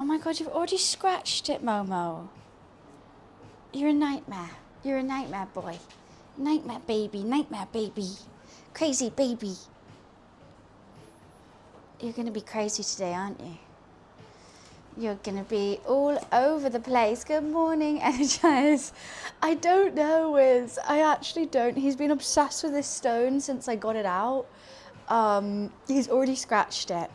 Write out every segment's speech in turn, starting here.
my God, you've already scratched it, Momo. You're a nightmare. You're a nightmare boy. Nightmare baby, nightmare baby. Crazy baby. You're going to be crazy today, aren't you? You're going to be all over the place. Good morning, Energize. I don't know, Wiz. I actually don't. He's been obsessed with this stone since I got it out. He's already scratched it.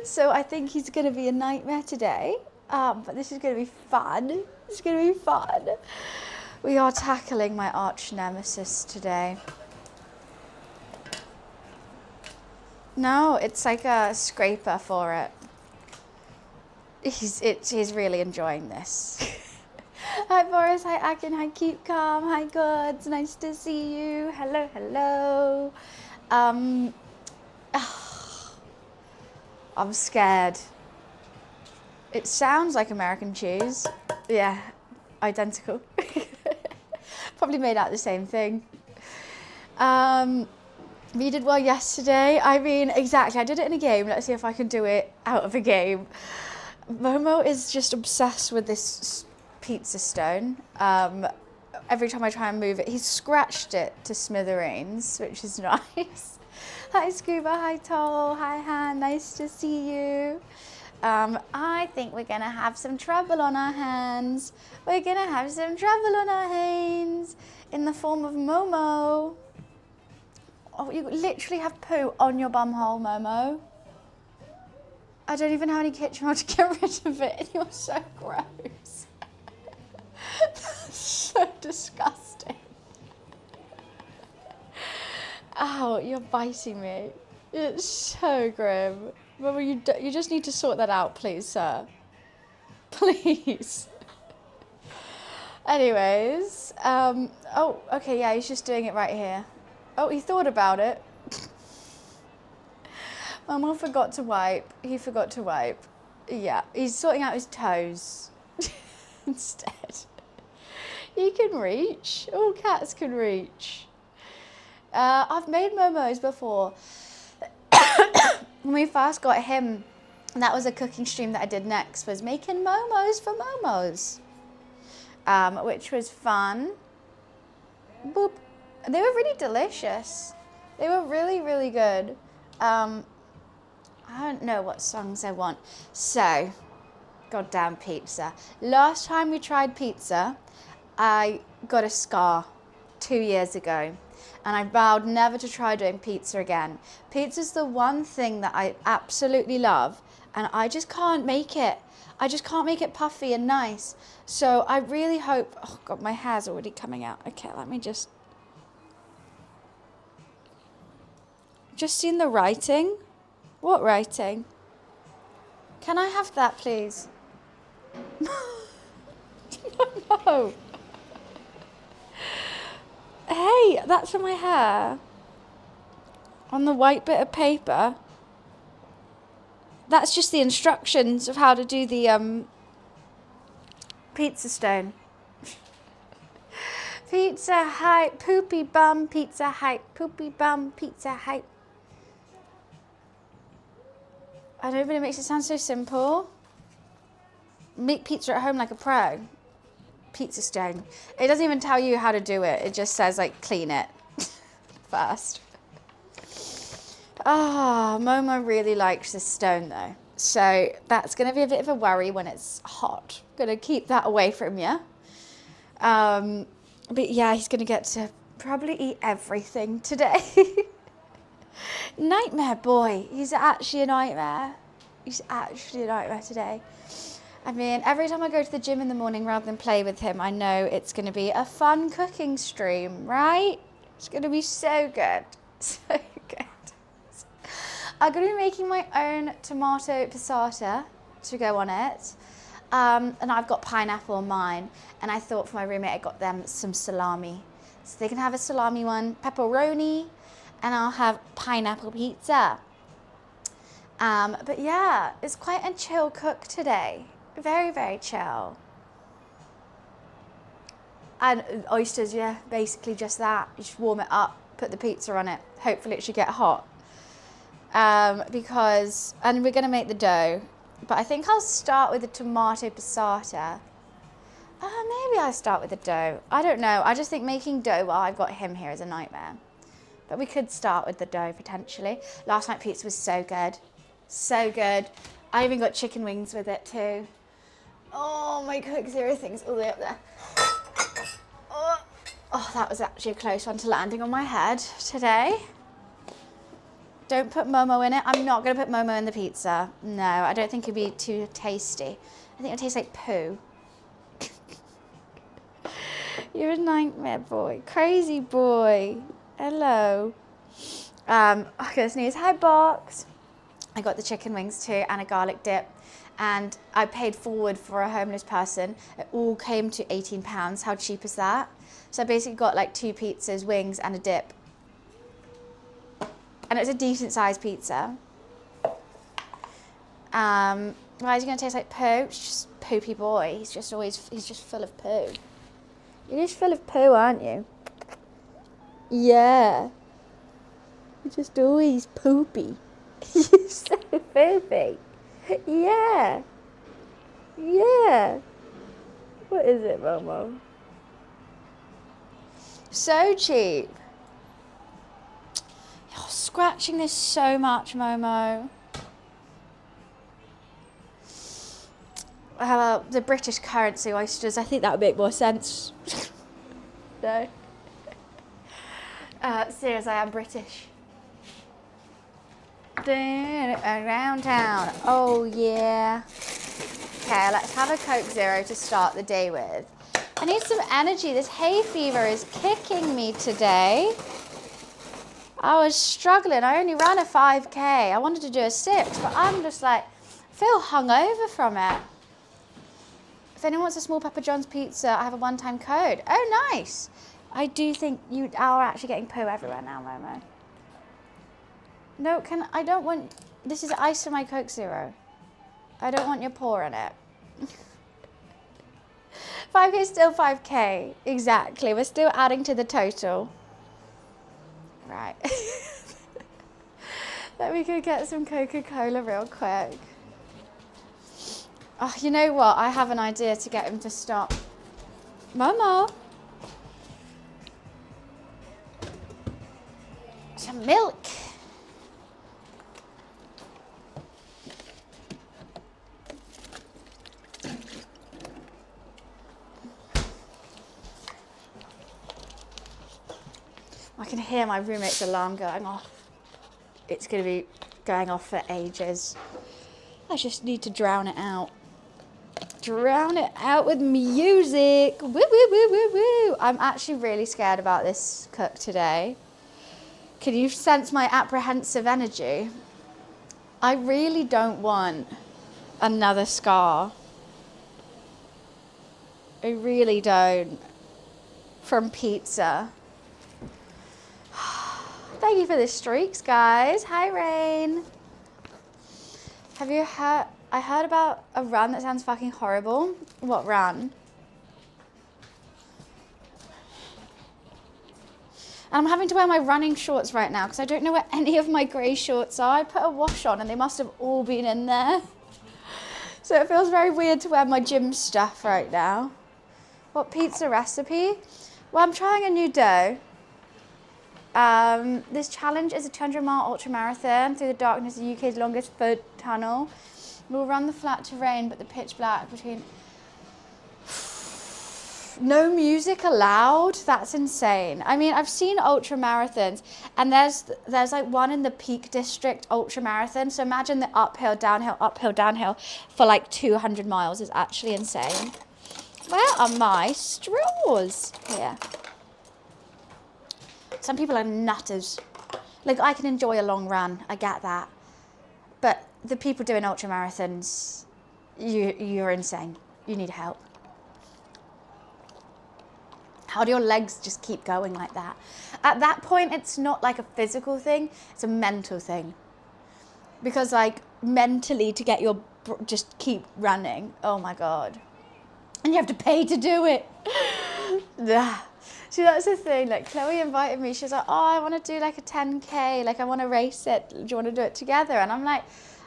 So I think he's going to be a nightmare today. But this is going to be fun. It's going to be fun. We are tackling my arch nemesis today. No, it's like a scraper for it. He's really enjoying this. Hi Boris, hi Akin, hi Keep Calm, hi Goods, nice to see you. Hello, hello. I'm scared. It sounds like American cheese. Yeah, identical. Probably made out the same thing. You did well yesterday. I mean, exactly. I did it in a game. Let's see if I can do it out of a game. Momo is just obsessed with this pizza stone. Every time I try and move it, he's scratched it to smithereens, which is nice. Hi Scuba, hi Toll, hi Han, nice to see you. I think we're gonna have some trouble on our hands. We're gonna have some trouble on our hands in the form of Momo. Oh, you literally have poo on your bumhole, Momo. I don't even have any kitchen roll to get rid of it, and you're so gross. So disgusting. Ow, you're biting me. It's so grim. Momo, you just need to sort that out, please, sir. Please. Anyways, oh, okay, yeah, he's just doing it right here. Oh, he thought about it. Momo forgot to wipe. He forgot to wipe. Yeah, he's sorting out his toes instead. He can reach. All cats can reach. I've made Momos before. When we first got him, that was a cooking stream that I did next, was making Momos for Momos, which was fun. Boop. They were really delicious. They were really, really good. I don't know what songs I want. So, goddamn pizza. Last time we tried pizza, I got a scar 2 years ago. And I vowed never to try doing pizza again. Pizza's the one thing that I absolutely love, and I just can't make it. I just can't make it puffy and nice. So I really hope, oh God, my hair's already coming out. Okay, let me just seen the writing. What writing? Can I have that, please? No. Hey, that's for my hair. On the white bit of paper. That's just the instructions of how to do the pizza stone. Pizza hype, poopy bum, pizza hype, poopy bum, pizza hype. I know, but it makes it sound so simple. Make pizza at home like a pro. Pizza stone. It doesn't even tell you how to do it. It just says, like, clean it first. Ah, Momo really likes this stone, though. So that's going to be a bit of a worry when it's hot. Going to keep that away from you. But yeah, he's going to get to probably eat everything today. Nightmare boy. He's actually a nightmare. He's actually a nightmare today. I mean, every time I go to the gym in the morning rather than play with him, I know it's going to be a fun cooking stream, right? It's going to be so good. So good. I'm going to be making my own tomato passata to go on it. And I've got pineapple on mine. And I thought for my roommate, I got them some salami. So they can have a salami one, pepperoni, and I'll have pineapple pizza. But yeah, it's quite a chill cook today. Very, very chill. And oysters, yeah, basically just that. You just warm it up, put the pizza on it. Hopefully it should get hot. And we're going to make the dough. But I think I'll start with the tomato passata. Maybe I'll start with the dough. I don't know. I just think making dough while I've got him here is a nightmare. But we could start with the dough potentially. Last night pizza was so good. So good. I even got chicken wings with it too. Oh, my Coke Zero thing's all the way up there. Oh, that was actually a close one to landing on my head today. Don't put Momo in it. I'm not going to put Momo in the pizza. No, I don't think it'd be too tasty. I think it tastes like poo. You're a nightmare boy. Crazy boy. Hello. I'm going to sneeze. Hi, Box. I got the chicken wings too and a garlic dip. And I paid forward for a homeless person. It all came to £18. How cheap is that? So I basically got like 2 pizzas, wings and a dip. And it was a decent sized pizza. Why is he going to taste like poo? It's just poopy boy. He's just full of poo. You're just full of poo, aren't you? Yeah. You're just always poopy. You're so poopy. Yeah. Yeah. What is it, Momo? So cheap. You're scratching this so much, Momo. How about the British currency oysters? I think that would make more sense. No. Seriously, I am British. Around town. Oh, yeah. Okay, let's have a Coke Zero to start the day with. I need some energy. This hay fever is kicking me today. I was struggling. I only ran a 5K. I wanted to do a 6, but I'm just like, I feel hungover from it. If anyone wants a small Papa John's pizza, I have a one-time code. Oh, nice. I do think you are actually getting poo everywhere now, Momo. No, I don't want, this is ice in my Coke Zero. I don't want your paw in it. 5K is still 5K, exactly. We're still adding to the total. Right. Let me go get some Coca-Cola real quick. Oh, you know what? I have an idea to get him to stop. Momo. Some milk. I can hear my roommate's alarm going off. It's going to be going off for ages. I just need to drown it out. Drown it out with music. Woo, woo, woo, woo, woo. I'm actually really scared about this cook today. Can you sense my apprehensive energy? I really don't want another scar. I really don't. From pizza. Thank you for the streaks, guys. Hi, Rain. Have you heard? I heard about a run that sounds fucking horrible. What run? And I'm having to wear my running shorts right now because I don't know where any of my grey shorts are. I put a wash on and they must have all been in there. So it feels very weird to wear my gym stuff right now. What pizza recipe? Well, I'm trying a new dough. This challenge is a 200-mile ultramarathon through the darkness of the UK's longest foot tunnel. We'll run the flat terrain, but the pitch black between... No music allowed? That's insane. I mean, I've seen ultramarathons, and there's like one in the Peak District ultramarathon. So imagine the uphill, downhill for like 200 miles is actually insane. Where are my straws? Here. Some people are nutters. Like, I can enjoy a long run, I get that. But the people doing ultramarathons, you're insane. You need help. How do your legs just keep going like that? At that point, it's not like a physical thing, it's a mental thing. Because like, mentally to get your, just keep running, oh my God. And you have to pay to do it. See, that's the thing, like Chloe invited me, she was like, oh, I want to do like a 10K, like I want to race it, do you want to do it together? And I'm like,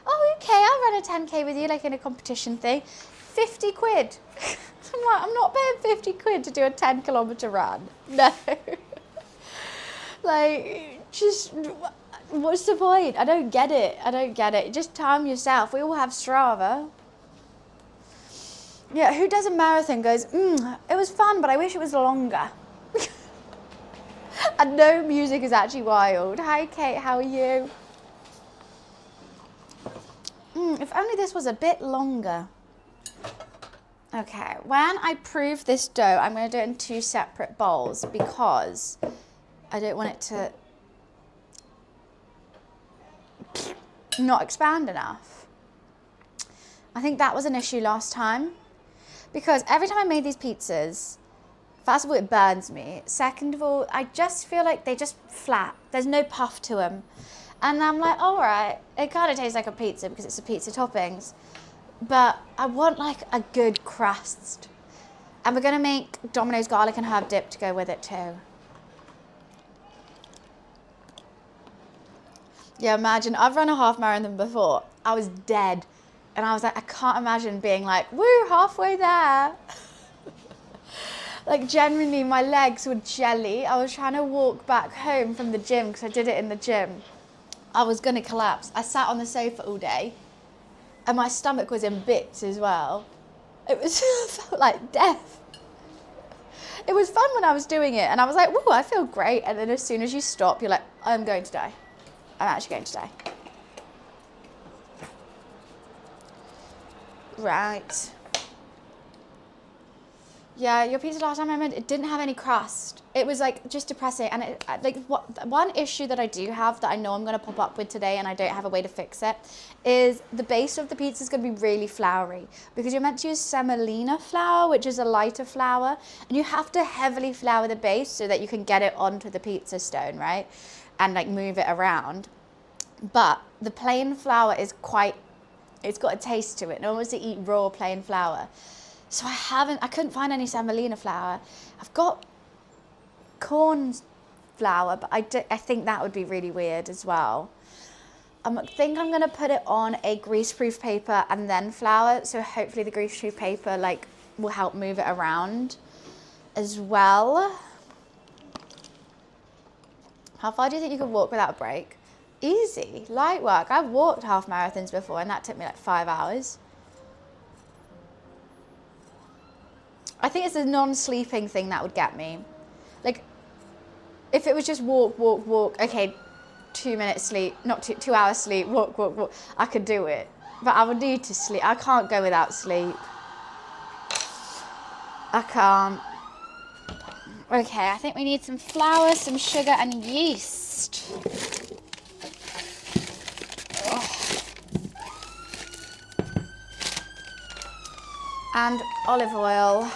oh, okay, I'll run a 10K with you, like in a competition thing. 50 quid. I'm like, I'm not paying 50 quid to do a 10-kilometer run. No. Like, just, what's the point? I don't get it. I don't get it. Just time yourself. We all have Strava. Yeah, who does a marathon goes, it was fun, but I wish it was longer. And no music is actually wild. Hi, Kate, how are you? If only this was a bit longer. Okay, when I prove this dough, I'm going to do it in 2 separate bowls because I don't want it to not expand enough. I think that was an issue last time because every time I made these pizzas, first of all, it burns me. Second of all, I just feel like they just flat. There's no puff to them. And I'm like, all right, it kind of tastes like a pizza because it's the pizza toppings. But I want like a good crust. And we're going to make Domino's garlic and herb dip to go with it too. Yeah, imagine, I've run a half marathon before. I was dead. And I was like, I can't imagine being like, woo, halfway there. Like genuinely my legs were jelly. I was trying to walk back home from the gym because I did it in the gym. I was going to collapse. I sat on the sofa all day and my stomach was in bits as well. It was felt like death. It was fun when I was doing it and I was like, woo, I feel great. And then as soon as you stop, you're like, I'm going to die. I'm actually going to die. Right. Yeah, your pizza last time I made, it didn't have any crust. It was like just depressing. And it, like one issue that I do have that I know I'm going to pop up with today and I don't have a way to fix it is the base of the pizza is going to be really floury because you're meant to use semolina flour, which is a lighter flour, and you have to heavily flour the base so that you can get it onto the pizza stone, right? And like move it around. But the plain flour is it's got a taste to it. No one wants to eat raw plain flour. So I couldn't find any semolina flour. I've got corn flour, but I think that would be really weird as well. I think I'm gonna put it on a greaseproof paper and then flour. So hopefully the greaseproof paper like will help move it around as well. How far do you think you could walk without a break? Easy, light work. I've walked half marathons before and that took me like 5 hours. I think it's a non-sleeping thing that would get me. Like, if it was just walk, okay, 2 minutes sleep, not 2 hours sleep, walk, I could do it. But I would need to sleep. I can't go without sleep. I can't. Okay, I think we need some flour, some sugar and yeast. And olive oil.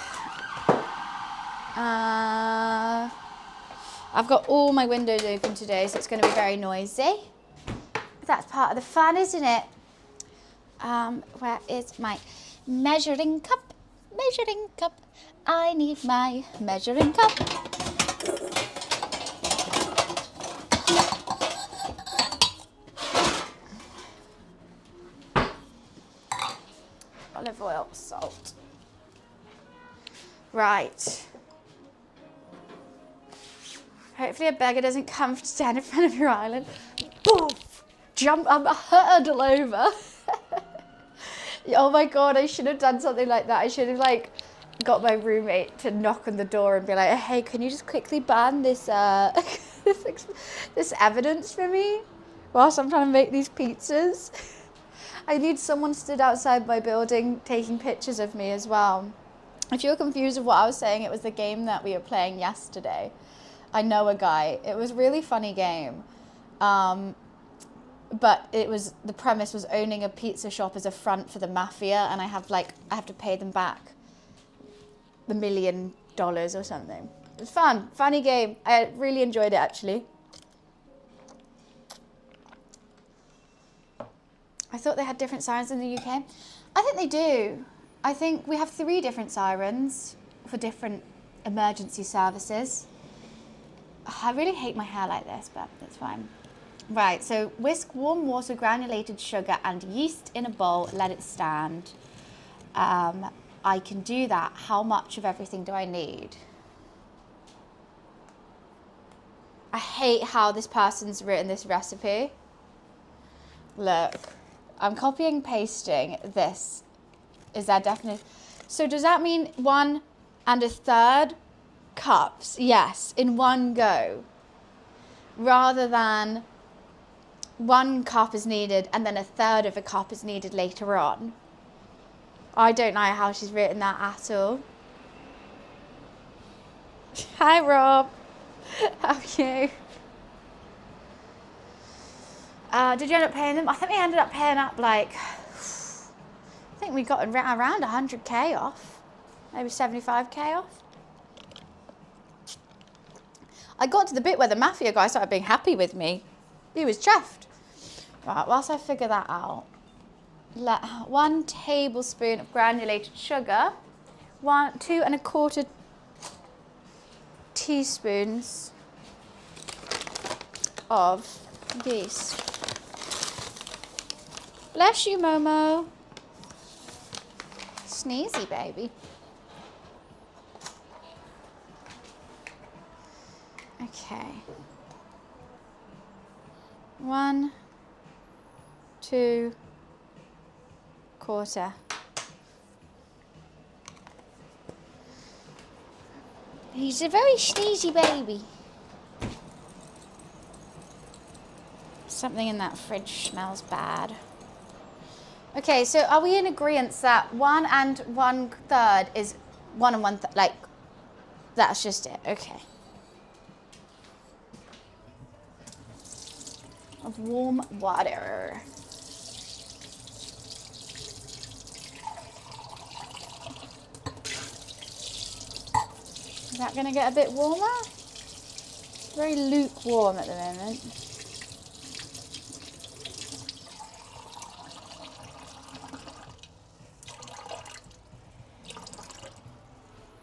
I've got all my windows open today, so it's going to be very noisy. That's part of the fun, isn't it? Where is my measuring cup? Measuring cup. I need my measuring cup. Olive oil, salt. Right. Hopefully a beggar doesn't come to stand in front of your island. Boof! Jump, hurdle over. Oh my God, I should have done something like that. I should have like got my roommate to knock on the door and be like, hey, can you just quickly ban this, this evidence for me whilst I'm trying to make these pizzas? I need someone stood outside my building taking pictures of me as well. If you're confused with what I was saying, it was the game that we were playing yesterday. I know a guy. It was a really funny game. But the premise was owning a pizza shop as a front for the mafia, and I have to pay them back $1 million or something. It was fun, funny game. I really enjoyed it actually. I thought they had different sirens in the UK. I think they do. I think we have 3 different sirens for different emergency services. I really hate my hair like this, but it's fine. Right, so whisk warm water, granulated sugar and yeast in a bowl, let it stand. I can do that. How much of everything do I need? I hate how this person's written this recipe. Look, I'm copying, pasting this. Is that definite? So does that mean 1 1/3 cups? Yes, in one go. Rather than 1 cup is needed and then 1/3 of a cup is needed later on. I don't know how she's written that at all. Hi Rob, how are you? Did you end up paying them? I think we ended up paying up like, I think we got around 100k off, maybe 75k off. I got to the bit where the mafia guy started being happy with me. He was chuffed. Right, whilst I figure that out, 1 tablespoon of granulated sugar, 2 1/4 teaspoons of yeast. Bless you, Momo. Sneezy, baby. Okay. 1, 2, 1/4. He's a very sneezy baby. Something in that fridge smells bad. Okay, so are we in agreement that 1 1/3 is 1 1/3? Like, that's just it. Okay. Of warm water. Is that going to get a bit warmer? It's very lukewarm at the moment.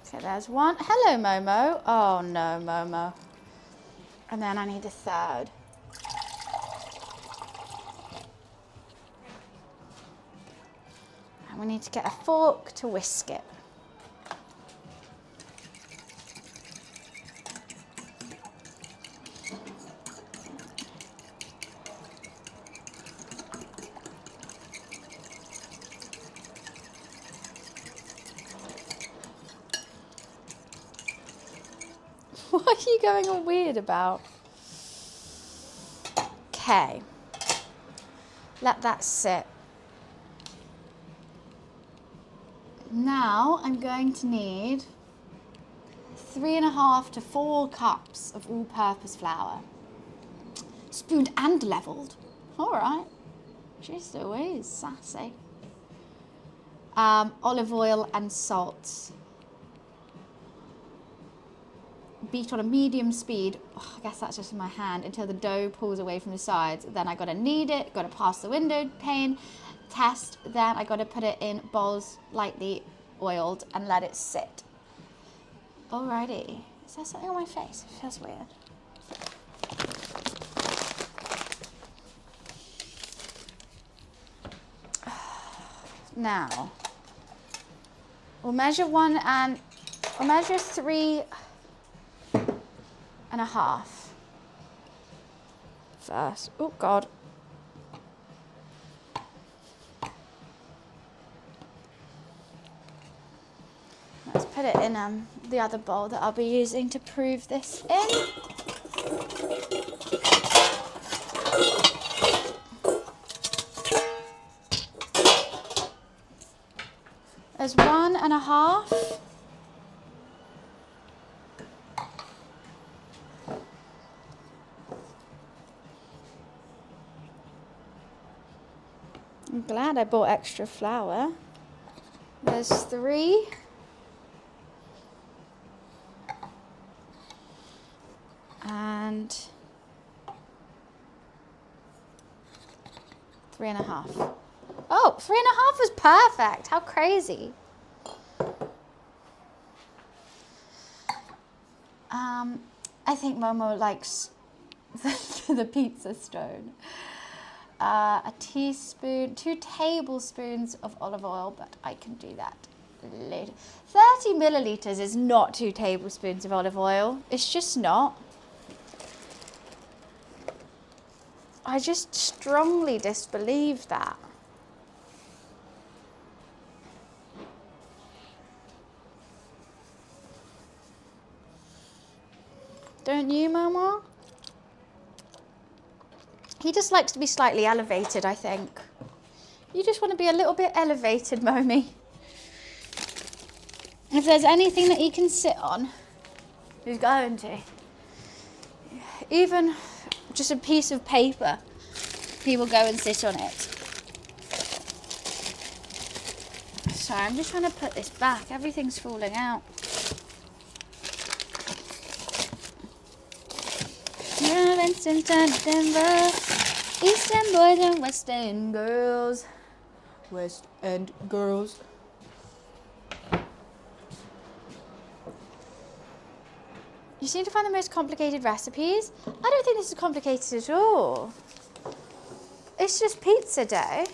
Okay, there's 1. Hello, Momo. Oh, no, Momo. And then I need 1/3. And we need to get a fork to whisk it. What are you going all weird about? Okay. Let that sit. Now I'm going to need 3 1/2 to 4 cups of all-purpose flour. Spooned and leveled. All right. She's always sassy. Olive oil and salt. Beat on a medium speed, I guess that's just in my hand, until the dough pulls away from the sides. Then I gotta knead it, gotta pass the window pane, test, then I gotta put it in bowls lightly oiled and let it sit. Alrighty. Is there something on my face? It feels weird. Now, we'll measure 3 1/2 first. Oh God. Let's put it in the other bowl that I'll be using to prove this in. There's 1 1/2. I'm glad I bought extra flour. There's 3. And 3 1/2. Oh, 3 1/2 was perfect. How crazy. I think Momo likes the pizza stone. A teaspoon, 2 tablespoons of olive oil, but I can do that later. 30 milliliters is not 2 tablespoons of olive oil. It's just not. I just strongly disbelieve that. Don't you, Mama? He just likes to be slightly elevated, I think. You just want to be a little bit elevated, Momi. If there's anything that he can sit on, he's going to. Even just a piece of paper, he will go and sit on it. Sorry, I'm just trying to put this back. Everything's falling out. Vincent and Denver, East End boys and West End girls. West End girls. You seem to find the most complicated recipes. I don't think this is complicated at all. It's just pizza dough.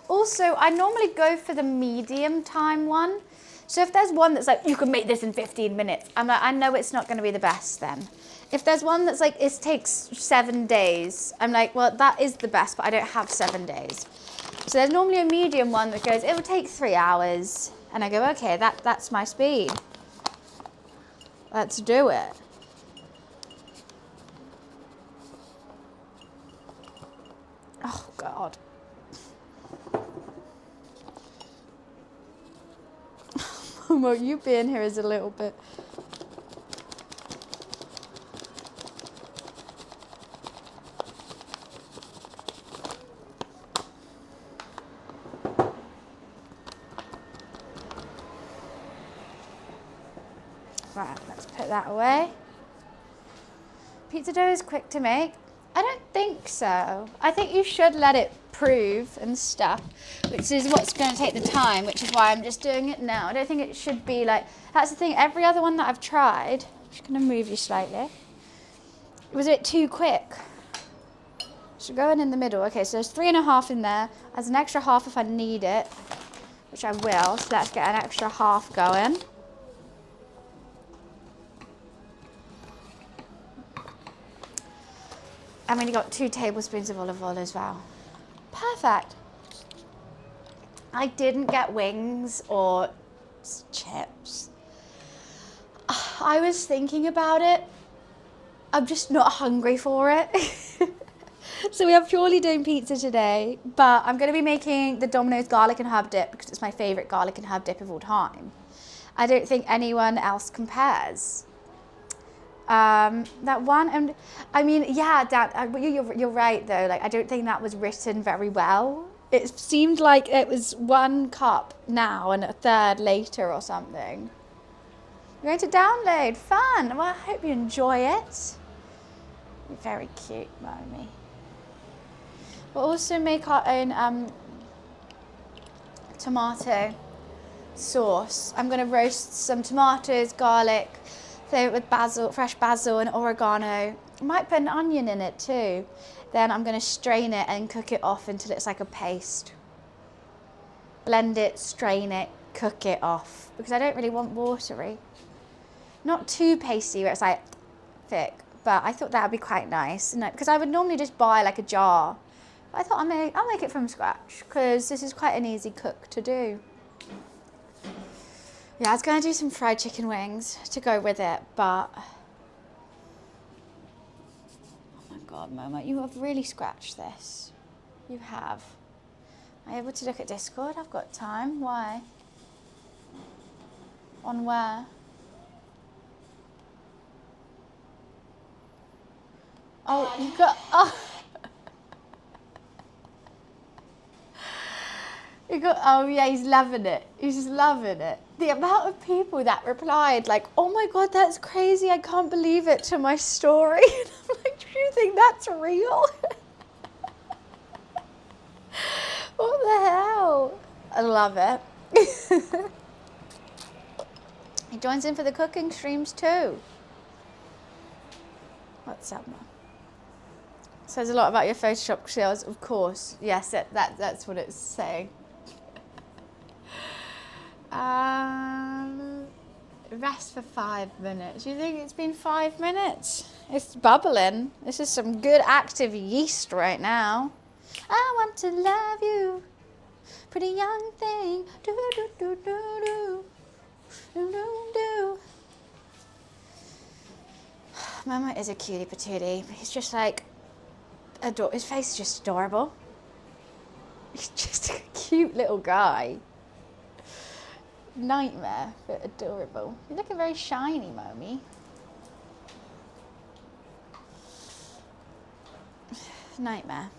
Also, I normally go for the medium time one. So if there's one that's like, you can make this in 15 minutes, I'm like, I know it's not going to be the best then. If there's one that's like, it takes 7 days, I'm like, well, that is the best, but I don't have 7 days. So there's normally a medium one that goes, it will take 3 hours. And I go, okay, that's my speed. Let's do it. Oh, God. Well, you being here is a little bit... Right, let's put that away. Pizza dough is quick to make. I don't think so. I think you should let it prove and stuff, which is what's going to take the time, which is why I'm just doing it now. I don't think it should be like, that's the thing, every other one that I've tried, I'm just going to move you slightly, it was a bit too quick. So going in the middle, okay, so there's 3.5 in there, there's an extra half if I need it, which I will, so let's get an extra half going. And then you got 2 tablespoons of olive oil as well. Perfect. I didn't get wings or chips. I was thinking about it. I'm just not hungry for it. So we are purely doing pizza today, but I'm going to be making the Domino's garlic and herb dip because it's my favourite garlic and herb dip of all time. I don't think anyone else compares. That one, and I mean, yeah, Dan, you're right though. Like, I don't think that was written very well. It seemed like it was 1 cup now and a third later or something. You're going to download, fun. Well, I hope you enjoy it. You're very cute, Mommy. We'll also make our own tomato sauce. I'm going to roast some tomatoes, garlic, flavour it with basil, fresh basil and oregano. I might put an onion in it too. Then I'm going to strain it and cook it off until it's like a paste. Blend it, strain it, cook it off. Because I don't really want watery. Not too pasty where it's like thick, but I thought that would be quite nice. Because I would normally just buy like a jar. But I thought I'll make it from scratch because this is quite an easy cook to do. Yeah, I was going to do some fried chicken wings to go with it, but... Oh my God, Mama, you have really scratched this. You have. Am I able to look at Discord? I've got time. Why? On where? Oh, you got... Oh. Oh yeah, he's loving it. He's just loving it. The amount of people that replied like, oh my God, that's crazy. I can't believe it to my story. And I'm like, do you think that's real? What the hell? I love it. He joins in for the cooking streams too. What's up, Mum? Says a lot about your Photoshop skills, of course. Yes, that's what it's saying. Rest for 5 minutes. You think it's been 5 minutes? It's bubbling. This is some good active yeast right now. I want to love you, pretty young thing. Do do do do do do do do. Mama is a cutie patootie. He's just like his face is just adorable. He's just a cute little guy. Nightmare, but adorable. You're looking very shiny, Mommy. Nightmare.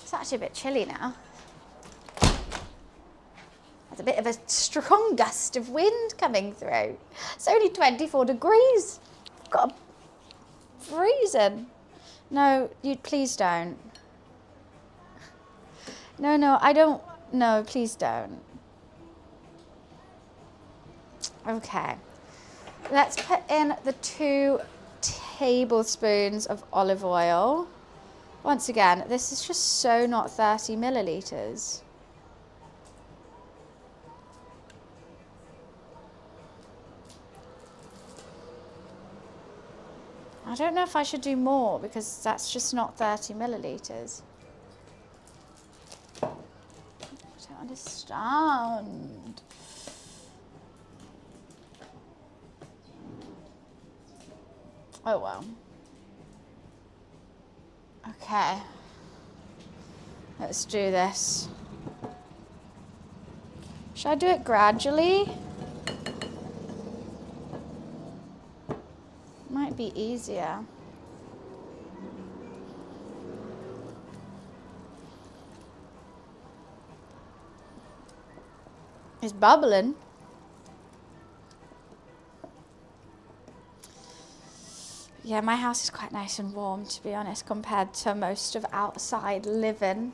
It's actually a bit chilly now. There's a bit of a strong gust of wind coming through. It's only 24 degrees. I've got a freezing. No, you please don't. No, I don't. No, please don't. Okay. Let's put in the 2 tablespoons of olive oil. Once again, this is just so not 30 milliliters. I don't know if I should do more because that's just not 30 milliliters. I don't understand. Oh well. Okay. Let's do this. Should I do it gradually? Might be easier. It's bubbling. Yeah, my house is quite nice and warm, to be honest, compared to most of outside living.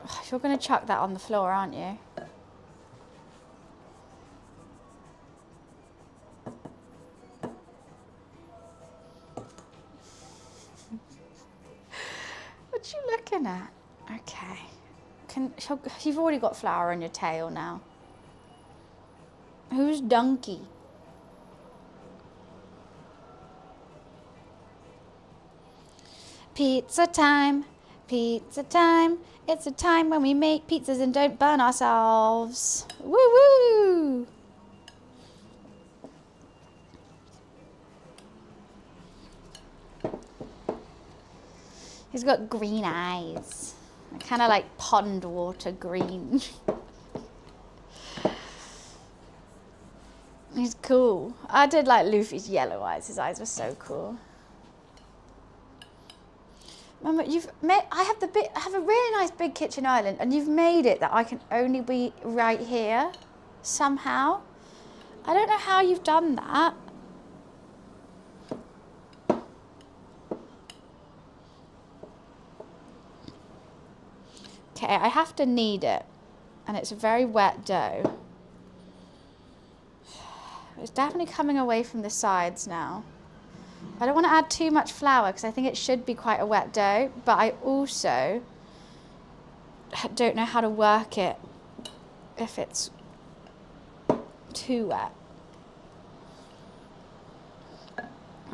Oh, you're going to chuck that on the floor, aren't you? What you looking at? Okay. You've already got flour on your tail now. Who's donkey? Pizza time, pizza time. It's a time when we make pizzas and don't burn ourselves. Woo woo! He's got green eyes. Kind of like pond water green. He's cool. I did like Luffy's yellow eyes. His eyes were so cool. Mama, I have a really nice big kitchen island, and you've made it that I can only be right here somehow. I don't know how you've done that. Okay, I have to knead it, and it's a very wet dough. It's definitely coming away from the sides now. I don't want to add too much flour because I think it should be quite a wet dough, but I also don't know how to work it if it's too wet.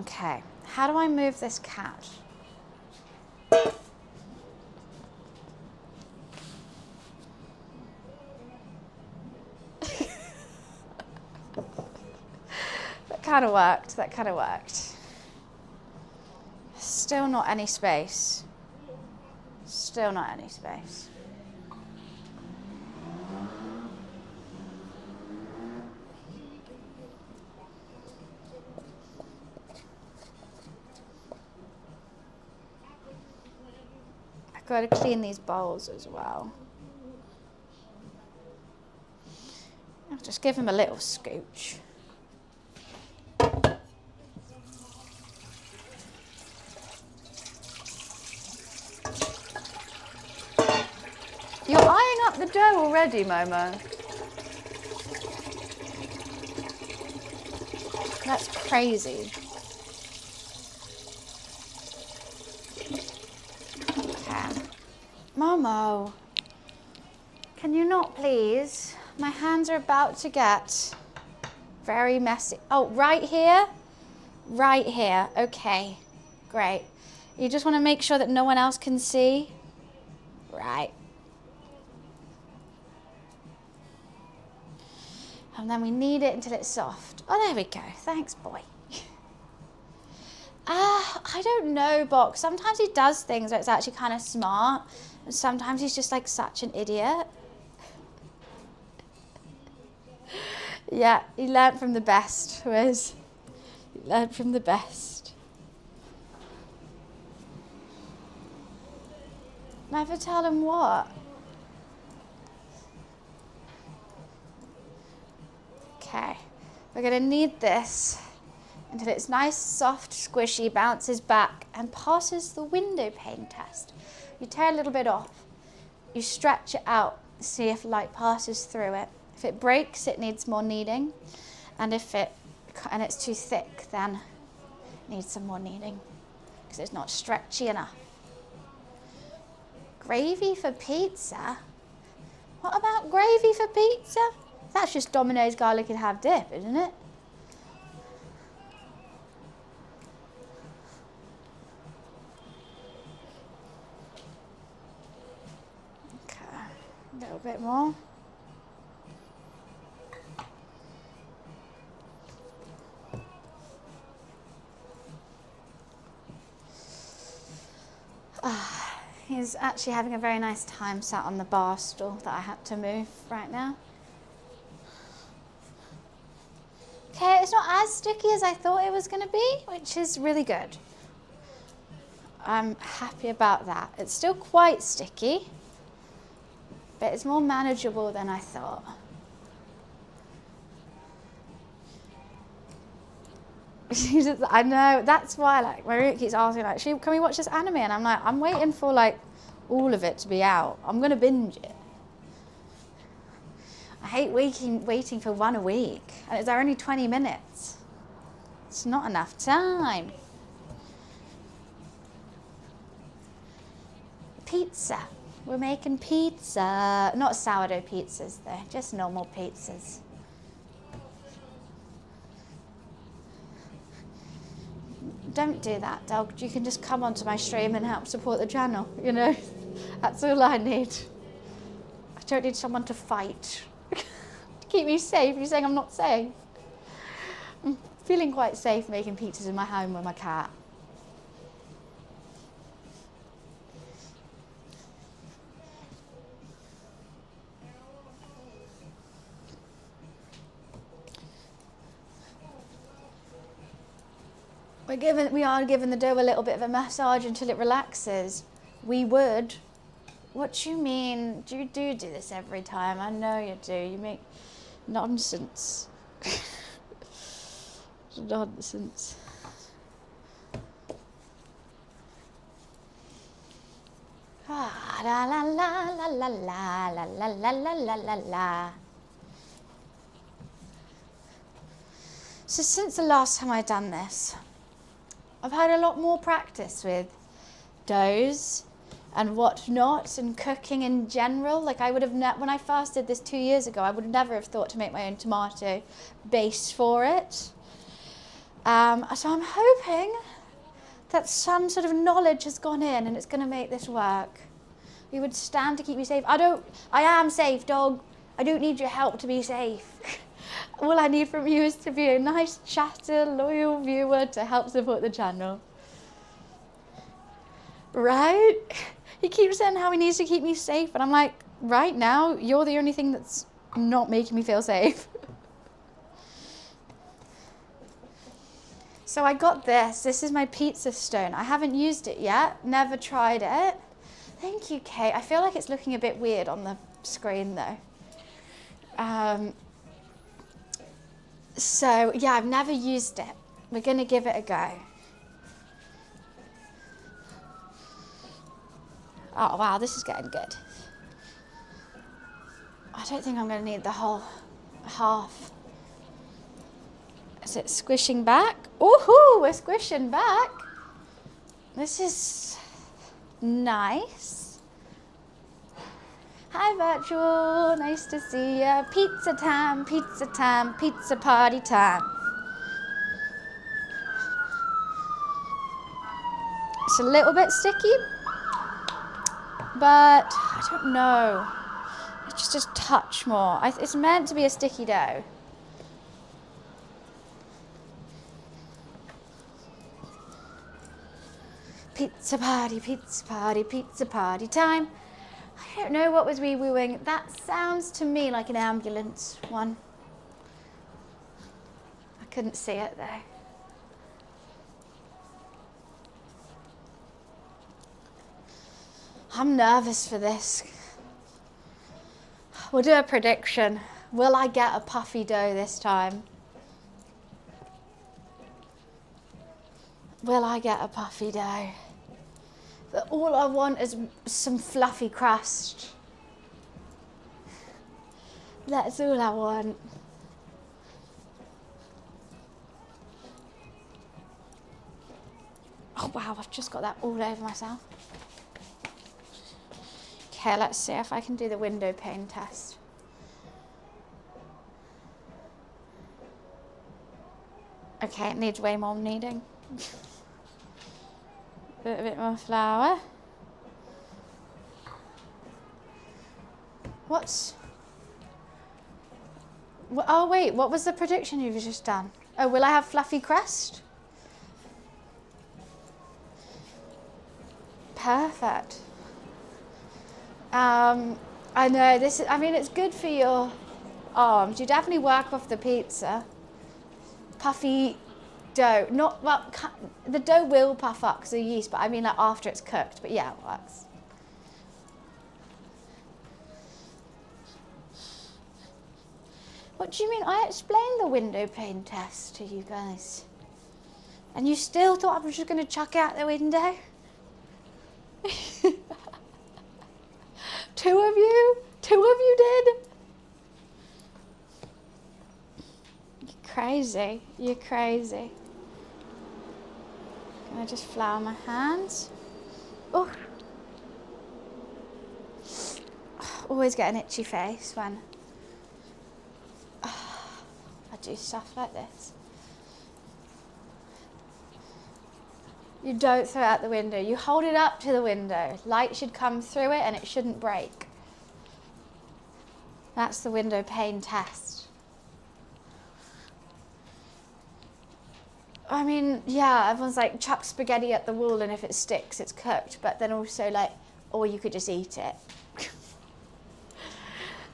Okay, how do I move this cat? That kind of worked. Still not any space. Still not any space. I've got to clean these bowls as well. I'll just give him a little scooch. You're eyeing up the dough already, Momo. That's crazy. Okay. Momo, can you not please? My hands are about to get very messy. Oh, right here? Right here. Okay, great. You just want to make sure that no one else can see? Right. And then we knead it until it's soft. Oh, there we go. Thanks, boy. I don't know, Box. Sometimes he does things where it's actually kind of smart. And sometimes he's just like such an idiot. Yeah, he learnt from the best, Wiz. He learnt from the best. Never tell him what? Okay, we're gonna knead this until it's nice, soft, squishy, bounces back and passes the window pane test. You tear a little bit off, you stretch it out, see if light passes through it. If it breaks, it needs more kneading, and if it's too thick, then it needs some more kneading because it's not stretchy enough. Gravy for pizza? What about gravy for pizza? That's just Domino's garlic and half dip, isn't it? Okay, a little bit more. He's actually having a very nice time sat on the bar stool that I had to move right now. Okay, it's not as sticky as I thought it was going to be, which is really good. I'm happy about that. It's still quite sticky, but it's more manageable than I thought. I know, that's why like Maria keeps asking like, can we watch this anime? And I'm like, I'm waiting for like all of it to be out. I'm gonna binge it. I hate waiting for one a week, and they're only 20 minutes. It's not enough time. Pizza. We're making pizza. Not sourdough pizzas though, just normal pizzas. Don't do that, dog. You can just come onto my stream and help support the channel, you know? That's all I need. I don't need someone to fight. To keep me safe. You're saying I'm not safe? I'm feeling quite safe making pizzas in my home with my cat. We are giving the dough a little bit of a massage until it relaxes. We would. What do you mean? You do this every time. I know you do. You make nonsense. Nonsense. Ah, la la la la la la la la la la la la. So since the last time I've done this, I've had a lot more practice with doughs and whatnot and cooking in general. Like I would have, when I first did this 2 years ago, I would never have thought to make my own tomato base for it. So I'm hoping that some sort of knowledge has gone in and it's going to make this work. You would stand to keep me safe. I am safe, dog. I don't need your help to be safe. All I need from you is to be a nice chatter, loyal viewer to help support the channel. Right? He keeps saying how he needs to keep me safe, and I'm like, right now, you're the only thing that's not making me feel safe. So I got this. This is my pizza stone. I haven't used it yet. Never tried it. Thank you, Kate. I feel like it's looking a bit weird on the screen, though. So, yeah, I've never used it. We're going to give it a go. Oh, wow, this is getting good. I don't think I'm going to need the whole half. Is it squishing back? Ooh, we're squishing back. This is nice. Hi, virtual. Nice to see ya. Pizza time, pizza party time. It's a little bit sticky, but I don't know. It's just a touch more. It's meant to be a sticky dough. Pizza party, pizza party, pizza party time. I don't know what was we wooing. That sounds to me like an ambulance one. I couldn't see it though. I'm nervous for this. We'll do a prediction. Will I get a puffy dough this time? Will I get a puffy dough? But all I want is some fluffy crust. That's all I want. Oh wow, I've just got that all over myself. Okay, let's see if I can do the window pane test. Okay, it needs way more kneading. A bit more flour. Oh wait, what was the prediction you've just done? Oh, will I have fluffy crust? Perfect. I know this is, I mean, it's good for your arms. You definitely work off the pizza. Puffy dough, not, well, the dough will puff up because of yeast, but I mean like after it's cooked, but yeah, it works. What do you mean? I explained the window pane test to you guys. And you still thought I was just going to chuck it out the window? Two of you did? You're crazy. You're crazy. Can I just flour my hands? Oh. Always get an itchy face when I do stuff like this. You don't throw it out the window. You hold it up to the window. Light should come through it and it shouldn't break. That's the window pane test. I mean, yeah, everyone's like, chuck spaghetti at the wall and if it sticks, it's cooked. But then also like, or you could just eat it.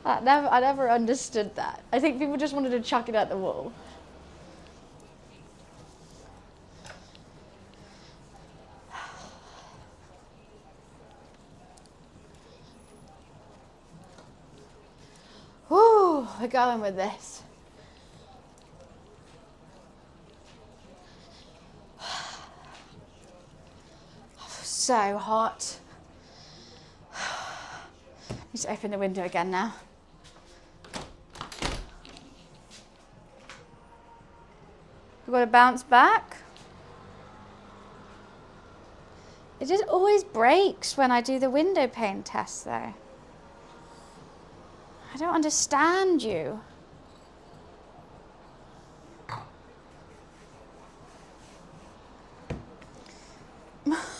I never understood that. I think people just wanted to chuck it at the wall. Woo, we're going with this. So hot. Need to open the window again now. We've got to bounce back. It just always breaks when I do the window pane test though. I don't understand you.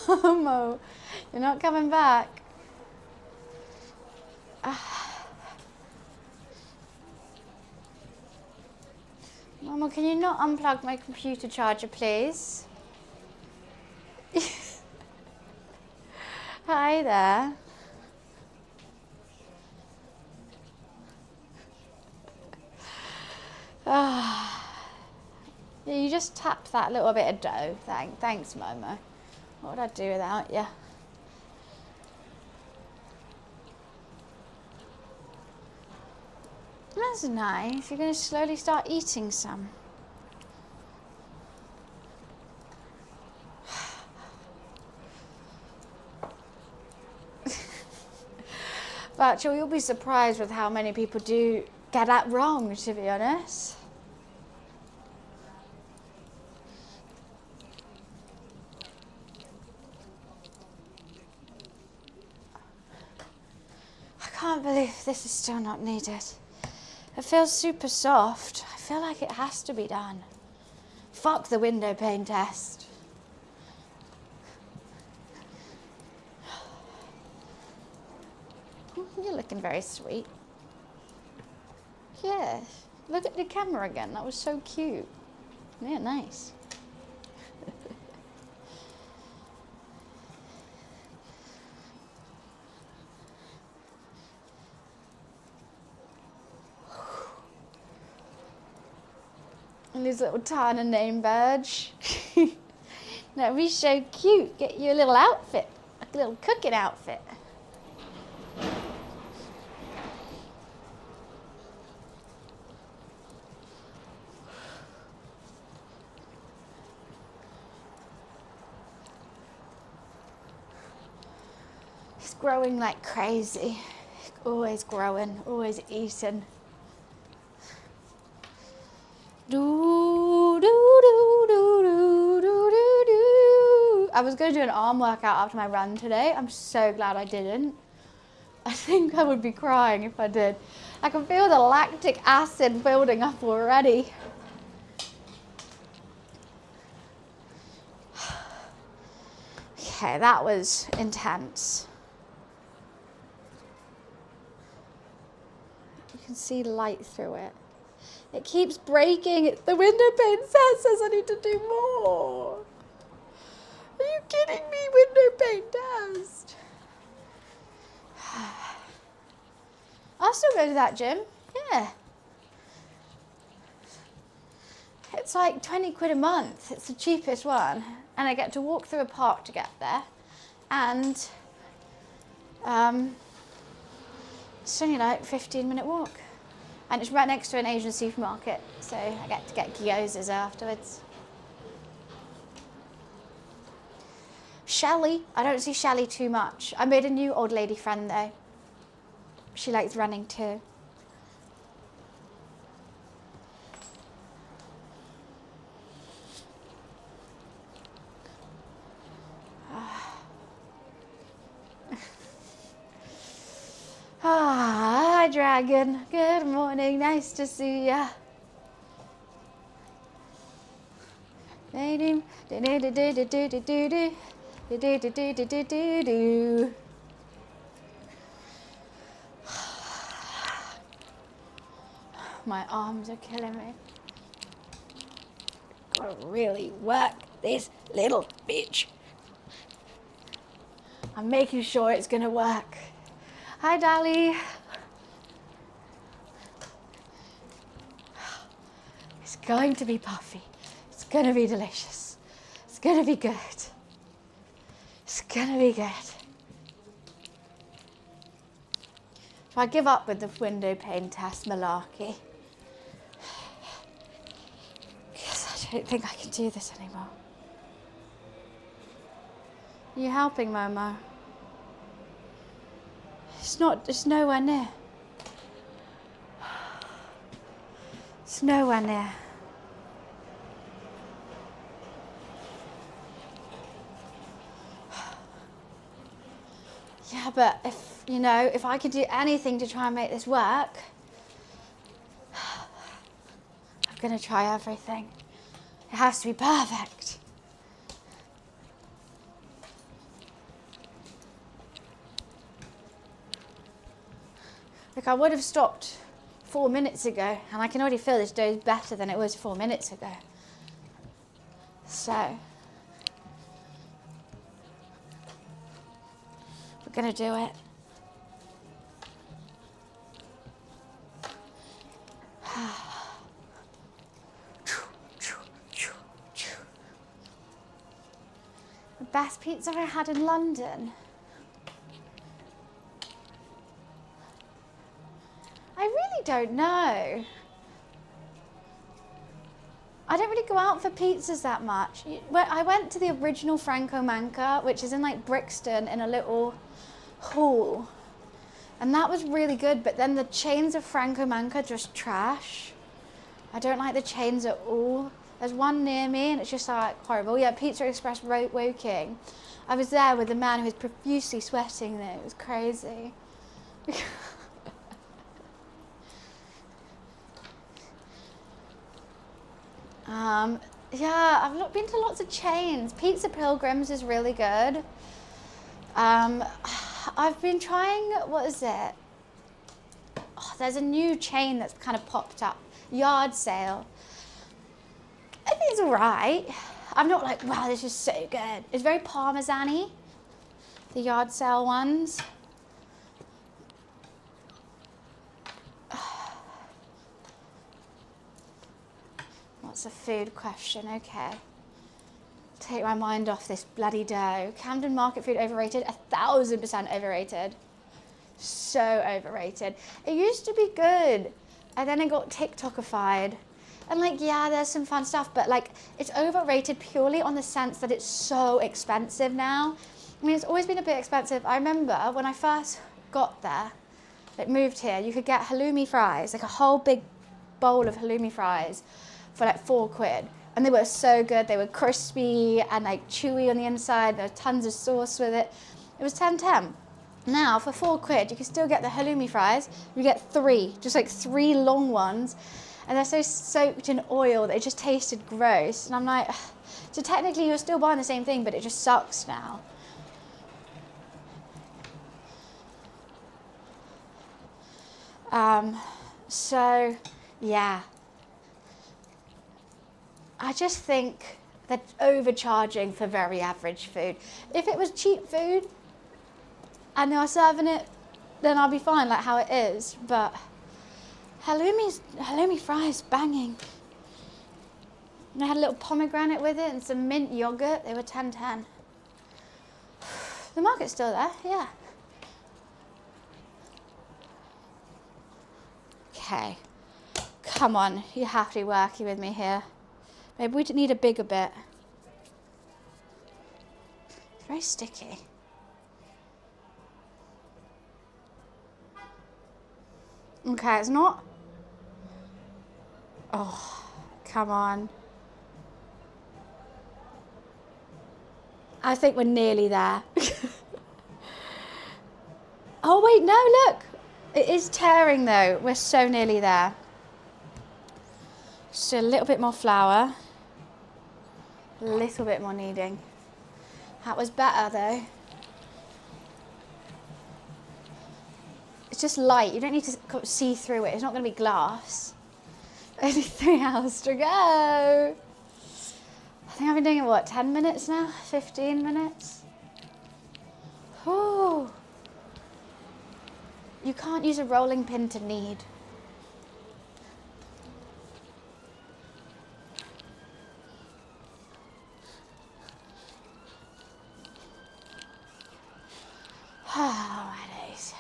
Momo, you're not coming back. Momo, can you not unplug my computer charger, please? Hi there. Yeah, you just tap that little bit of dough. Thanks, Momo. What would I do without you? That's nice. You're going to slowly start eating some. But you'll be surprised with how many people do get that wrong, to be honest. can't believe this is still not needed. It feels super soft. I feel like it has to be done. Fuck the window pane test. You're looking very sweet. Yeah, look at the camera again. That was so cute. Yeah, nice. And his little tiny name badge. That'd be so cute. Get you a little outfit, a little cooking outfit. He's growing like crazy. Always growing, always eating. Do, do, do, do, do, do, do, do. I was going to do an arm workout after my run today. I'm so glad I didn't. I think I would be crying if I did. I can feel the lactic acid building up already. Okay, that was intense. You can see light through it. It keeps breaking. The window pane says I need to do more. Are you kidding me? Window pane test. I'll still go to that gym. Yeah. It's like 20 quid a month. It's the cheapest one. And I get to walk through a park to get there. And it's only like a 15-minute walk. And it's right next to an Asian supermarket, so I get to get gyozas afterwards. Shelley, I don't see Shelley too much. I made a new old lady friend though. She likes running too. Hi, Dragon. Good morning. Nice to see ya. My arms are killing me. Gotta really work this little bitch. I'm making sure it's gonna work. Hi, Dolly. It's going to be puffy. It's going to be delicious. It's going to be good. It's going to be good. So I give up with the window pane test malarkey. Because I don't think I can do this anymore. Are you helping, Momo? It's nowhere near. It's nowhere near. Yeah, but if I could do anything to try and make this work, I'm gonna try everything. It has to be perfect. Like, I would have stopped 4 minutes ago, and I can already feel this dough is better than it was 4 minutes ago. So, we're gonna do it. The best pizza I had in London. I really don't know. I don't really go out for pizzas that much. I went to the original Franco Manca, which is in like Brixton in a little hall. And that was really good, but then the chains of Franco Manca are just trash. I don't like the chains at all. There's one near me and it's just like horrible. Yeah, Pizza Express Woking. I was there with a man who was profusely sweating there. It was crazy. Yeah, I've been to lots of chains. Pizza Pilgrims is really good. I've been trying, what is it? Oh, there's a new chain that's kind of popped up. Yard Sale. I think it's alright. I'm not like, wow, this is so good. It's very parmesan-y, the Yard Sale ones. What's a food question? Okay. Take my mind off this bloody dough. Camden market food overrated? 1000% overrated. So overrated. It used to be good, and then it got TikTokified. And like, yeah, there's some fun stuff, but like, it's overrated purely on the sense that it's so expensive now. I mean, it's always been a bit expensive. I remember when I first got there, like moved here, you could get halloumi fries, like a whole big bowl of halloumi fries for like £4. And they were so good. They were crispy and like chewy on the inside. There was tons of sauce with it. It was 10.10. Now for £4, you can still get the halloumi fries. You get 3, just like 3 long ones. And they're so soaked in oil that it just tasted gross. And I'm like, ugh. So technically you're still buying the same thing, but it just sucks now. So yeah. I just think they're overcharging for very average food. If it was cheap food and they are serving it, then I'll be fine, like how it is. But halloumi fries, banging. And I had a little pomegranate with it and some mint yogurt. They were 10.10. The market's still there, yeah. Okay, come on, you have to be working with me here. Maybe we need a bigger bit. It's very sticky. Okay, it's not. Oh, come on. I think we're nearly there. Oh wait, no, look. It is tearing though. We're so nearly there. Just a little bit more flour. A little bit more kneading. That was better though. It's just light. You don't need to see through it. It's not going to be glass. Only 3 hours to go. I think I've been doing it, what, 10 minutes now? 15 minutes? Whew. You can't use a rolling pin to knead. Oh, my days.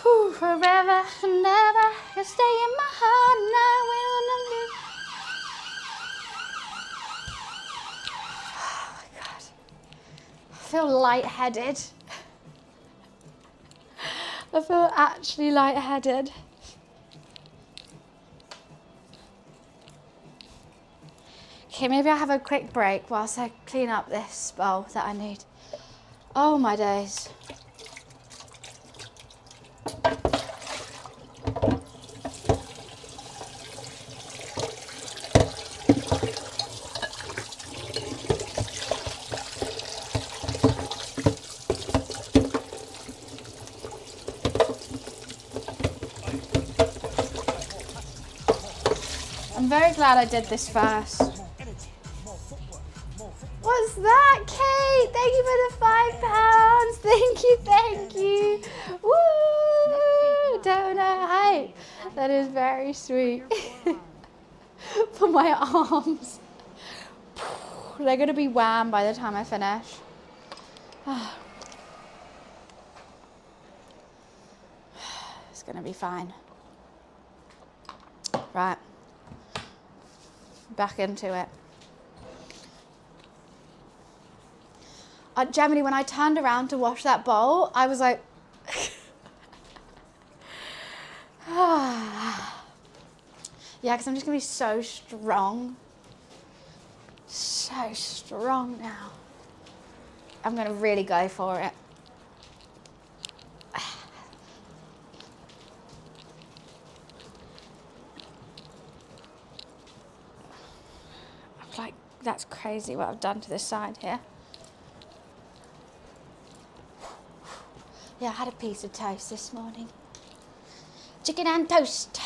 Whew, forever and ever, you'll stay in my heart and I will not leave. Oh my God. I feel lightheaded. I feel actually lightheaded. Okay, maybe I'll have a quick break whilst I clean up this bowl that I need. Oh my days. I'm very glad I did this first. What's that, Kate? Thank you for the £5. Thank you. Woo! Donut hype. That is very sweet. For my arms. They're going to be wham by the time I finish. It's going to be fine. Right. Back into it. Generally, when I turned around to wash that bowl, I was like, yeah, because I'm just going to be so strong. So so strong now. I'm gonna really go for it. Like, that's crazy what I've done to this side here. Yeah, I had a piece of toast this morning. Chicken and toast.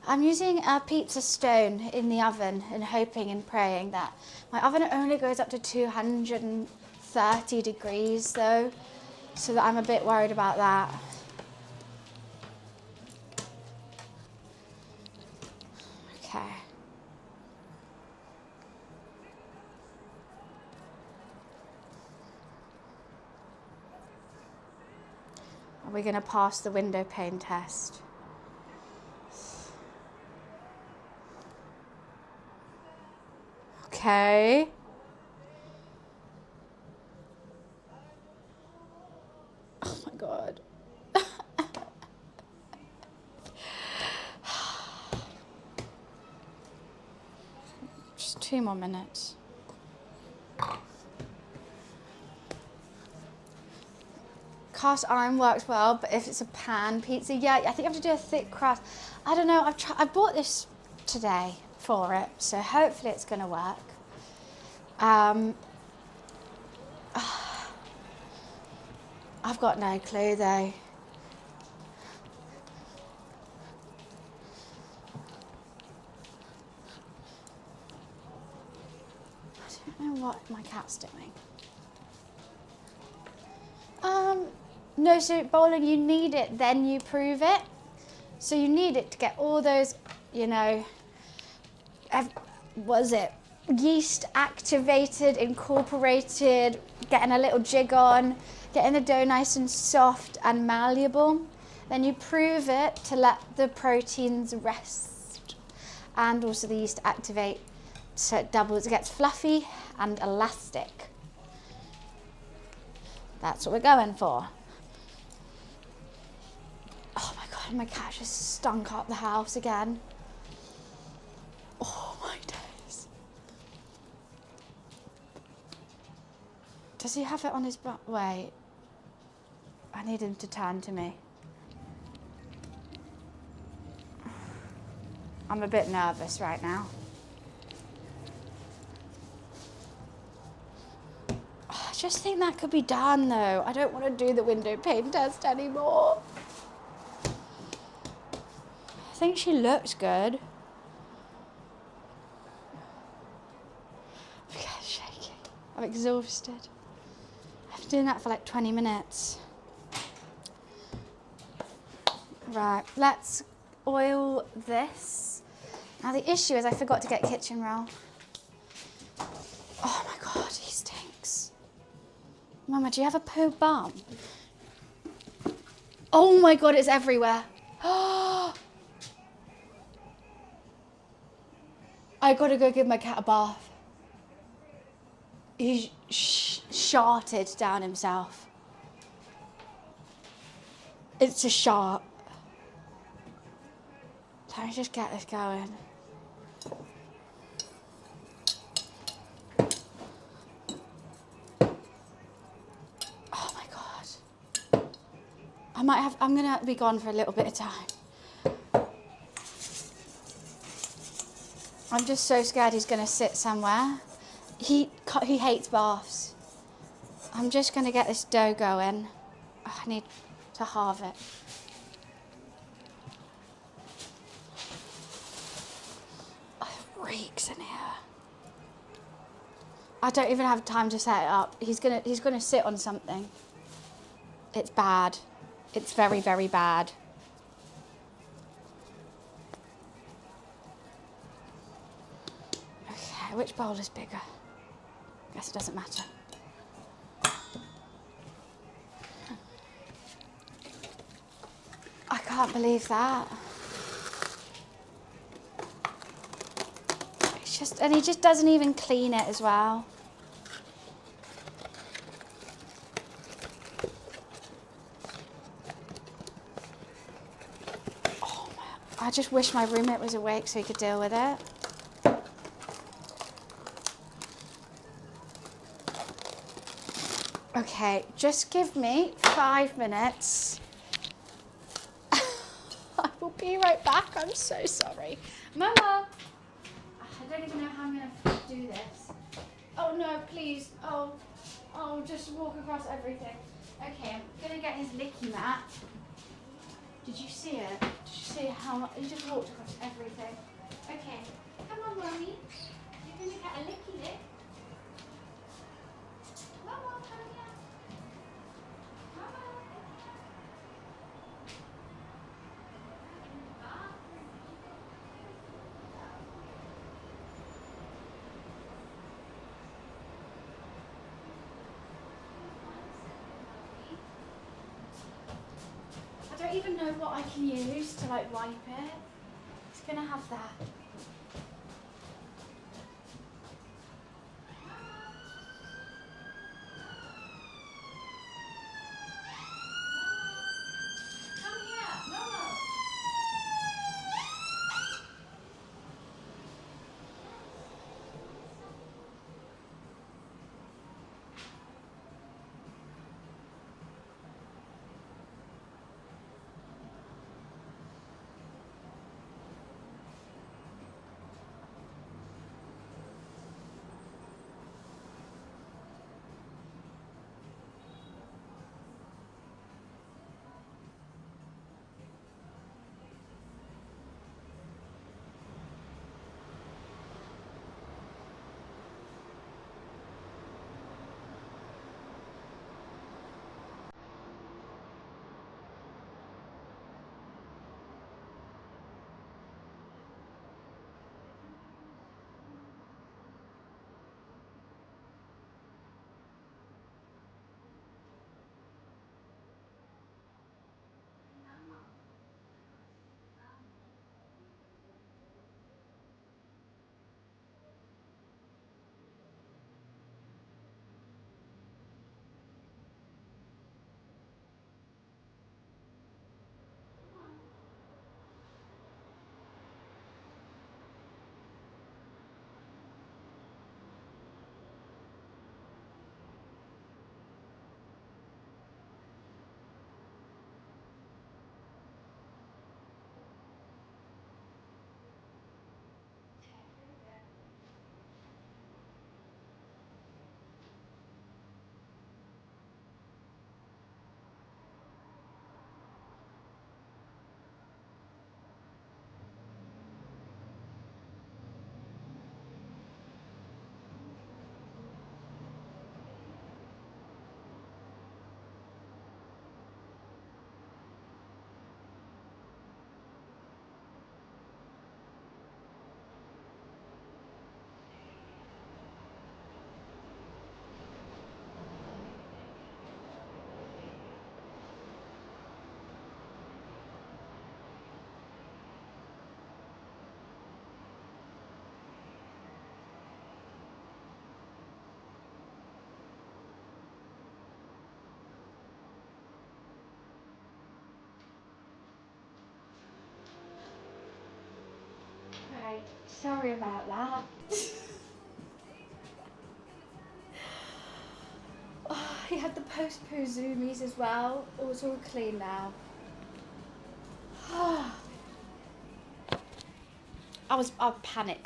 I'm using a pizza stone in the oven and hoping and praying that my oven only goes up to 230 degrees though, so that I'm a bit worried about that. Okay. Are we going to pass the window pane test? Okay. Oh my God. Just 2 more minutes. Cast iron works well, but if it's a pan pizza, yeah, I think you have to do a thick crust. I don't know, I bought this today for it, so hopefully it's going to work. I've got no clue though. I don't know what my cat's doing. No, so bowling, you need it, then you prove it. So you need it to get all those, you know, was it yeast activated, incorporated, getting a little jig on, getting the dough nice and soft and malleable. Then you prove it to let the proteins rest and also the yeast activate so it doubles, it gets fluffy and elastic. That's what we're going for. Oh my God, my cat just stunk up the house again. Oh my days. Does he have it on his butt? Wait. I need him to turn to me. I'm a bit nervous right now. I just think that could be done though. I don't want to do the window pane test anymore. I think she looks good. I'm getting shaky. I'm exhausted. I've been doing that for like 20 minutes. Right, let's oil this. Now the issue is I forgot to get kitchen roll. Oh my God, he stinks. Mama, do you have a poo balm? Oh my God, it's everywhere. I gotta go give my cat a bath. He sharted down himself. It's a sharp. Let me just get this going. Oh my God. I'm gonna be gone for a little bit of time. I'm just so scared he's gonna sit somewhere. He hates baths. I'm just gonna get this dough going. Oh, I need to halve it. Oh, it reeks in here. I don't even have time to set it up. He's gonna sit on something. It's bad. It's very, very bad. Okay, which bowl is bigger? Guess it doesn't matter. I can't believe that. It's just, and he just doesn't even clean it as well. I just wish my roommate was awake so he could deal with it. Okay, just give me 5 minutes. I will be right back. I'm so sorry. Mama! I don't even know how I'm going to do this. Oh, no, please. Oh, just walk across everything. Okay, I'm going to get his licky mat. Did you see it? Did you see how much? He just walked across everything. Okay, come on, Mommy. You're going to get a licky lick. Mama, come here. Mama. I don't even know what I can use to like wipe it. It's gonna have that. Come here, Momo. Right, sorry about that. Oh, he had the post-poo zoomies as well. Oh, it's all clean now. I was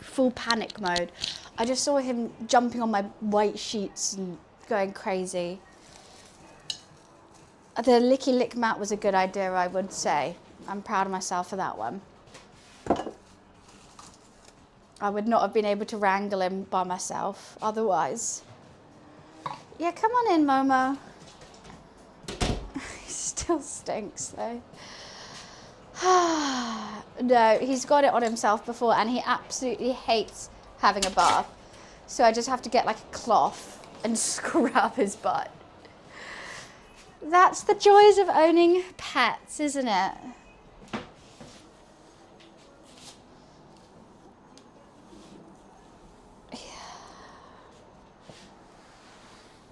full panic mode. I just saw him jumping on my white sheets and going crazy. The licky lick mat was a good idea, I would say. I'm proud of myself for that one. I would not have been able to wrangle him by myself otherwise. Yeah, come on in, Momo. He still stinks though. No, he's got it on himself before and he absolutely hates having a bath. So I just have to get like a cloth and scrub his butt. That's the joys of owning pets, isn't it?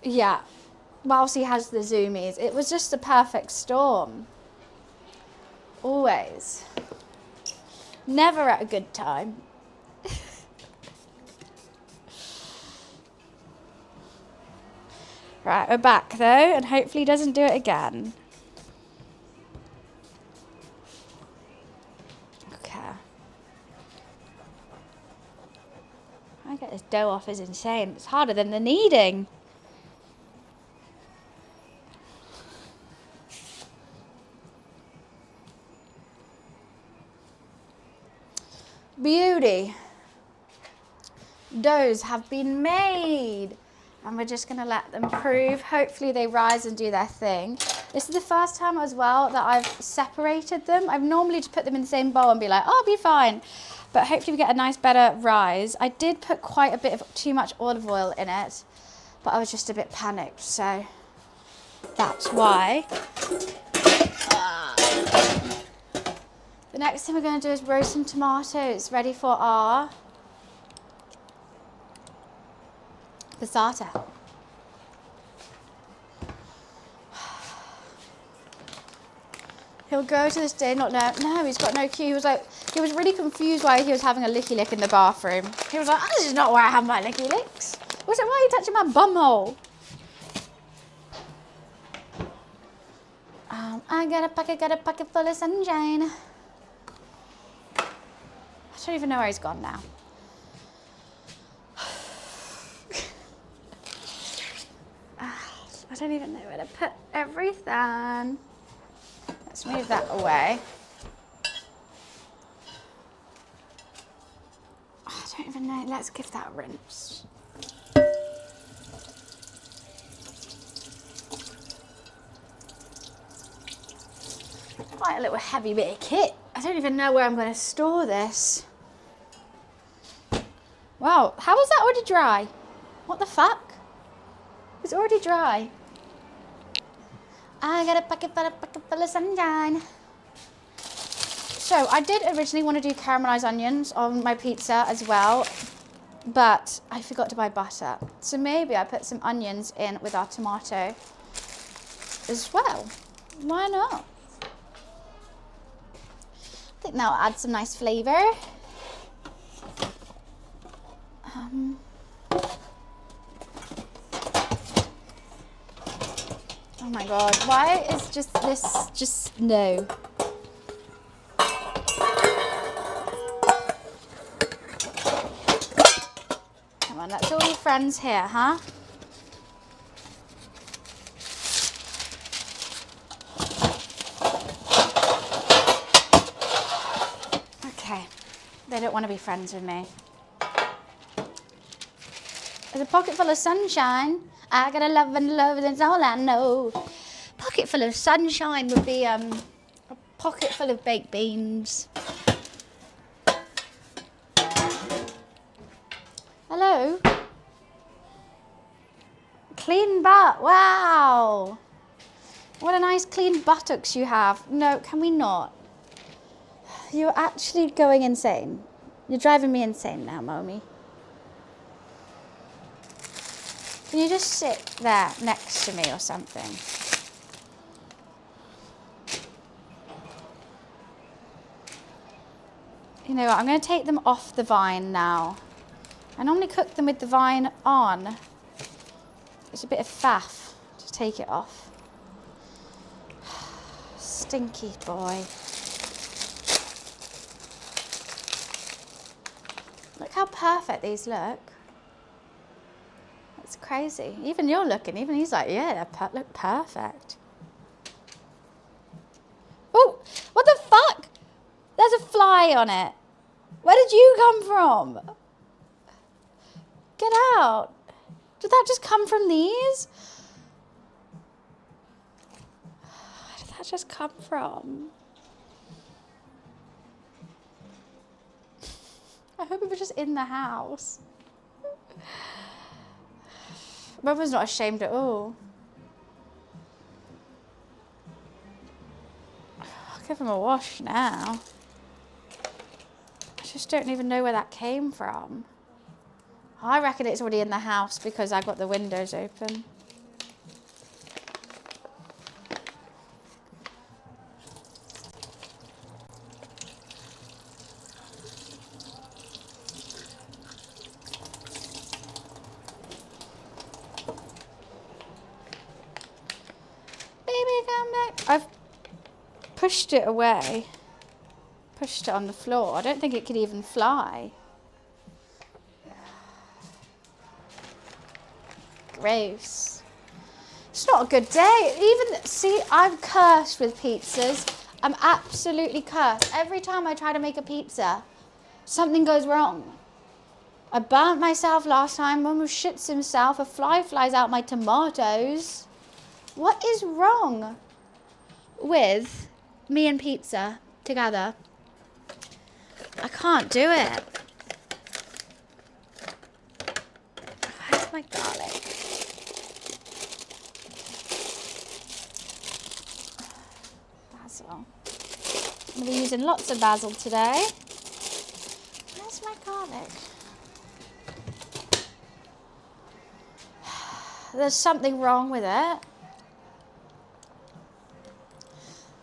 Yeah, whilst he has the zoomies, it was just the perfect storm. Always. Never at a good time. Right, we're back though, and hopefully he doesn't do it again. Okay. I get this dough off is insane. It's harder than the kneading. Beauty. Doughs have been made. And we're just gonna let them prove. Hopefully they rise and do their thing. This is the first time as well that I've separated them. I've normally just put them in the same bowl and be like, oh, I'll be fine. But hopefully we get a nice, better rise. I did put quite a bit of too much olive oil in it, but I was just a bit panicked, so that's why. The next thing we're gonna do is roast some tomatoes, ready for our passata. He'll go to this day not know. No, he's got no cue. He was like, he was really confused why he was having a licky lick in the bathroom. He was like, oh, this is not where I have my licky licks. I was like, why are you touching my bum hole? I got a pocket full of sunshine. I don't even know where he's gone now. I don't even know where to put everything. Let's move that away. I don't even know. Let's give that a rinse. Quite a little heavy bit of kit. I don't even know where I'm going to store this. Wow, how is that already dry? What the fuck? It's already dry. I got a pocket full of sunshine. So I did originally want to do caramelized onions on my pizza as well, but I forgot to buy butter. So maybe I put some onions in with our tomato as well. Why not? I think that'll add some nice flavor. Oh my god, why is just no. Come on, let's all be friends here, huh? Okay, they don't want to be friends with me. There's a pocket full of sunshine. I got a love and love, that's all I know. Pocket full of sunshine would be a pocket full of baked beans. Hello? Clean butt, wow. What a nice clean buttocks you have. No, can we not? You're actually going insane. You're driving me insane now, Mommy. Can you just sit there next to me or something? You know what, I'm going to take them off the vine now. I normally cook them with the vine on. It's a bit of faff to take it off. Stinky boy. Look how perfect these look. It's crazy. Even you're looking, even he's like, yeah, they look perfect. Oh, what the fuck? There's a fly on it. Where did you come from? Get out. Did that just come from these? Where did that just come from? I hope it was just in the house. Mama's not ashamed at all. I'll give him a wash now. I just don't even know where that came from. I reckon it's already in the house because I got the windows open. I've pushed it away. Pushed it on the floor. I don't think it could even fly. Gross. It's not a good day. Even, see, I'm cursed with pizzas. I'm absolutely cursed. Every time I try to make a pizza, something goes wrong. I burnt myself last time. Mum shits himself. A fly flies out my tomatoes. What is wrong with me and pizza together? I can't do it. Where's my garlic? Basil. I'm going to be using lots of basil today. Where's my garlic? There's something wrong with it.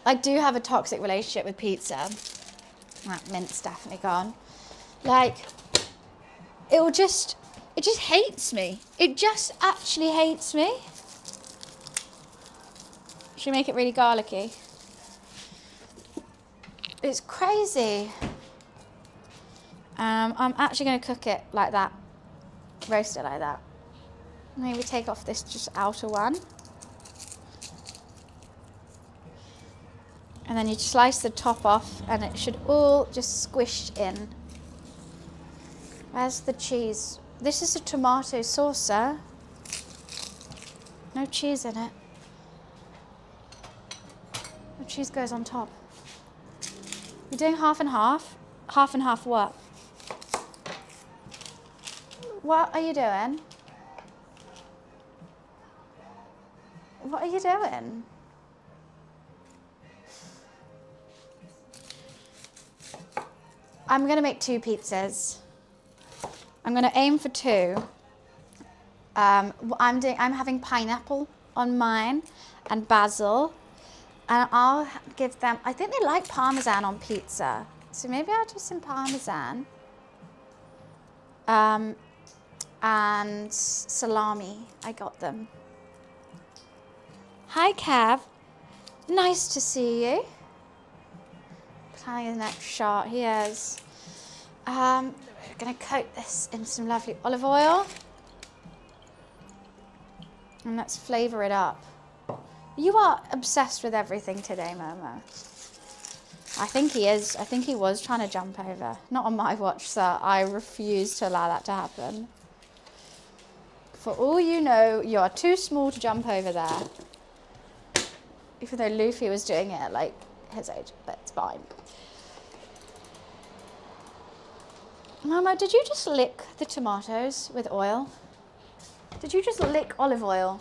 I do have a toxic relationship with pizza. That mint's definitely gone. Like, it just hates me. It just actually hates me. Should we make it really garlicky? It's crazy. I'm actually going to cook it like that. Roast it like that. Maybe take off this just outer one. And then you slice the top off and it should all just squished in. Where's the cheese? This is a tomato sauce, sir. No cheese in it. The cheese goes on top. You're doing half and half? Half and half what? What are you doing? What are you doing? I'm going to make 2 pizzas. I'm going to aim for 2. I'm having pineapple on mine and basil. And I'll give them, I think they like parmesan on pizza. So maybe I'll do some parmesan. And salami. I got them. Hi, Cav. Nice to see you. Planning the next shot. He is. We're going to coat this in some lovely olive oil. And let's flavour it up. You are obsessed with everything today, Momo. I think he is. I think he was trying to jump over. Not on my watch, sir. I refuse to allow that to happen. For all you know, you are too small to jump over there. Even though Luffy was doing it at like his age, but it's fine. Mama, did you just lick the tomatoes with oil? Did you just lick olive oil?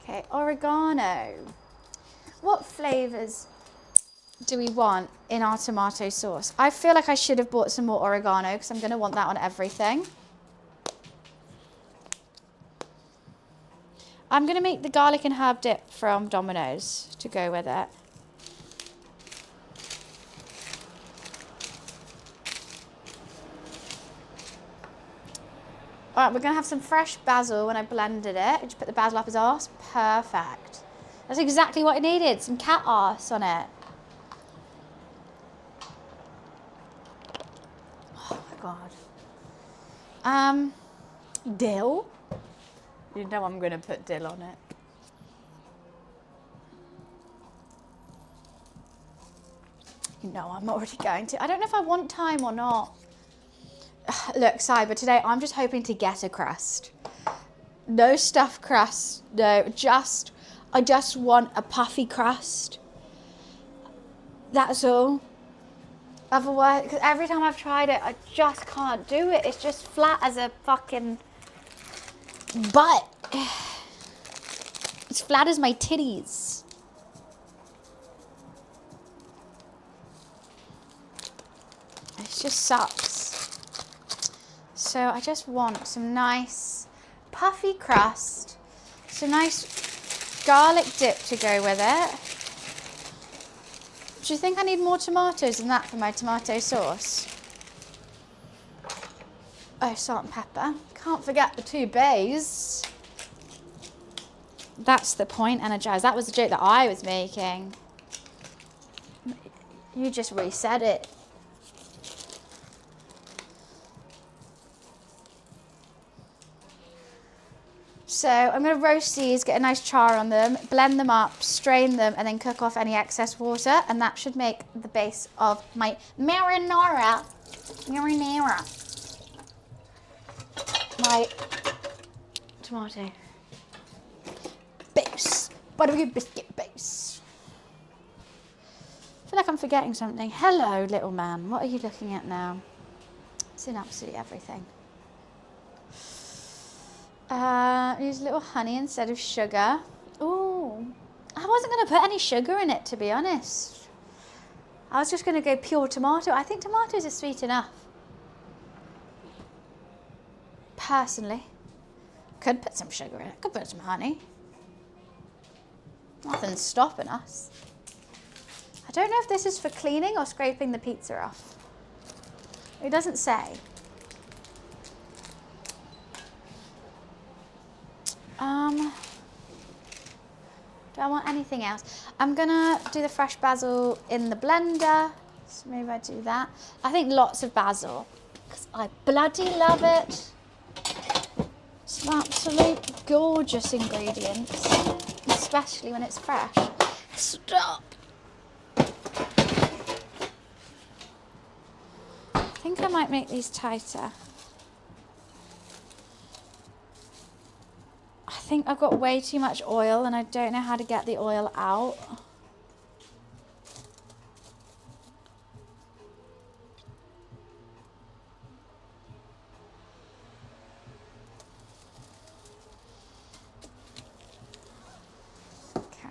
Okay, oregano. What flavours do we want in our tomato sauce? I feel like I should have bought some more oregano because I'm going to want that on everything. I'm going to make the garlic and herb dip from Domino's to go with it. All right, we're going to have some fresh basil when I blended it. Just put the basil up his arse. Perfect. That's exactly what I needed. Some cat arse on it. Oh my God. Dill. You know I'm going to put dill on it. You know I'm already going to. I don't know if I want thyme or not. Look, Cyber, today I'm just hoping to get a crust. No stuffed crust. No, I just want a puffy crust. That's all. Otherwise, because every time I've tried it, I just can't do it. It's just flat as a fucking butt. It's flat as my titties. It just sucks. So I just want some nice puffy crust, some nice garlic dip to go with it. Do you think I need more tomatoes than that for my tomato sauce? Oh, salt and pepper. Can't forget the 2 bays. That's the point, Energize. That was the joke that I was making. You just reset it. So I'm going to roast these, get a nice char on them, blend them up, strain them, and then cook off any excess water. And that should make the base of my marinara. My tomato base. Buttery biscuit base. I feel like I'm forgetting something. Hello, little man. What are you looking at now? It's in absolutely everything. Use a little honey instead of sugar. Ooh, I wasn't going to put any sugar in it, to be honest. I was just going to go pure tomato. I think tomatoes are sweet enough. Personally. Could put some sugar in it. Could put some honey. Nothing's stopping us. I don't know if this is for cleaning or scraping the pizza off. It doesn't say. Do I want anything else? I'm gonna do the fresh basil in the blender. So maybe I do that. I think lots of basil, because I bloody love it. It's an absolute gorgeous ingredient, especially when it's fresh. Stop. I think I might make these tighter. I think I've got way too much oil and I don't know how to get the oil out. Okay.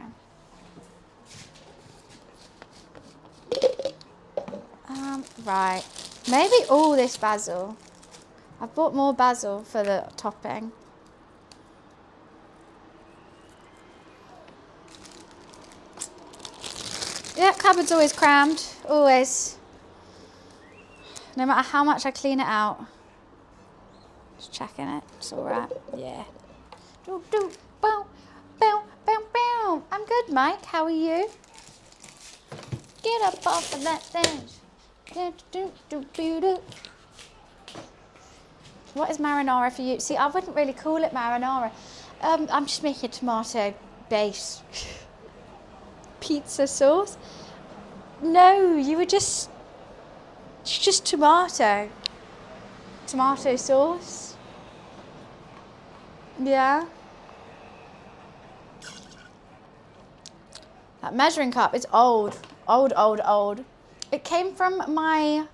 Right. Maybe all this basil. I've bought more basil for the topping. Yeah, cupboard's always crammed, always. No matter how much I clean it out. Just checking it, it's all right, yeah. Do, do, bow, bow, bow, bow. I'm good, Mike, how are you? Get up off of that bench. Do, do, do, do, do. What is marinara for you? See, I wouldn't really call it marinara. I'm just making a tomato base. Pizza sauce? No, you were just tomato sauce. Yeah. That measuring cup is old. It came from my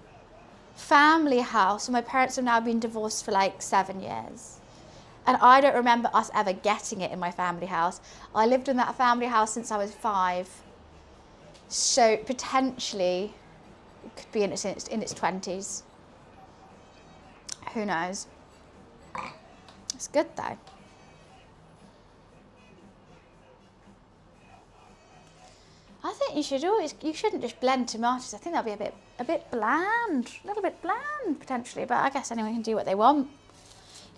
family house, and my parents have now been divorced for like 7 years. And I don't remember us ever getting it in my family house. I lived in that family house since I was 5. So potentially it could be in its 20s. Who knows? It's good though. I think you shouldn't just blend tomatoes. I think that'll be a bit bland, a little bit bland potentially, but I guess anyone can do what they want.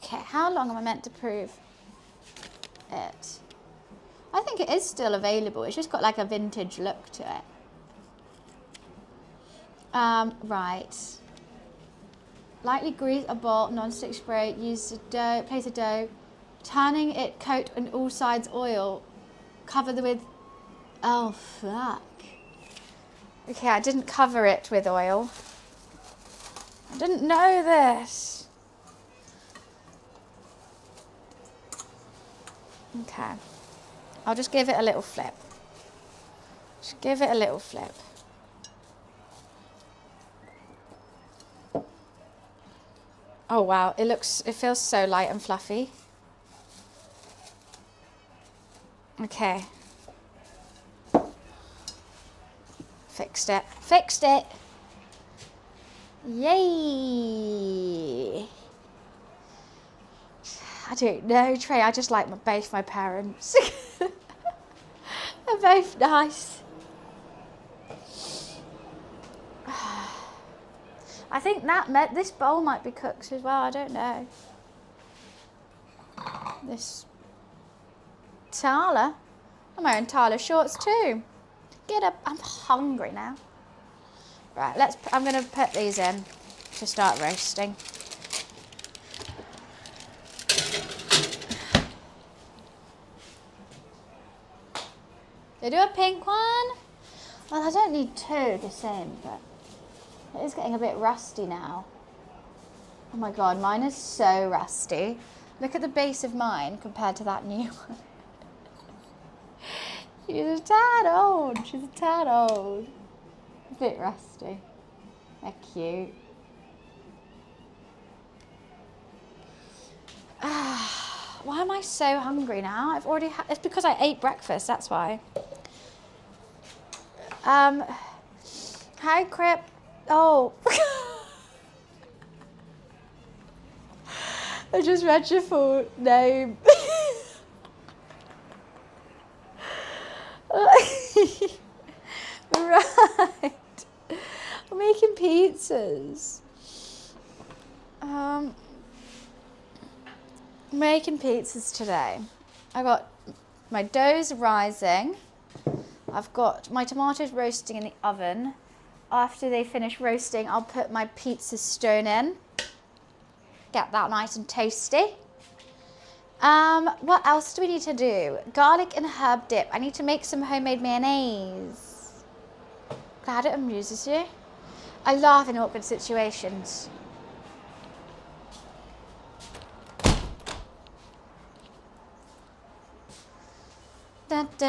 Okay, how long am I meant to prove it? I think it is still available. It's just got like a vintage look to it. Right. Lightly grease a bowl, non-stick spray, use the dough, place the dough, turning it, coat on all sides oil, cover with, oh fuck. Okay, I didn't cover it with oil. I didn't know this. Okay, I'll just give it a little flip. Just give it a little flip. Oh wow, it feels so light and fluffy. Okay. Fixed it. Fixed it. Yay. I don't know, Trey, I just like both my parents. They're both nice. I think this bowl might be cooked as well, I don't know. This Tala. I'm wearing Tala shorts too. Get up. I'm hungry now. Right, I'm going to put these in to start roasting. They do a pink one? Well, I don't need two the same, but it is getting a bit rusty now. Oh my god, mine is so rusty. Look at the base of mine compared to that new one. She's a tad old. She's a tad old. A bit rusty. They're cute. Why am I so hungry now? I've already had, it's because I ate breakfast, that's why. Hi, Crip. Oh. I just read your full name. Right. I'm making pizzas. Making pizzas today. I got my dough's rising. I've got my tomatoes roasting in the oven. After they finish roasting, I'll put my pizza stone in. Get that nice and toasty. What else do we need to do? Garlic and herb dip. I need to make some homemade mayonnaise. Glad it amuses you. I laugh in awkward situations. What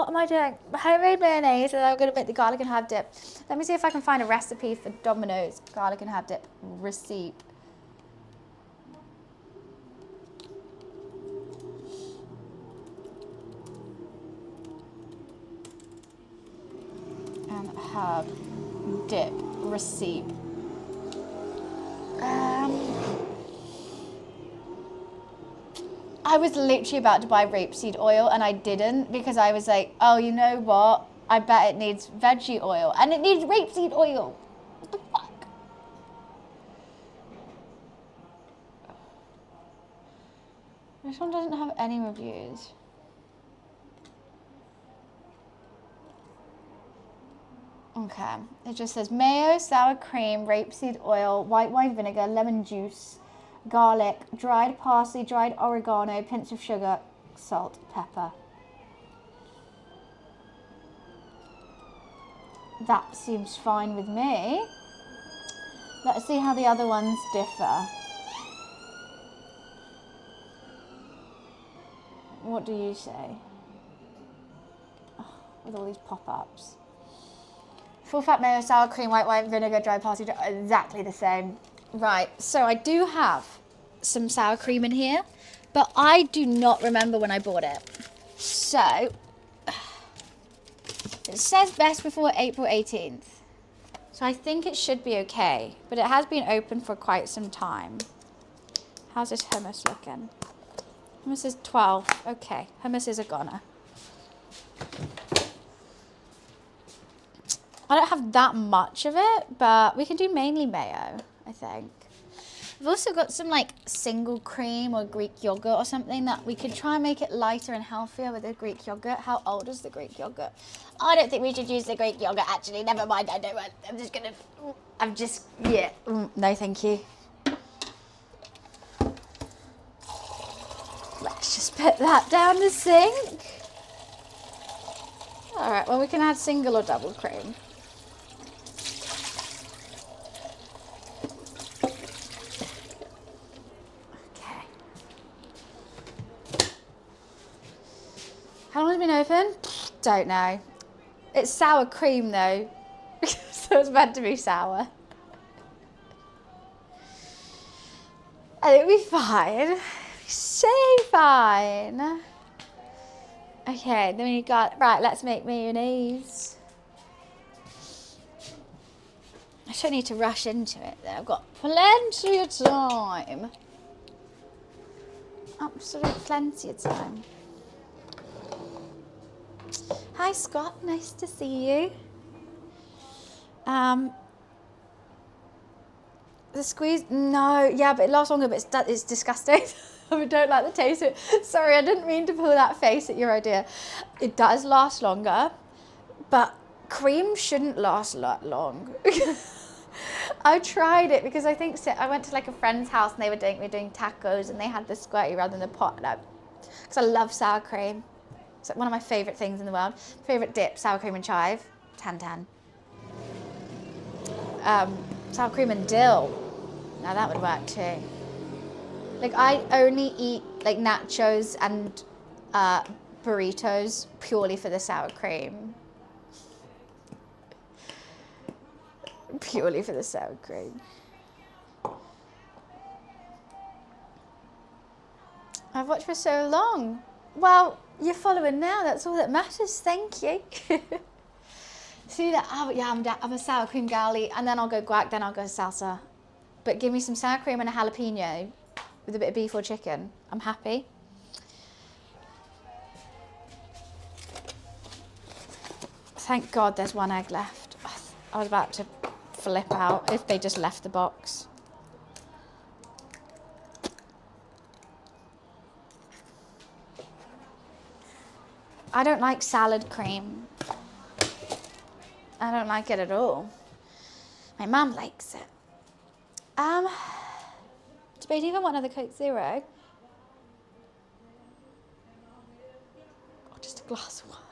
am I doing? Homemade mayonnaise, and I'm going to make the garlic and herb dip. Let me see if I can find a recipe for Domino's garlic and herb dip recipe. And herb dip recipe. I was literally about to buy rapeseed oil and I didn't because I was like, oh, you know what? I bet it needs veggie oil and it needs rapeseed oil. What the fuck? This one doesn't have any reviews. Okay, it just says mayo, sour cream, rapeseed oil, white wine vinegar, lemon juice, garlic, dried parsley, dried oregano, pinch of sugar, salt, pepper. That seems fine with me. Let's see how the other ones differ. What do you say? Oh, with all these pop-ups. Full fat mayo, sour cream, white wine vinegar, dried parsley, exactly the same. Right, so I do have some sour cream in here, but I do not remember when I bought it. So, it says best before April 18th. So I think it should be okay, but it has been open for quite some time. How's this hummus looking? Hummus is 12. Okay, hummus is a goner. I don't have that much of it, but we can do mainly mayo, I think. I've also got some like single cream or Greek yogurt or something that we could try and make it lighter and healthier with the Greek yogurt. How old is the Greek yogurt? I don't think we should use the Greek yogurt, actually. Never mind, I don't want. Yeah. No, thank you. Let's just put that down the sink. All right, well, we can add single or double cream. How long has it been open? Don't know. It's sour cream though, so it's meant to be sour. And it'll be fine. It'll be so fine. Okay, then we got, right, let's make mayonnaise. I don't need to rush into it though. I've got plenty of time. Absolute plenty of time. Hi Scott, nice to see you. The squeeze, no, yeah, but it lasts longer, but it's disgusting. I don't like the taste of it. Sorry, I didn't mean to pull that face at your idea. It does last longer, but cream shouldn't last that long. I tried it because I think I went to like a friend's house and we were doing tacos and they had the squirty rather than the pot. Because I love sour cream. It's like one of my favourite things in the world. Favourite dip, sour cream and chive. 10/10. Sour cream and dill. Now that would work too. Like I only eat like nachos and burritos purely for the sour cream. Purely for the sour cream. I've watched for so long. Well, you're following now. That's all that matters. Thank you. See that? Oh, yeah, I'm a sour cream girly, and then I'll go guac, then I'll go salsa. But give me some sour cream and a jalapeno with a bit of beef or chicken. I'm happy. Thank God there's one egg left. I was about to flip out if they just left the box. I don't like salad cream. I don't like it at all. My mum likes it. Debating if I want another Coke Zero. Or just a glass of wine.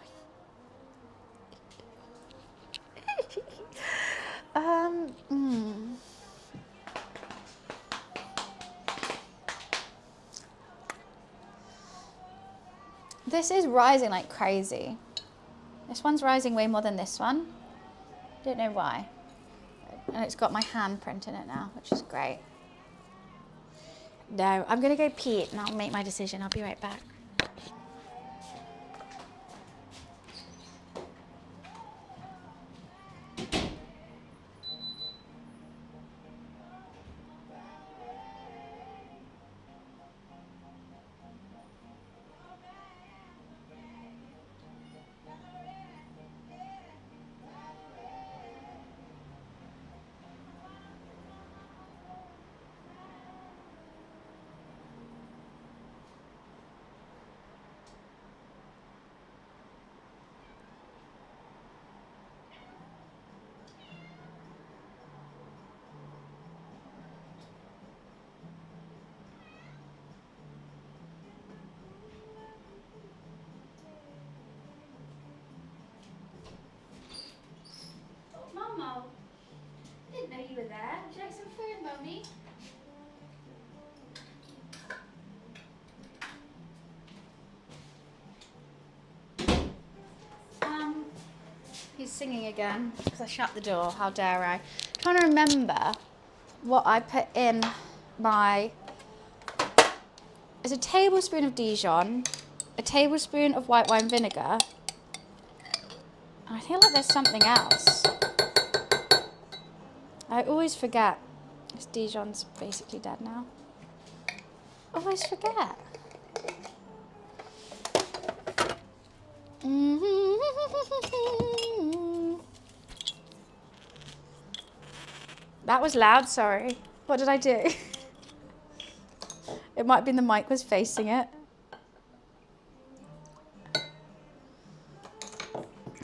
This is rising like crazy. This one's rising way more than this one. Don't know why. And it's got my handprint in it now, which is great. No, I'm gonna go pee and I'll make my decision. I'll be right back. Momo, I didn't know you were there. Would you like some food, Mommy? He's singing again because I shut the door. How dare I? I'm trying to remember what I put in my... It's a tablespoon of Dijon, a tablespoon of white wine vinegar. I feel like there's something else. I always forget. This Dijon's basically dead now. Always forget. That was loud, sorry. What did I do? It might have been the mic was facing it.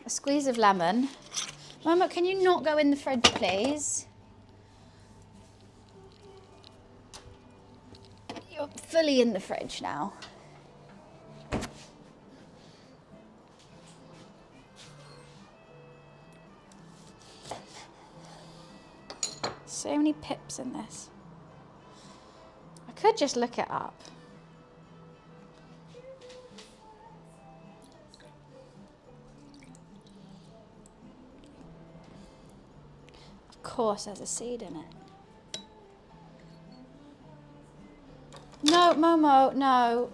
A squeeze of lemon. Mama, can you not go in the fridge, please? You're fully in the fridge now. So many pips in this. I could just look it up. Of course there's a seed in it. No, Momo, no.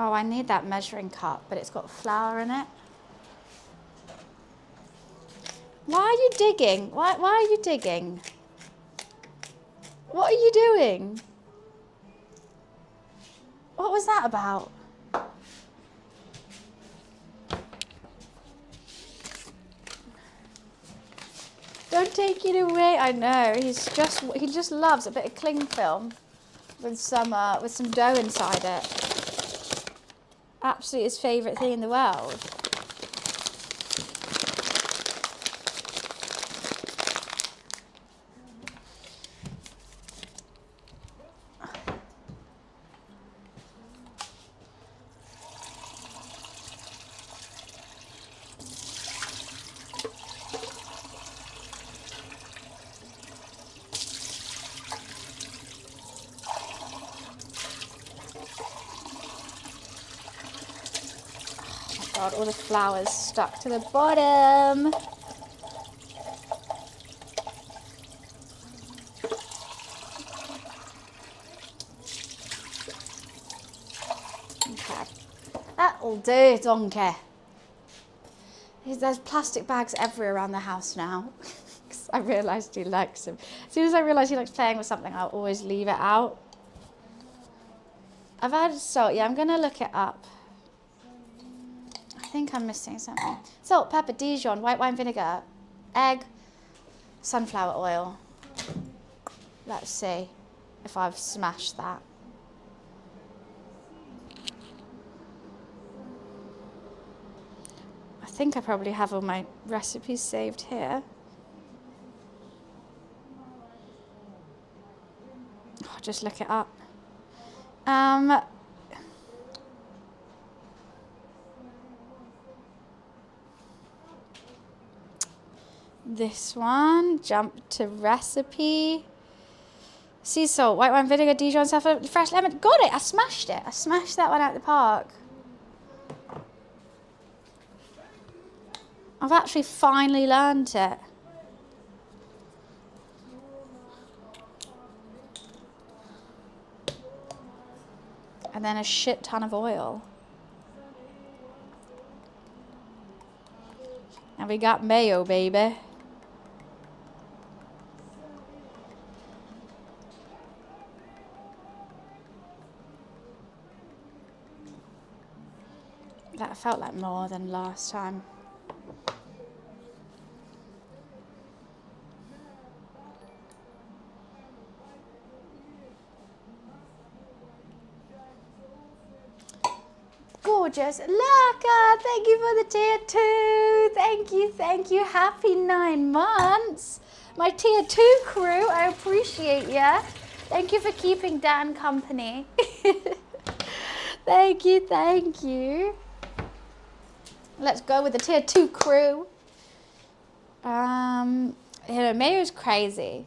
Oh, I need that measuring cup, but it's got flour in it. Why are you digging? Why are you digging? What are you doing? What was that about? Don't take it away. I know. He just loves a bit of cling film with some dough inside it. Absolutely his favourite thing in the world. God, all the flowers stuck to the bottom. Okay, that'll do, donkey. There's plastic bags everywhere around the house now. Because I realised he likes them. As soon as I realise he likes playing with something, I'll always leave it out. I've added salt. Yeah, I'm going to look it up. I think I'm missing something. Salt, pepper, Dijon, white wine vinegar, egg, sunflower oil. Let's see if I've smashed that. I think I probably have all my recipes saved here. I'll just look it up. This one, jump to recipe. Sea salt, white wine vinegar, Dijon, saffron, fresh lemon. Got it, I smashed it. I smashed that one out the park. I've actually finally learned it. And then a shit ton of oil. And we got mayo, baby. That felt like more than last time. Gorgeous. Laka, thank you for the tier 2. Thank you. Happy 9 months. My tier 2 crew, I appreciate ya. Thank you for keeping Dan company. Thank you. Let's go with the tier 2 crew. Mayo's crazy.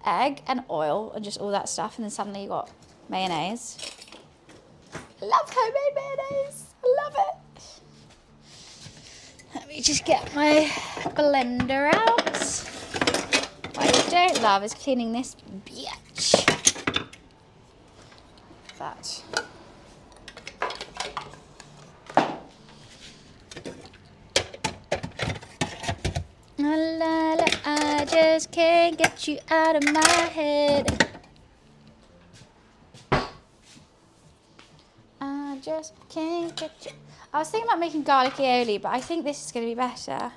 Egg and oil and just all that stuff, and then suddenly you got mayonnaise. I love homemade mayonnaise. I love it. Let me just get my blender out. What I don't love is cleaning this bitch. That. La, la, I just can't get you out of my head. I just can't get you. I was thinking about making garlic aioli, but I think this is going to be better.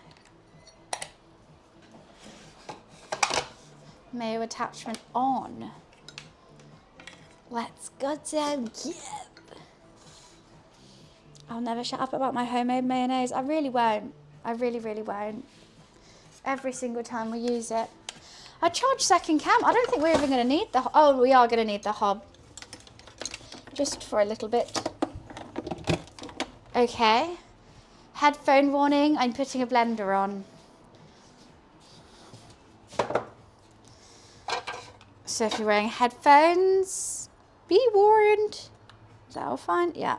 Mayo attachment on. Let's go down here. I'll never shut up about my homemade mayonnaise. I really won't. I really won't. Every single time we use it. I charge second cam. I don't think we're even going to need the... Oh, we are going to need the hob. Just for a little bit. Okay. Headphone warning. I'm putting a blender on. So if you're wearing headphones, be warned. Is that all fine? Yeah.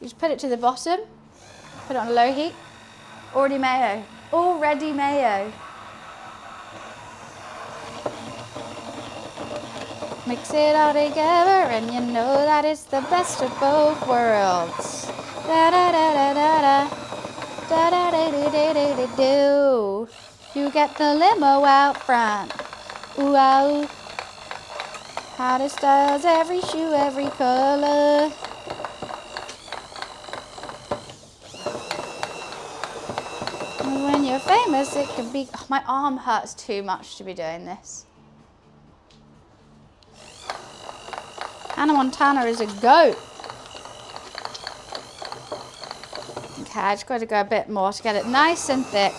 You just put it to the bottom. Put it on low heat. Already mayo. Already mayo. Mix it all together and you know that it's the best of both worlds. Da da da da da da. Da da da do. You get the limo out front. Ooh, oh. Hottest styles, every shoe, every color. And when you're famous, it can be... Oh, my arm hurts too much to be doing this. Hannah Montana is a goat. Okay, I just got to go a bit more to get it nice and thick.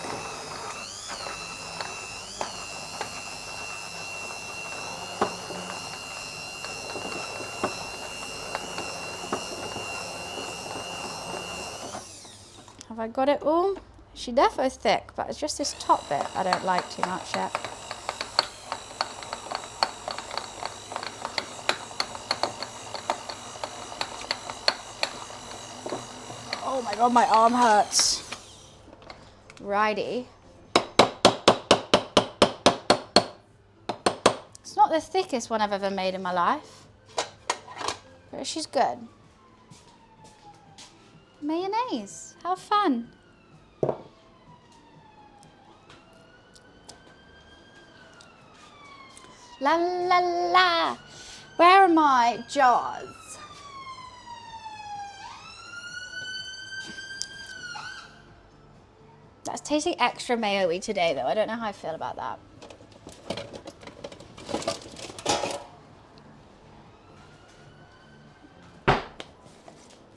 Have I got it all? She defo thick, but it's just this top bit I don't like too much yet. Oh my god, my arm hurts. Righty. It's not the thickest one I've ever made in my life, but she's good. Mayonnaise, how fun. La la la. Where are my jars? That's tasting extra mayo-y today though. I don't know how I feel about that.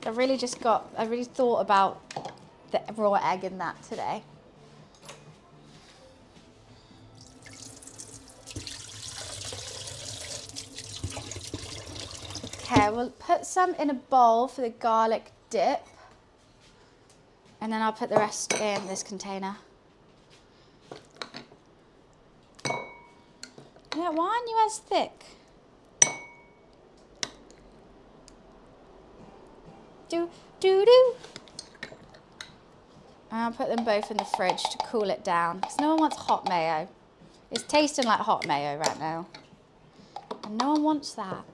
I really thought about the raw egg in that today. Okay, we'll put some in a bowl for the garlic dip. And then I'll put the rest in this container. Yeah, why aren't you as thick? Do. And I'll put them both in the fridge to cool it down. Because no one wants hot mayo. It's tasting like hot mayo right now. And no one wants that.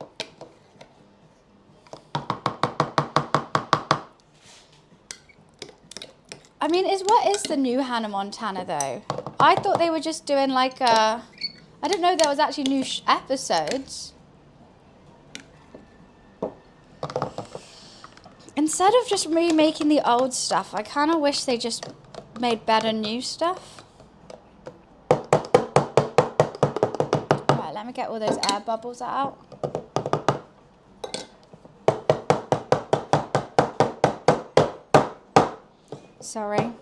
I mean, what is the new Hannah Montana though? I thought they were just doing like a... I didn't know there was actually new episodes. Instead of just remaking the old stuff, I kind of wish they just made better new stuff. Right, let me get all those air bubbles out. Sorry.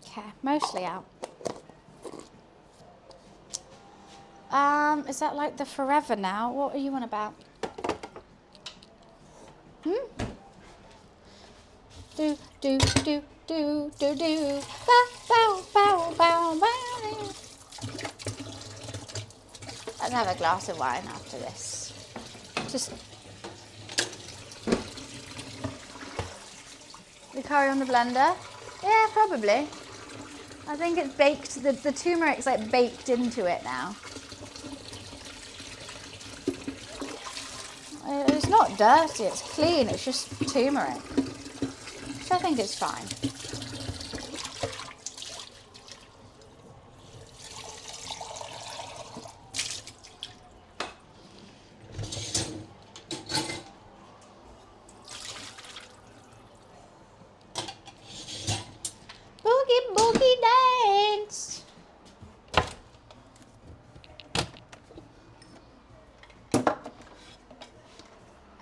Okay, mostly out. Is that like the forever now? What are you on about? Do. Bow, bow, bow, bow, bow. Let's have a glass of wine after this. Just the curry on the blender. Yeah, probably. I think it's baked. The turmeric's like baked into it now. It's not dirty. It's clean. It's just turmeric. I think it's fine. Boogie boogie dance.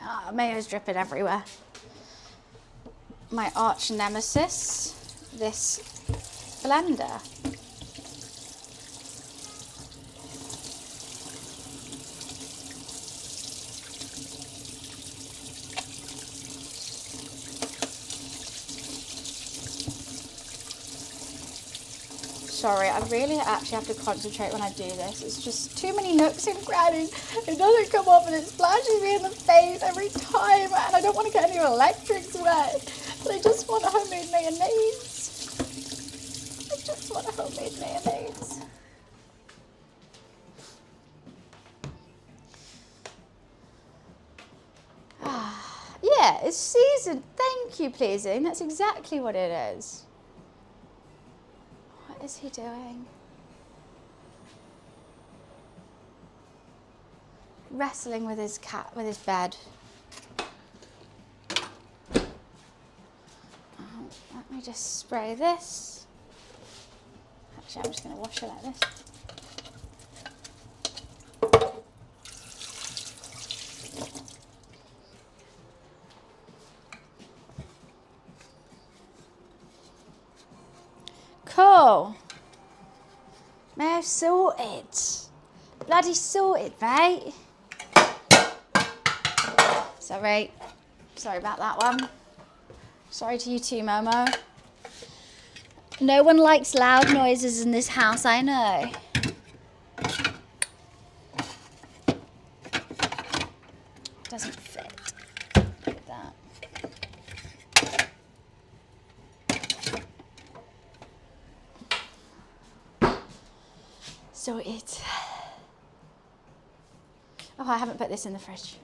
Ah, mayo's dripping everywhere. My arch nemesis, this blender. Sorry, I really actually have to concentrate when I do this. It's just too many nooks and crannies. It doesn't come off and it splashes me in the face every time and I don't want to get any electrics wet. I just want a homemade mayonnaise. I just want a homemade mayonnaise. Yeah, it's seasoned. Thank you, pleasing. That's exactly what it is. What is he doing? Wrestling with his cat, with his bed. Let me just spray this. Actually, I'm just going to wash it like this. Cool. Now sorted. Bloody sorted, mate. Sorry. Sorry about that one. Sorry to you too, Momo. No one likes loud noises in this house, I know. Doesn't fit. Look at that. So it's... Oh, I haven't put this in the fridge.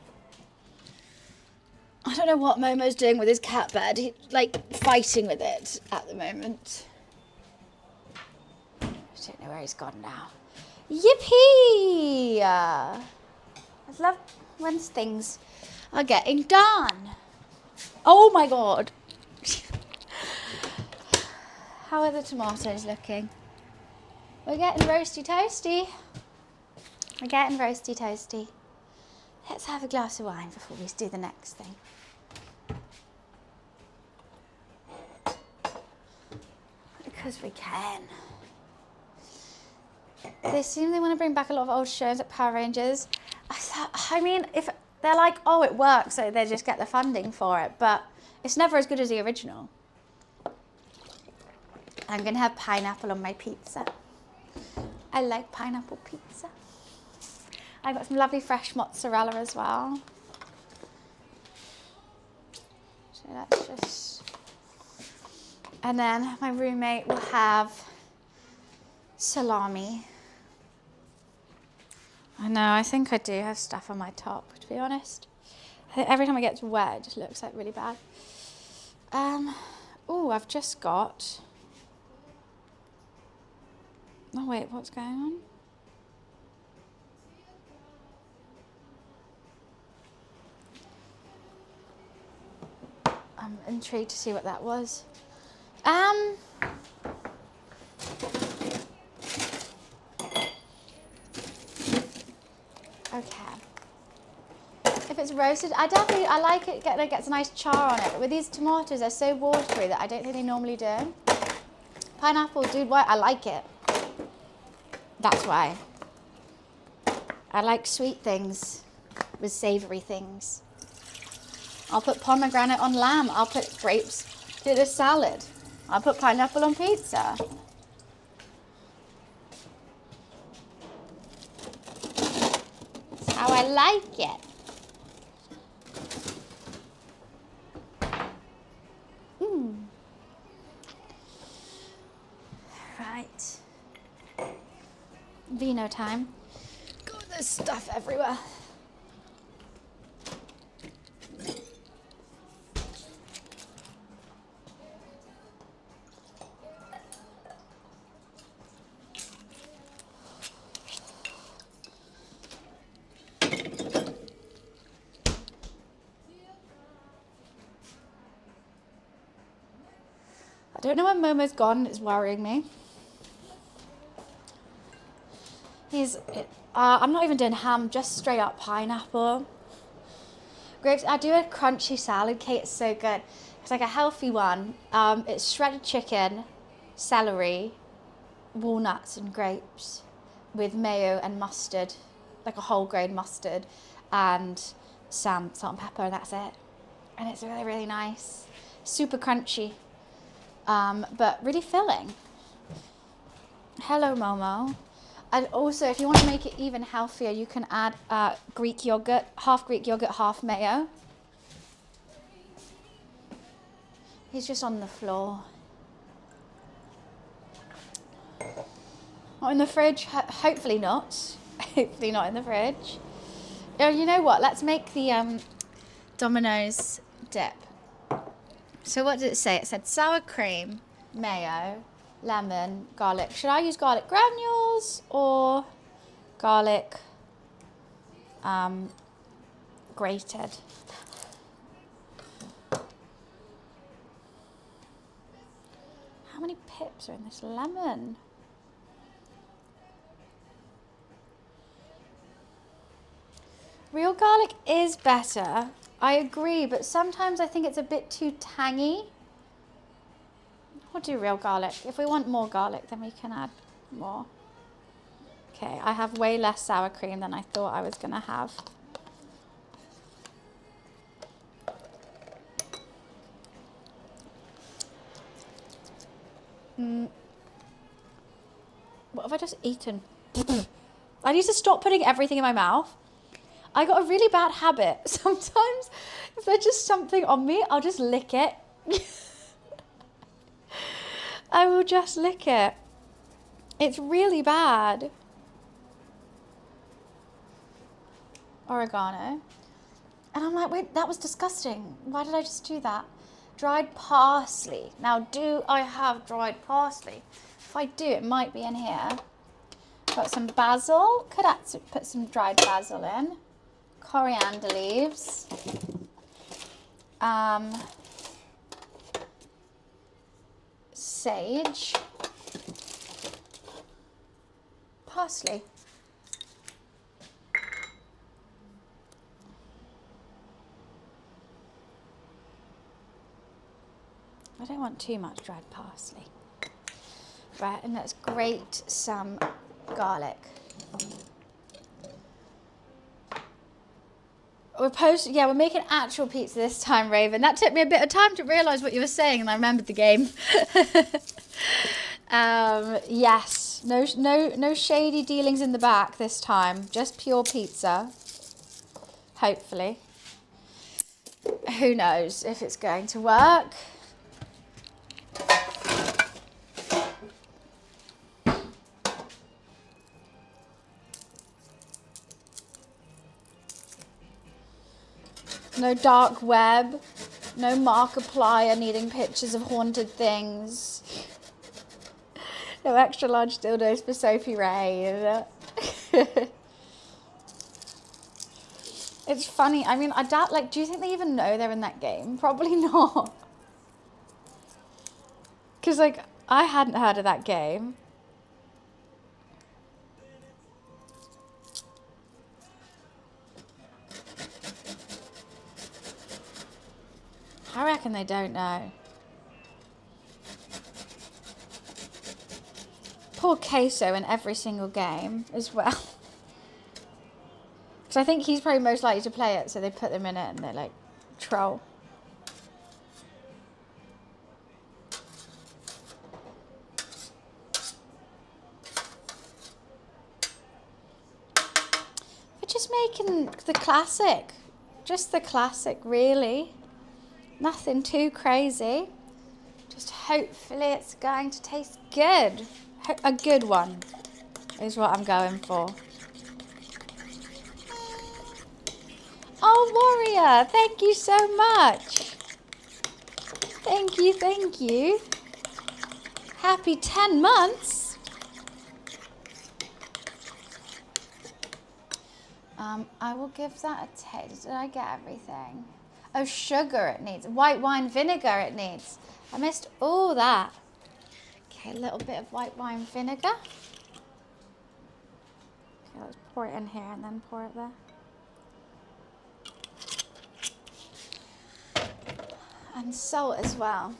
I don't know what Momo's doing with his cat bed. He's like fighting with it at the moment. I don't know where he's gone now. Yippee! I love when things are getting done. Oh my god. How are the tomatoes looking? We're getting roasty toasty. We're getting roasty toasty. Let's have a glass of wine before we do the next thing. Because we can. They seem they want to bring back a lot of old shows at Power Rangers. I mean, if they're like, oh, it works, so they just get the funding for it, but it's never as good as the original. I'm going to have pineapple on my pizza. I like pineapple pizza. I got some lovely fresh mozzarella as well. So that's just... And then my roommate will have salami. I know, I think I do have stuff on my top, to be honest. I think every time it gets wet, it just looks like really bad. Oh, I've just got... Oh wait, what's going on? I'm intrigued to see what that was. Okay. If it's roasted, I like it, it gets a nice char on it. But with these tomatoes, they're so watery that I don't think they normally do. Pineapple, dude, what? I like it. That's why. I like sweet things with savoury things. I'll put pomegranate on lamb. I'll put grapes in a salad. I'll put pineapple on pizza. That's how I like it. Right. Vino time. God, there's stuff everywhere. I don't know when Momo's gone, it's worrying me. I'm not even doing ham, just straight up pineapple. Grapes, I do a crunchy salad, Kate, it's so good. It's like a healthy one. It's shredded chicken, celery, walnuts and grapes with mayo and mustard, like a whole grain mustard, and some salt and pepper, and that's it. And it's really, really nice. Super crunchy. But really filling. Hello, Momo. And also, if you want to make it even healthier, you can add Greek yogurt, half mayo. He's just on the floor. Not in the fridge. Hopefully not. Hopefully not in the fridge. Oh, you know what? Let's make the Domino's dip. So what did it say? It said sour cream, mayo, lemon, garlic. Should I use garlic granules or garlic grated? How many pips are in this lemon? Real garlic is better. I agree, but sometimes I think it's a bit too tangy. We'll do real garlic. If we want more garlic, then we can add more. Okay, I have way less sour cream than I thought I was gonna have. What have I just eaten? I need to stop putting everything in my mouth. I got a really bad habit. Sometimes if there's just something on me, I'll just lick it. I will just lick it. It's really bad. Oregano. And I'm like, wait, that was disgusting. Why did I just do that? Dried parsley. Now, do I have dried parsley? If I do, it might be in here. Got some basil. Could put some dried basil in. Coriander leaves. Sage. Parsley. I don't want too much dried parsley. Right, and let's grate some garlic. We're making actual pizza this time, Raven. That took me a bit of time to realise what you were saying, and I remembered the game. Yes, no shady dealings in the back this time. Just pure pizza. Hopefully. Who knows if it's going to work. No dark web, no Markiplier needing pictures of haunted things. No extra large dildos for Sophie Ray. It's funny, I mean, I doubt, like, do you think they even know they're in that game? Probably not. Because, like, I hadn't heard of that game. I reckon they don't know. Poor Queso in every single game as well. Because I think he's probably most likely to play it, so they put them in it and they're like, troll. We're just making the classic. Just the classic, really. Nothing too crazy. Just hopefully it's going to taste good. A good one is what I'm going for. Oh, Warrior, thank you so much. Thank you, thank you. Happy 10 months. I will give that a taste. Did I get everything? Oh, sugar it needs. White wine vinegar it needs. I missed all that. Okay, a little bit of white wine vinegar. Okay, let's pour it in here and then pour it there. And salt as well.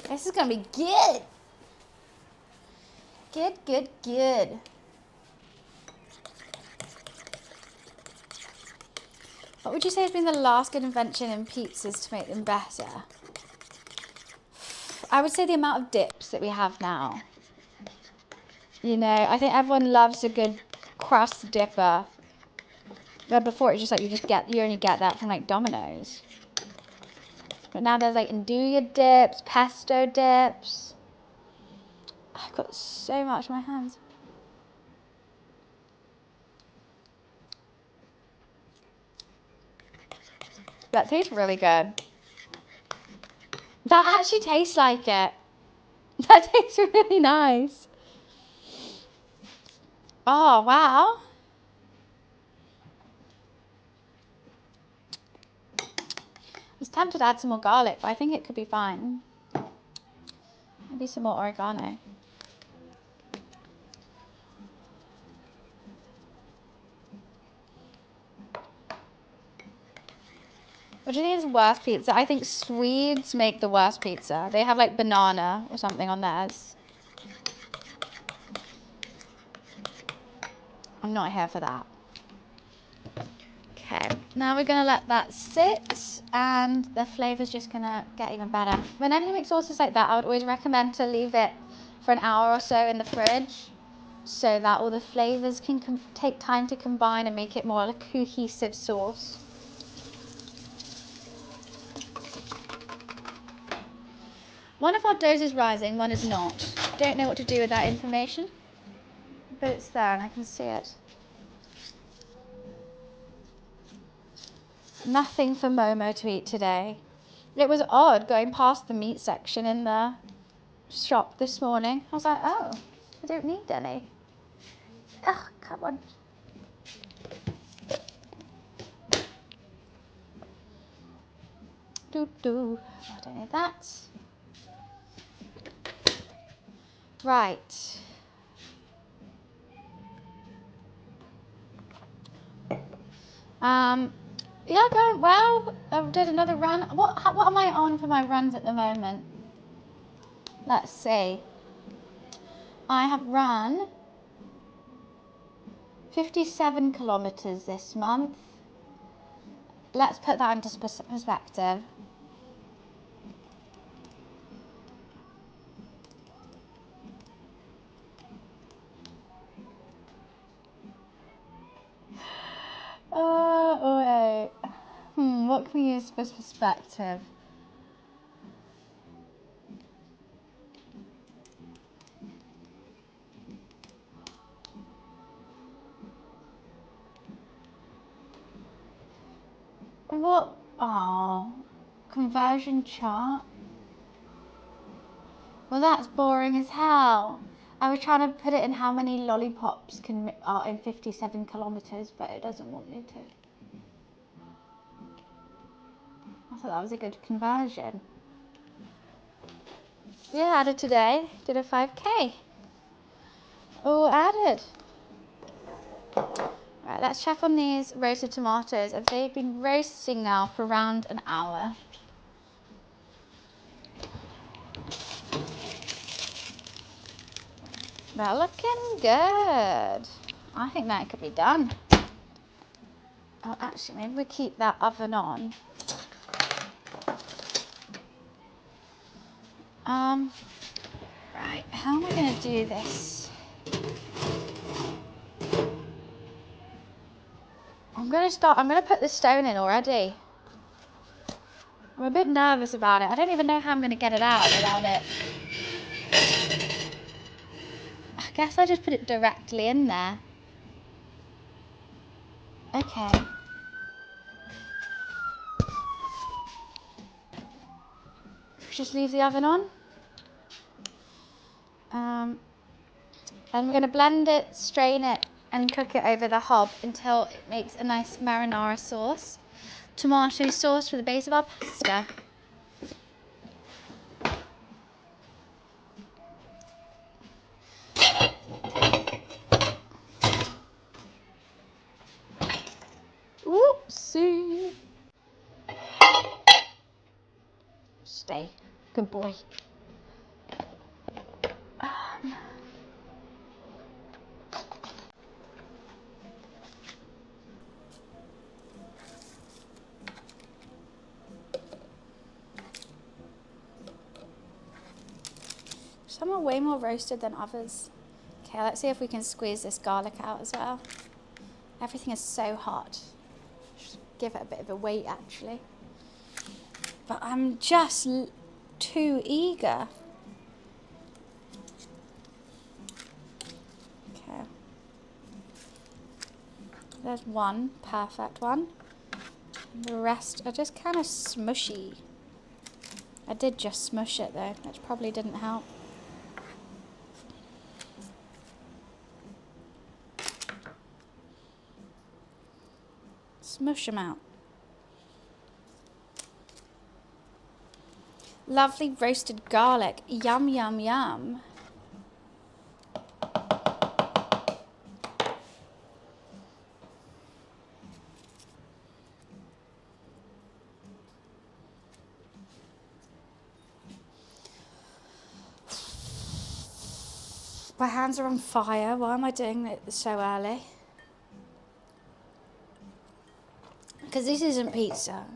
This is gonna be good. Good, good, good. What would you say has been the last good invention in pizzas to make them better? I would say the amount of dips that we have now. You know, I think everyone loves a good crust dipper. But before it's just like you only get that from like Domino's. But now there's like andouille dips, pesto dips. I've got so much in my hands. That tastes really good. That actually tastes like it. That tastes really nice. Oh, wow. I was tempted to add some more garlic, but I think it could be fine. Maybe some more oregano. What do you think is worst pizza? I think Swedes make the worst pizza. They have like banana or something on theirs. I'm not here for that. Okay, now we're gonna let that sit and the flavor's just gonna get even better. Whenever you make sauces like that, I would always recommend to leave it for an hour or so in the fridge so that all the flavors can take time to combine and make it more like a cohesive sauce. One of our doughs is rising, one is not. Don't know what to do with that information, but it's there and I can see it. Nothing for Momo to eat today. It was odd going past the meat section in the shop this morning. I was like, oh, I don't need any. Ugh, come on. Oh, I don't need that. Right. Yeah, going well. I did another run. What am I on for my runs at the moment? Let's see. I have run 57 kilometers this month. Let's put that into perspective. Wait. What can we use for perspective? What? Oh, conversion chart. Well, that's boring as hell. I was trying to put it in how many lollipops are in 57 kilometers, but it doesn't want me to. I thought that was a good conversion. Yeah, added today. Did a 5K. Oh, added. Right, let's check on these roasted tomatoes. They've been roasting now for around an hour. They're looking good. I think that could be done. Oh, actually, maybe we keep that oven on. Right, how am I going to do this? I'm going to put the stone in already. I'm a bit nervous about it. I don't even know how I'm going to get it out without it. I guess I just put it directly in there. Okay. Just leave the oven on. And we're going to blend it, strain it, and cook it over the hob until it makes a nice marinara sauce. Tomato sauce for the base of our pasta. Whoopsie. Stay. Good boy. Some are way more roasted than others. Okay, let's see if we can squeeze this garlic out as well. Everything is so hot. Should give it a bit of a wait actually. But I'm just too eager. Okay. There's one perfect one. The rest are just kind of smushy. I did just smush it though, which probably didn't help. Smush them out. Lovely roasted garlic. Yum, yum, yum. My hands are on fire. Why am I doing it so early? Because this isn't pizza.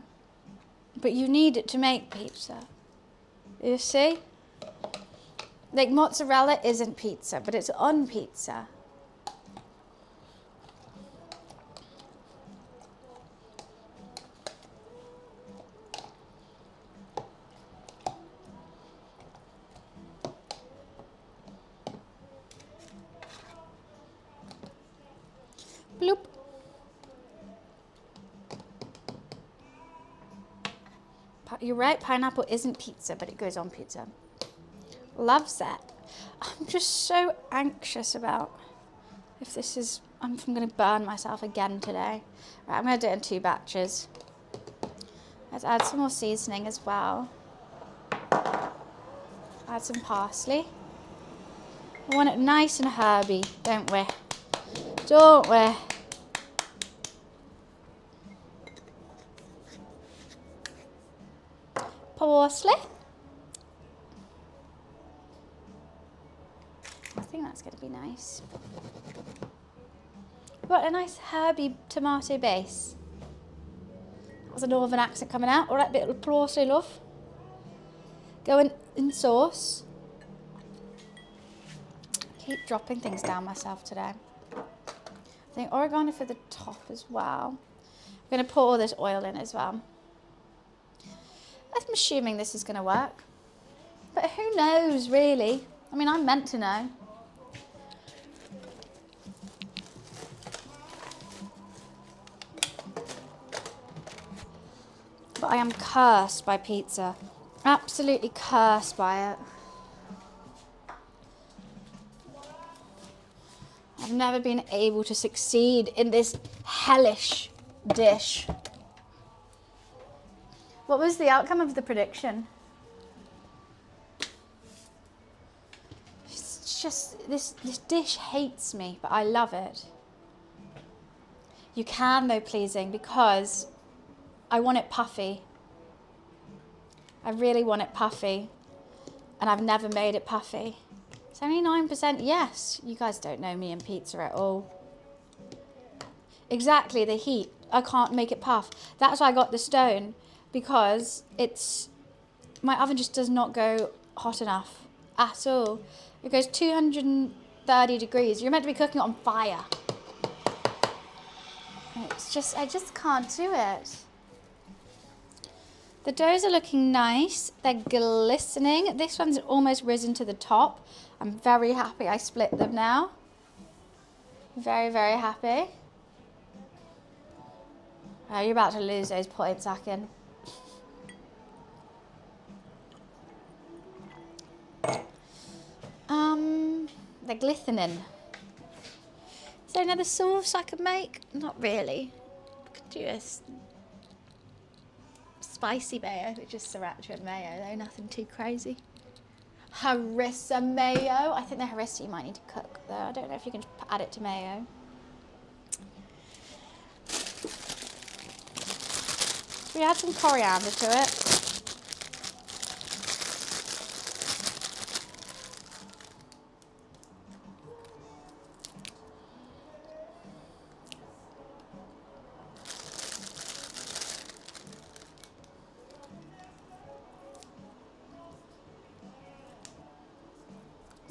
But you need it to make pizza. You see? Like mozzarella isn't pizza, but it's on pizza. Bloop. You're right, pineapple isn't pizza, but it goes on pizza. Loves that. I'm just so anxious about if this is, I'm going to burn myself again today. Right, I'm going to do it in 2 batches. Let's add some more seasoning as well. Add some parsley. We want it nice and herby, don't we? Don't we? Parsley. I think that's going to be nice. What a nice herby tomato base. That was a northern accent coming out. All right, bit of parsley, love. Going in sauce. Keep dropping things down myself today. I think oregano for the top as well. I'm going to pour all this oil in as well. I'm assuming this is going to work. But who knows, really? I mean, I'm meant to know. But I am cursed by pizza. Absolutely cursed by it. I've never been able to succeed in this hellish dish. What was the outcome of the prediction? It's just, this dish hates me, but I love it. You can though, pleasing, because I want it puffy. I really want it puffy, and I've never made it puffy. It's only 9%. Yes, you guys don't know me in pizza at all. Exactly, the heat. I can't make it puff. That's why I got the stone, because my oven just does not go hot enough at all. It goes 230 degrees. You're meant to be cooking it on fire. It's just, I just can't do it. The doughs are looking nice. They're glistening. This one's almost risen to the top. I'm very happy I split them now. Very, very happy. Oh, you're about to lose those points, Akin. They're glistening. Is there another sauce I could make? Not really. I could do a spicy mayo, which is sriracha and mayo, though nothing too crazy. Harissa mayo. I think the harissa you might need to cook, though. I don't know if you can add it to mayo. We add some coriander to it.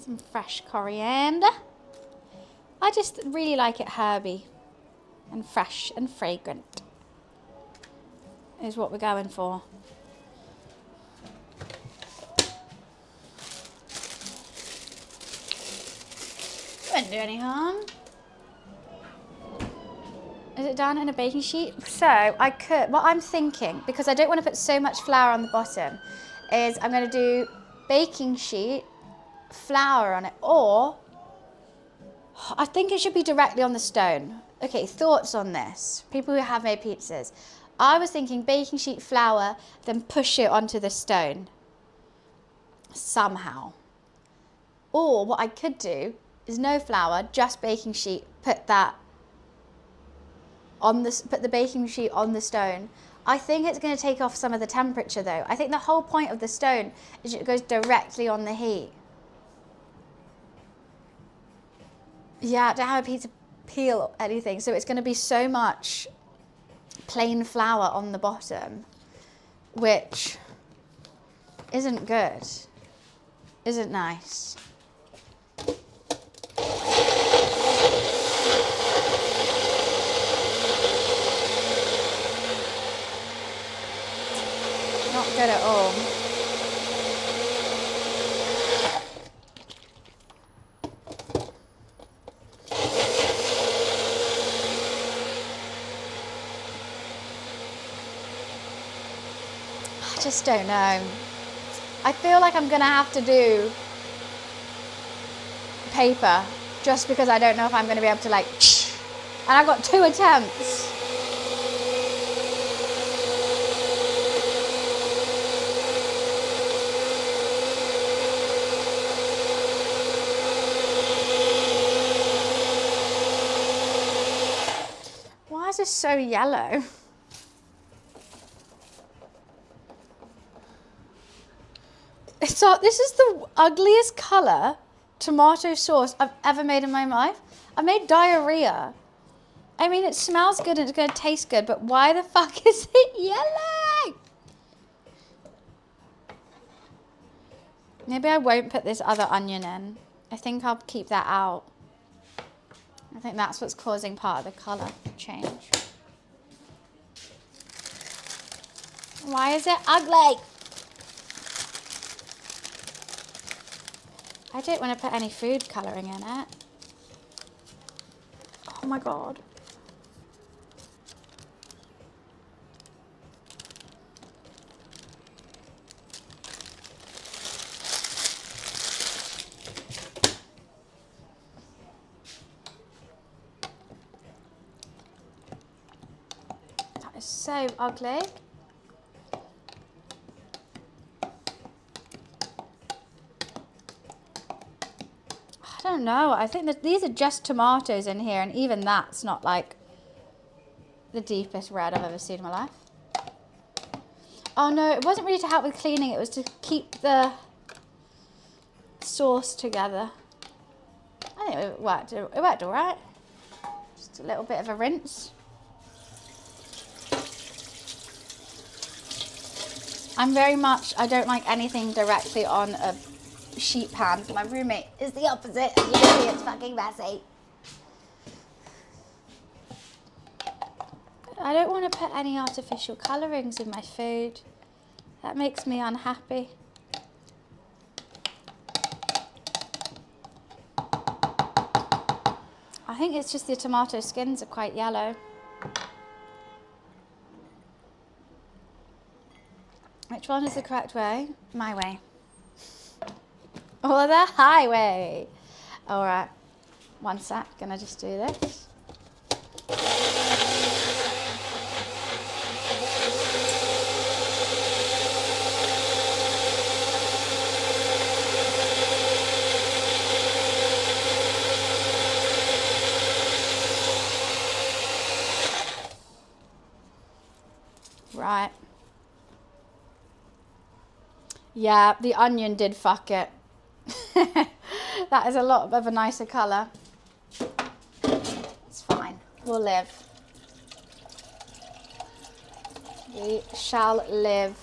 Some fresh coriander. I just really like it herby and fresh and fragrant is what we're going for. Wouldn't do any harm. Is it done in a baking sheet? So I could, what I'm thinking, because I don't want to put so much flour on the bottom, is I'm going to do baking sheet, flour on it, or I think it should be directly on the stone. Okay, thoughts on this? People who have made pizzas. I was thinking baking sheet, flour, then push it onto the stone. Somehow. Or what I could do is no flour, just baking sheet, put that on the, put the baking sheet on the stone. I think it's going to take off some of the temperature though. I think the whole point of the stone is it goes directly on the heat. Yeah, don't have a pizza peel or anything. So it's going to be so much plain flour on the bottom, which isn't good, isn't nice. Not good at all. I just don't know. I feel like I'm gonna have to do paper just because I don't know if I'm gonna be able to like, and I got 2 attempts. Why is this so yellow? So this is the ugliest colour tomato sauce I've ever made in my life. I made diarrhea. I mean, it smells good and it's going to taste good, but why the fuck is it yellow? Maybe I won't put this other onion in. I think I'll keep that out. I think that's what's causing part of the colour change. Why is it ugly? I don't want to put any food colouring in it. Oh my god. That is so ugly. I don't know. I think that these are just tomatoes in here, and even that's not like the deepest red I've ever seen in my life. Oh no, it wasn't really to help with cleaning, it was to keep the sauce together. I think it worked all right. Just a little bit of a rinse. I don't like anything directly on a sheet pan. My roommate is the opposite, and you can see it's fucking messy. I don't want to put any artificial colourings in my food. That makes me unhappy. I think it's just the tomato skins are quite yellow. Which one is the correct way? My way. Or the highway. All right, 1 sec, gonna just do this. Right. Yeah, the onion did fuck it. That is a lot of a nicer colour. It's fine. We'll live. We shall live.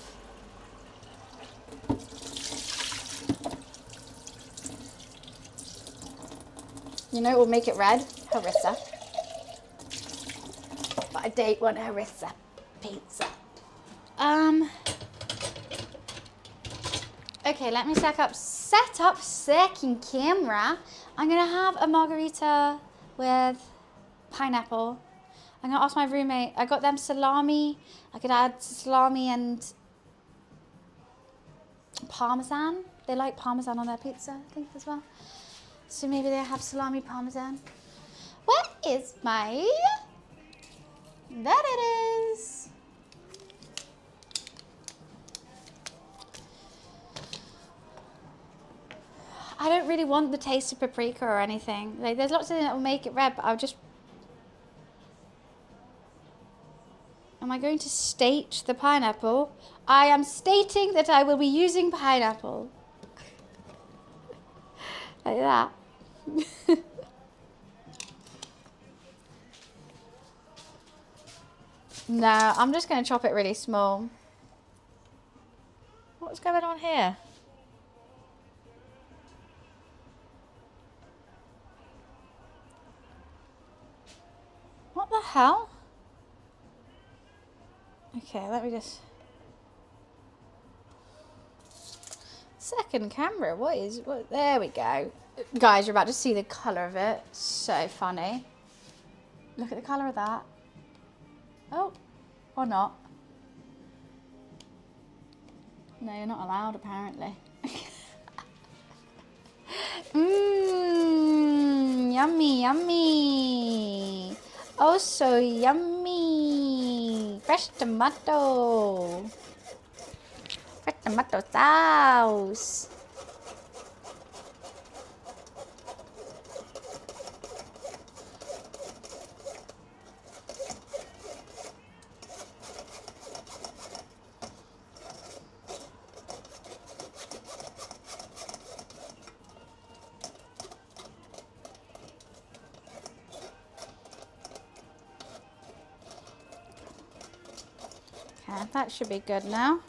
You know, we'll make it red. Harissa. But I don't want harissa pizza. Okay, let me set up second camera. I'm gonna have a margarita with pineapple. I'm gonna ask my roommate. I got them salami. I could add salami and parmesan. They like parmesan on their pizza, I think, as well. So maybe they have salami parmesan. Where is my... There it is. I don't really want the taste of paprika or anything. Like, there's lots of things that will make it red, but I'll just... Am I going to state the pineapple? I am stating that I will be using pineapple. Like that. No, I'm just going to chop it really small. What's going on here? What the hell? Okay, let me just... Second camera, what? There we go. Guys, you're about to see the colour of it. So funny. Look at the colour of that. Oh, or not. No, you're not allowed, apparently. Mmm, yummy, yummy. Oh, so yummy. Fresh tomato. Fresh tomato sauce. Okay, that should be good now.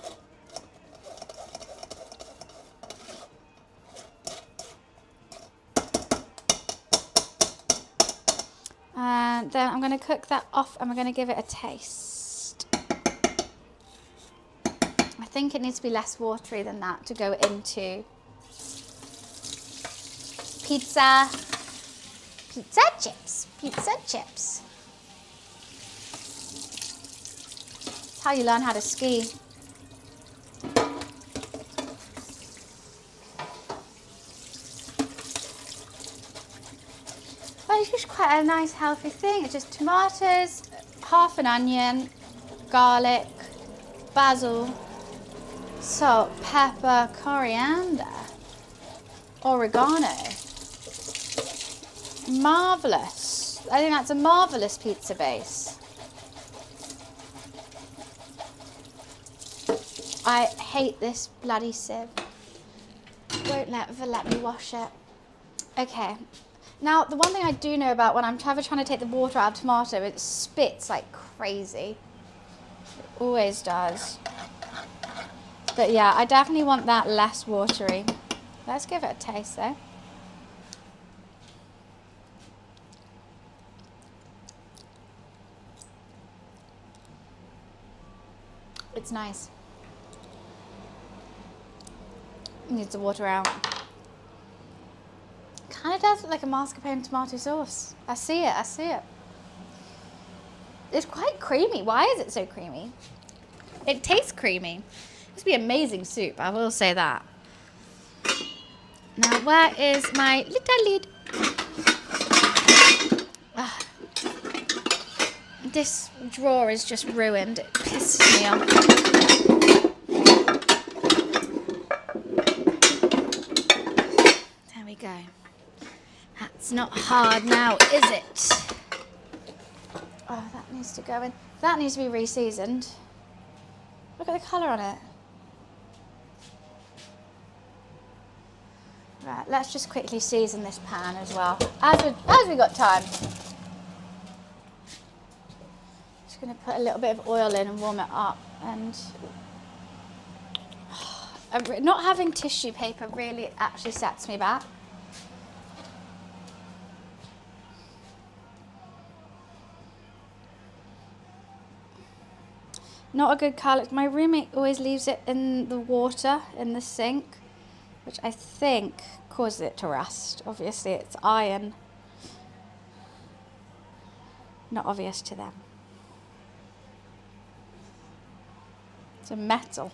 And then I'm going to cook that off and we're going to give it a taste. I think it needs to be less watery than that to go into pizza chips. Pizza chips. That's how you learn how to ski. But it's just quite a nice healthy thing. It's just tomatoes, half an onion, garlic, basil, salt, pepper, coriander, oregano. Marvellous. I think that's a marvellous pizza base. I hate this bloody sieve. Won't let me wash it. Okay. Now, the one thing I do know about when I'm trying to take the water out of tomato, it spits like crazy. It always does. But yeah, I definitely want that less watery. Let's give it a taste though. It's nice. Needs the water out. Kind of does look like a mascarpone tomato sauce. I see it, I see it. It's quite creamy. Why is it so creamy? It tastes creamy. This would be amazing soup, I will say that. Now, where is my little lid? This drawer is just ruined. It pisses me off. There we go. That's not hard now, is it? Oh, that needs to go in. That needs to be re-seasoned. Look at the colour on it. Right, let's just quickly season this pan as well, as we got time. Just going to put a little bit of oil in and warm it up. And not having tissue paper really actually sets me back. Not a good colour. My roommate always leaves it in the water in the sink, which I think causes it to rust. Obviously it's iron. Not obvious to them. It's a metal.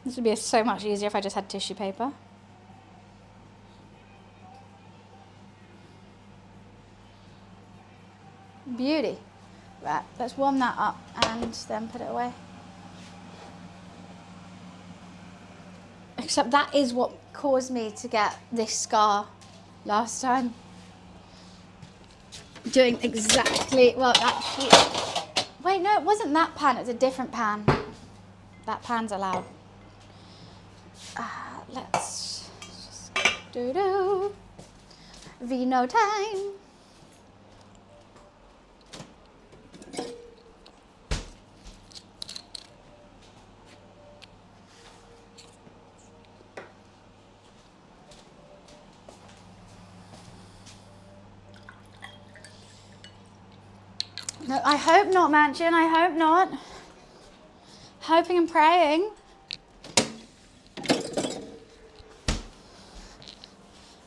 This would be so much easier if I just had tissue paper. Beauty. Right, let's warm that up and then put it away. Except that is what caused me to get this scar last time. Doing exactly, well actually, wait no, it wasn't that pan, it was a different pan. That pan's allowed. Let's just do vino time. No, I hope not, Mansion. I hope not. Hoping and praying.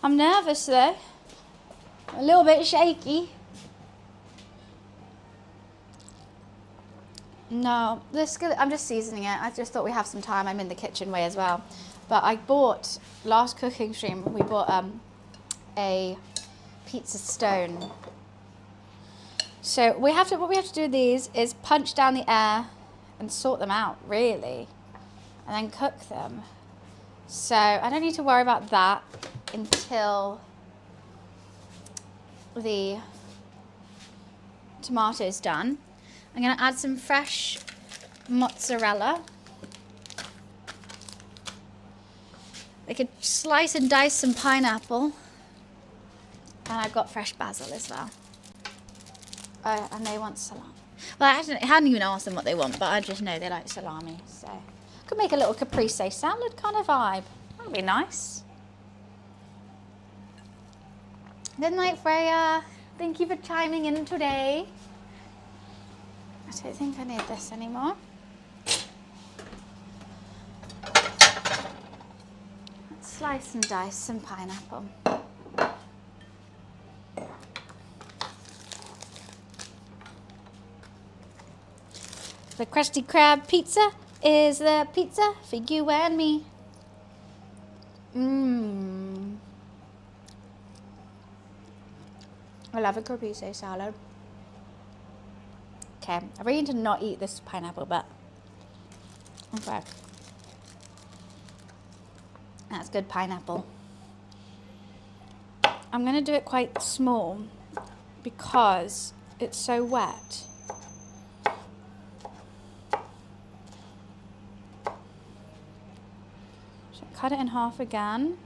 I'm nervous though. A little bit shaky. No, I'm just seasoning it. I just thought we have some time. I'm in the kitchen way as well. But I bought, last cooking stream, we bought a pizza stone. So what we have to do with these is punch down the air and sort them out, really, and then cook them. So I don't need to worry about that until the tomato's done. I'm going to add some fresh mozzarella. I could slice and dice some pineapple, and I've got fresh basil as well. And they want salami. Well, I hadn't even asked them what they want, but I just know they like salami. So could make a little caprese salad kind of vibe. That would be nice. Good night, Freya. Thank you for chiming in today. I don't think I need this anymore. Let's slice and dice some pineapple. The Krusty Krab pizza is the pizza for you and me. I love a caprese salad. Okay, I really need to not eat this pineapple, but okay. That's good pineapple. I'm gonna do it quite small because it's so wet. Cut it in half again.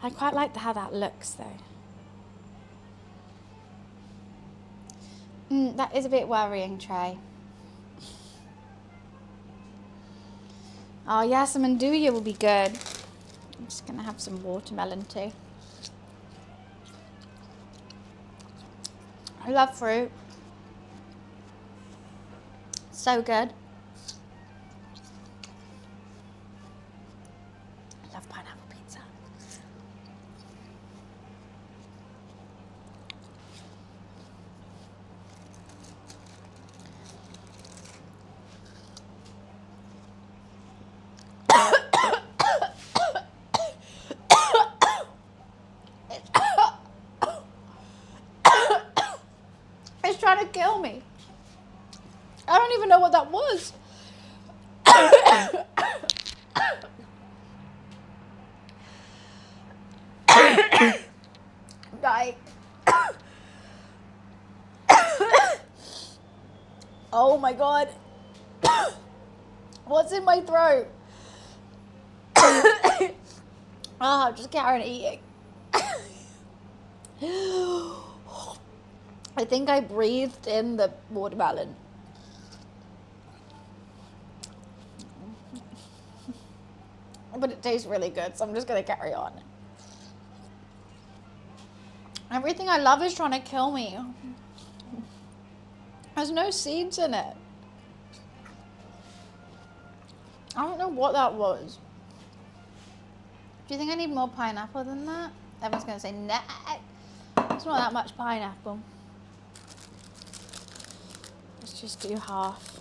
I quite like how that looks though. That is a bit worrying, Trey. Oh yes, some andouille will be good. I'm just gonna have some watermelon too. I love fruit. So good. Pineapple pizza. It's trying to kill me. I don't even know what that was. Dying. Oh my god. What's in my throat? I'm just carrying eating. I think I breathed in the watermelon. But it tastes really good, so I'm just gonna carry on. Everything I love is trying to kill me. There's no seeds in it. I don't know what that was. Do you think I need more pineapple than that? Everyone's going to say, nah, it's not that much pineapple. Let's just do half.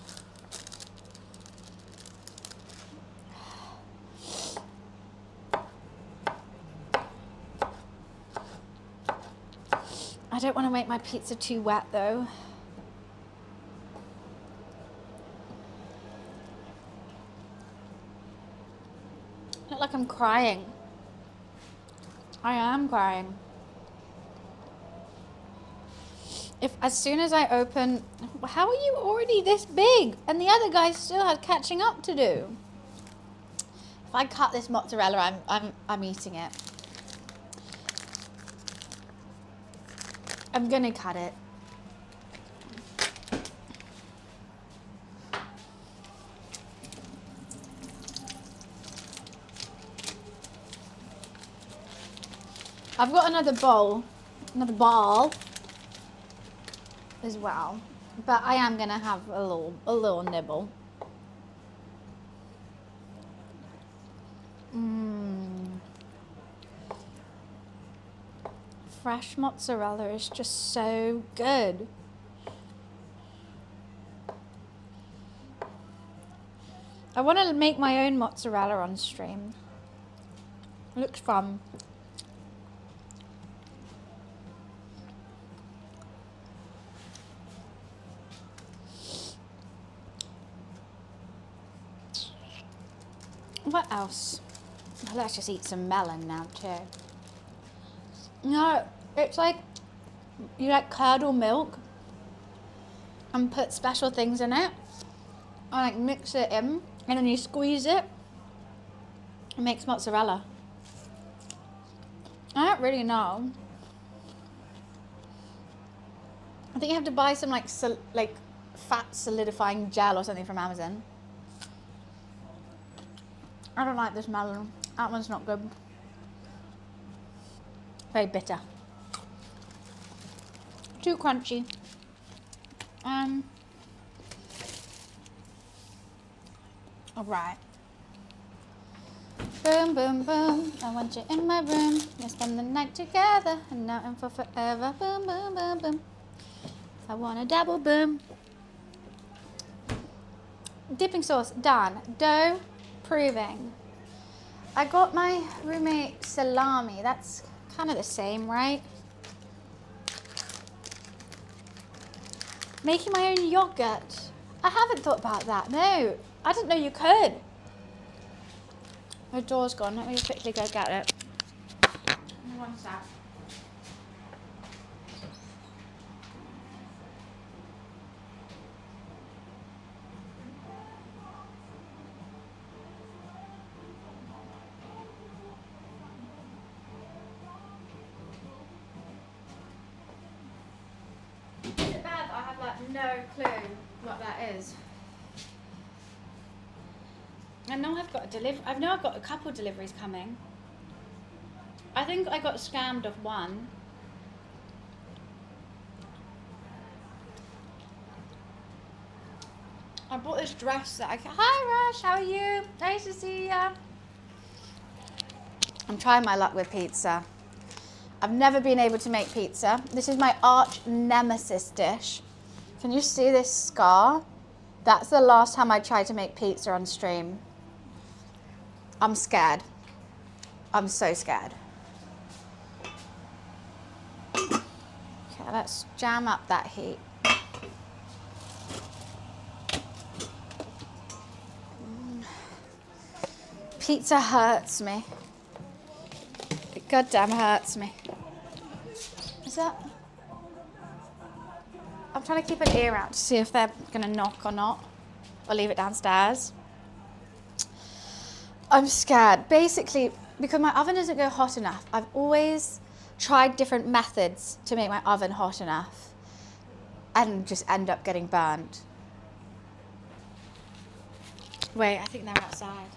I don't want to make my pizza too wet though. I look like I'm crying. I am crying. If as soon as I open, how are you already this big? And the other guy still has catching up to do. If I cut this mozzarella, I'm eating it. I'm gonna cut it. I've got another ball as well, but I am gonna have a little nibble. Fresh mozzarella is just so good. I want to make my own mozzarella on stream. It looks fun. What else? Well, let's just eat some melon now too. No, it's like you like curdle milk and put special things in it and like mix it in and then you squeeze it. It makes mozzarella. I don't really know. I think you have to buy some like fat solidifying gel or something from Amazon. I don't like this melon. That one's not good. Very bitter. Too crunchy. Alright. Boom, boom, boom. I want you in my room. Let's spend the night together and now and for forever. Boom, boom, boom, boom. I want a double boom. Dipping sauce, done. Dough, proving. I got my roommate salami. That's kind of the same, right? Making my own yogurt. I haven't thought about that. No, I didn't know you could. My door's gone. Let me quickly go get it. One sec. No clue what that is. I know I've got a delivery. I know I've got a couple deliveries coming. I think I got scammed of one. I bought this dress that I. Hi Rush, how are you? Nice to see ya. I'm trying my luck with pizza. I've never been able to make pizza. This is my arch nemesis dish. Can you see this scar? That's the last time I tried to make pizza on stream. I'm scared. I'm so scared. Okay, let's jam up that heat. Pizza hurts me. It goddamn hurts me. Is that? I'm trying to keep an ear out to see if they're gonna knock or not, or leave it downstairs. I'm scared. Basically, because my oven doesn't go hot enough, I've always tried different methods to make my oven hot enough and just end up getting burned. Wait, I think they're outside.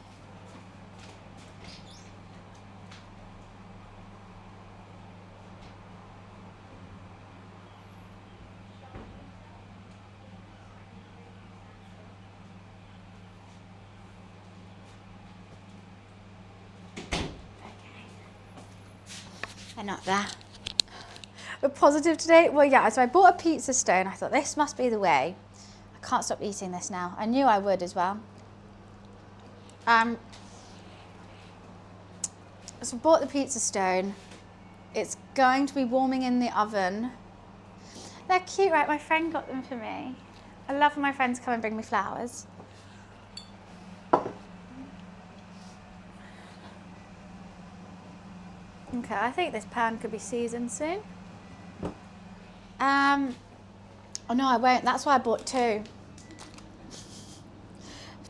They're not there. We're positive today. Well, yeah, so I bought a pizza stone. I thought this must be the way. I can't stop eating this now. I knew I would as well. So I bought the pizza stone. It's going to be warming in the oven. They're cute, right? My friend got them for me. I love when my friends come and bring me flowers. Okay, I think this pan could be seasoned soon. Oh no, I won't. That's why I bought two.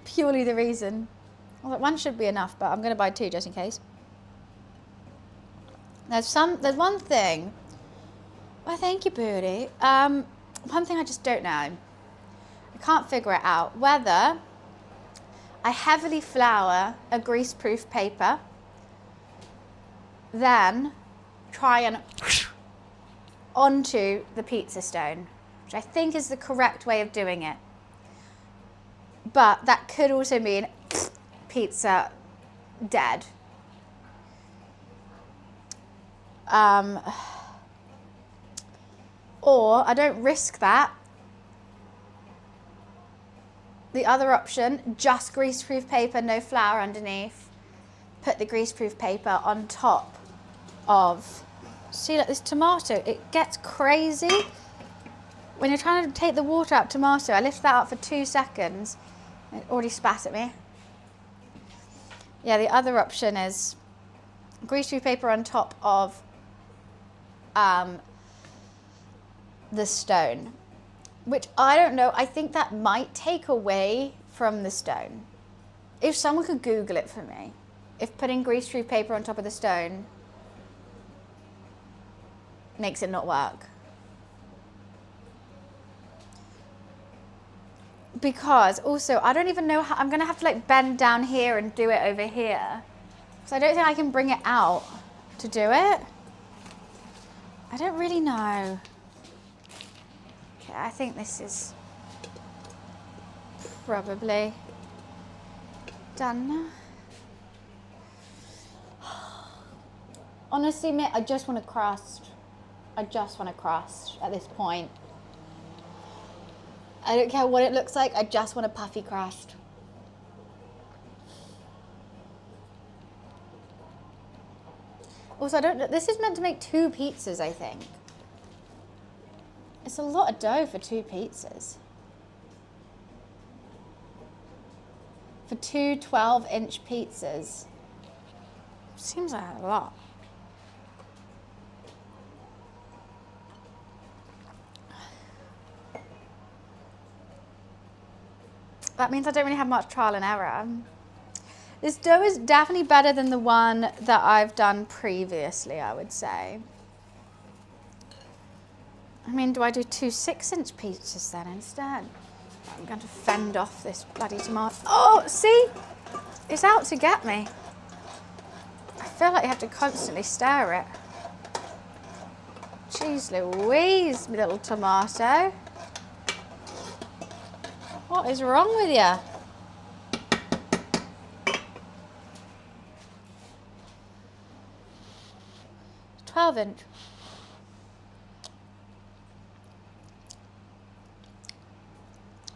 Purely the reason. I was like, one should be enough, but I'm going to buy two just in case. There's one thing. Oh, thank you, Booty. One thing I just don't know. I can't figure it out. Whether I heavily flour a greaseproof paper, then try and onto the pizza stone, which I think is the correct way of doing it. But that could also mean pizza dead. Or I don't risk that. The other option, just greaseproof paper, no flour underneath. Put the greaseproof paper on top of, see, like this tomato, it gets crazy. When you're trying to take the water out of tomato, I lift that up for 2 seconds. It already spat at me. Yeah, the other option is greaseproof paper on top of the stone, which I don't know. I think that might take away from the stone. If someone could Google it for me, if putting greaseproof paper on top of the stone makes it not work. Because also, I don't even know how, I'm gonna have to like bend down here and do it over here. So I don't think I can bring it out to do it. I don't really know. Okay, I think this is probably done now. Honestly, mate, I just want a crust. I just want a crust at this point. I don't care what it looks like, I just want a puffy crust. Also, I don't know, this is meant to make 2 pizzas, I think. It's a lot of dough for 2 pizzas. For 2 12-inch pizzas. Seems like a lot. That means I don't really have much trial and error. This dough is definitely better than the one that I've done previously, I would say. I mean, do I do 2 6-inch pizzas then instead? I'm going to fend off this bloody tomato. Oh, see? It's out to get me. I feel like you have to constantly stir it. Jeez Louise, my little tomato. What is wrong with you? It's 12-inch.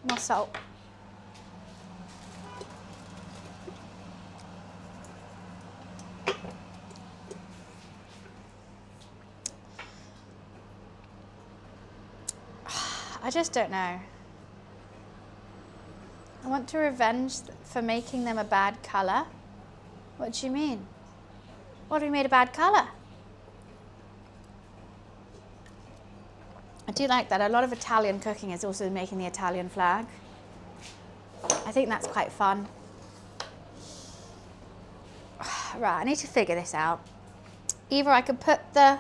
More salt. I just don't know. I want to revenge for making them a bad colour. What do you mean? What have we made a bad colour? I do like that. A lot of Italian cooking is also making the Italian flag. I think that's quite fun. Right, I need to figure this out. Either I could put the...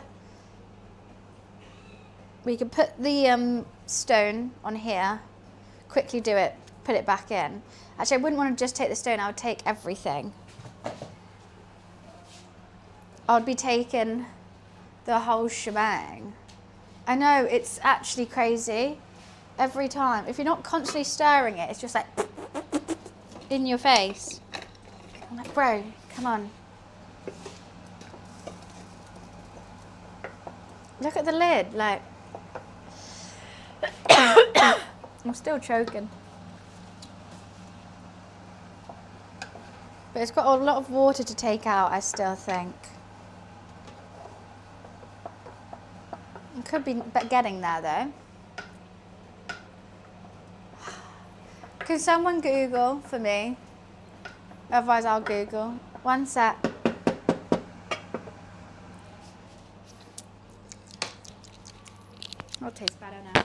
We could put the stone on here, quickly do it, put it back in. Actually, I wouldn't want to just take the stone, I would take everything. I would be taking the whole shebang. I know, it's actually crazy. Every time. If you're not constantly stirring it, it's just like in your face. I'm like, bro, come on. Look at the lid, like. I'm still choking. But it's got a lot of water to take out, I still think. It could be getting there though. Can someone Google for me? Otherwise I'll Google. One sec. It'll taste better now.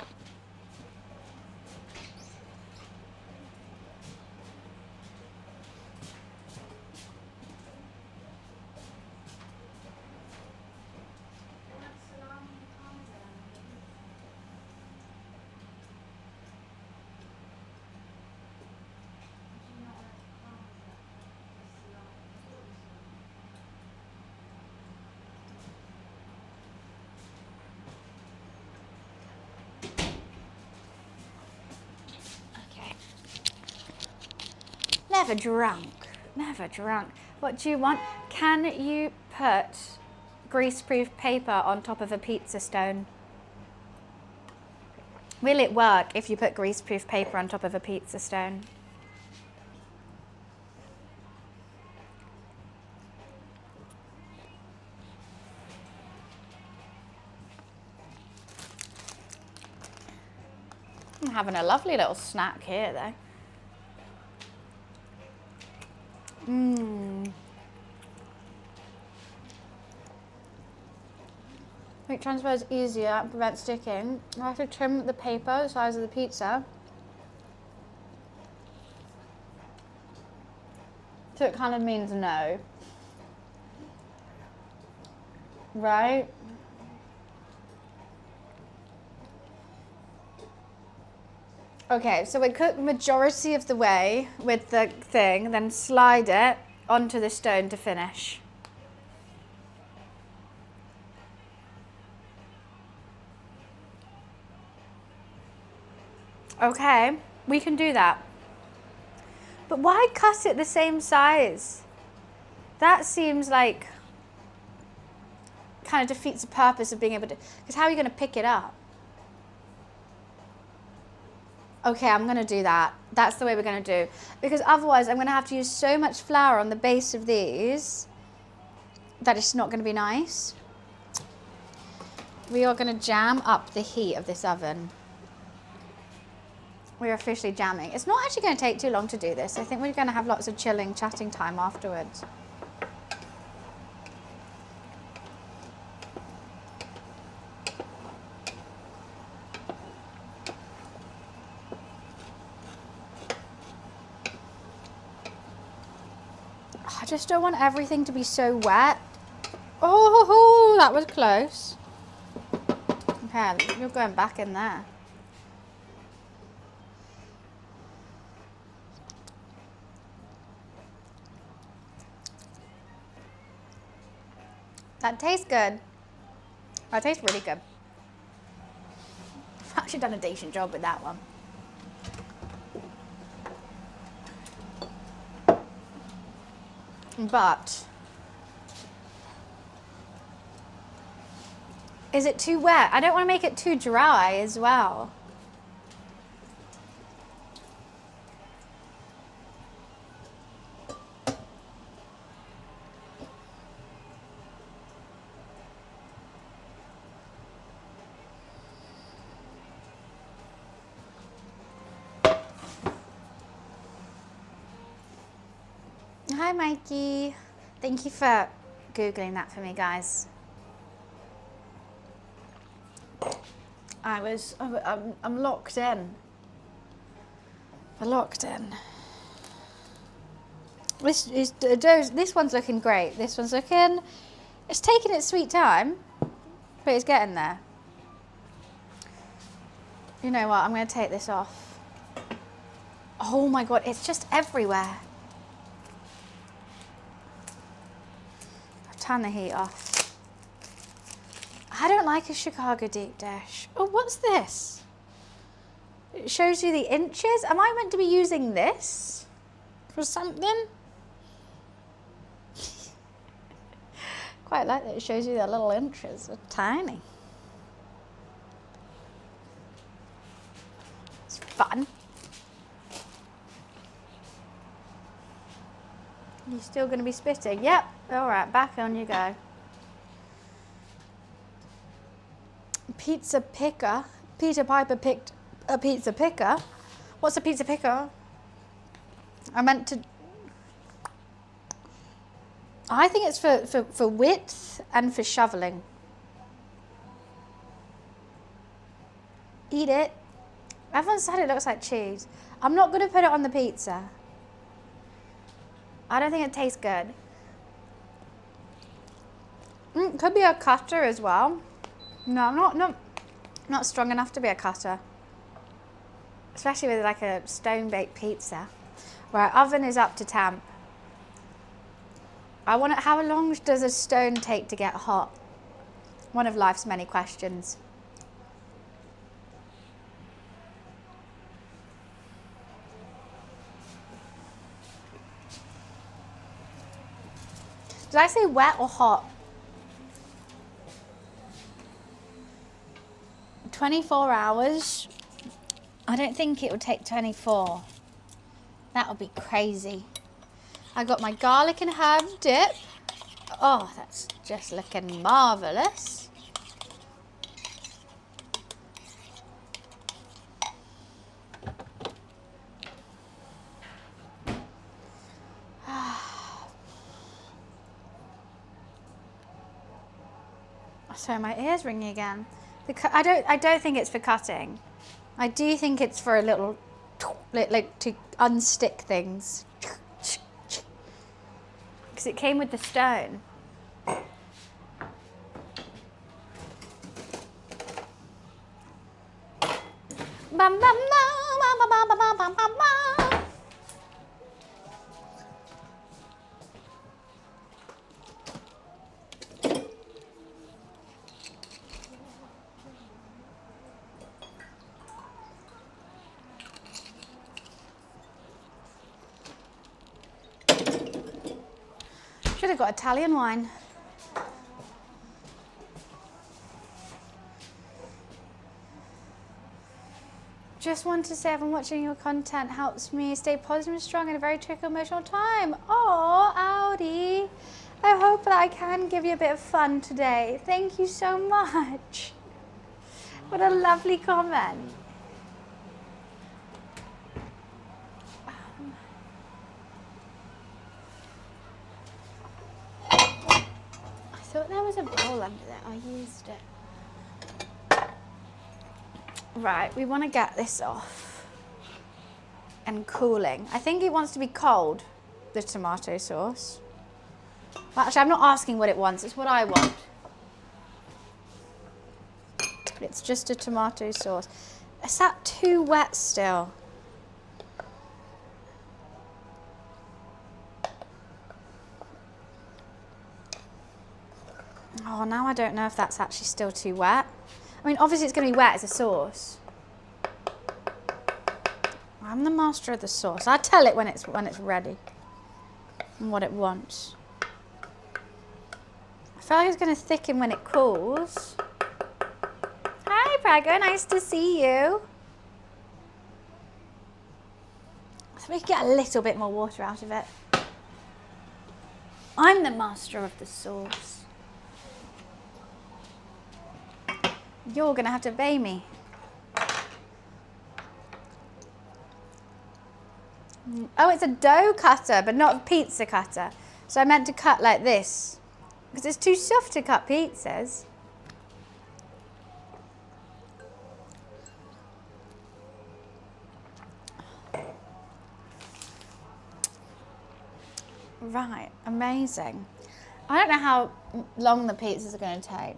Never drunk, never drunk. What do you want? Can you put greaseproof paper on top of a pizza stone? Will it work if you put greaseproof paper on top of a pizza stone? I'm having a lovely little snack here though. Make transfers easier and prevent sticking. I have to trim the paper the size of the pizza. So it kind of means no. Right? Okay, so we cook the majority of the way with the thing, then slide it onto the stone to finish. Okay, we can do that. But why cut it the same size? That seems like kind of defeats the purpose of being able to, because how are you going to pick it up? Okay, I'm going to do that. That's the way we're going to do. Because otherwise I'm going to have to use so much flour on the base of these that it's not going to be nice. We are going to jam up the heat of this oven. We're officially jamming. It's not actually going to take too long to do this. I think we're going to have lots of chilling, chatting time afterwards. I just don't want everything to be so wet. Oh, that was close. Okay, you're going back in there. That tastes good. That tastes really good. I've actually done a decent job with that one. But is it too wet? I don't want to make it too dry as well. Hi Mikey, thank you for Googling that for me, guys. I'm locked in. I'm locked in. This one's looking great. This one's looking, it's taking its sweet time, but it's getting there. You know what, I'm gonna take this off. Oh my God, it's just everywhere. Turn the heat off. I don't like a Chicago deep dish. Oh, what's this? It shows you the inches. Am I meant to be using this for something? Quite like that it shows you the little inches. They're tiny. fun. You still going to be spitting? Yep. All right, back on you go. Pizza picker. Peter Piper picked a pizza picker. What's a pizza picker? I meant to... I think it's for width and for shoveling. Eat it. Everyone said it looks like cheese. I'm not going to put it on the pizza. I don't think it tastes good. Could be a cutter as well. No, I'm not strong enough to be a cutter. Especially with like a stone-baked pizza. Right, oven is up to temp. I want to, how long does a stone take to get hot? One of life's many questions. Did I say wet or hot? 24 hours. I don't think it would take 24. That would be crazy. I got my garlic and herb dip. Oh, that's just looking marvelous. Sorry, my ear's ringing again. I don't think it's for cutting. I do think it's for a little, like to unstick things. Because it came with the stone. Should have got Italian wine. Just want to say everyone watching your content helps me stay positive and strong in a very tricky emotional time. Oh, Audi. I hope that I can give you a bit of fun today. Thank you so much. What a lovely comment. I thought there was a bowl under there. I used it. Right, we want to get this off and cooling. I think it wants to be cold, the tomato sauce. Well, actually, I'm not asking what it wants. It's what I want. It's just a tomato sauce. Is that too wet still? Oh, now I don't know if that's actually still too wet. I mean, obviously it's going to be wet as a sauce. I'm the master of the sauce. I tell it when it's ready and what it wants. I feel like it's going to thicken when it cools. Hi, Prago. Nice to see you. So we can get a little bit more water out of it. I'm the master of the sauce. You're going to have to obey me. Oh, it's a dough cutter, but not a pizza cutter. So I meant to cut like this, because it's too soft to cut pizzas. Right, amazing. I don't know how long the pizzas are going to take.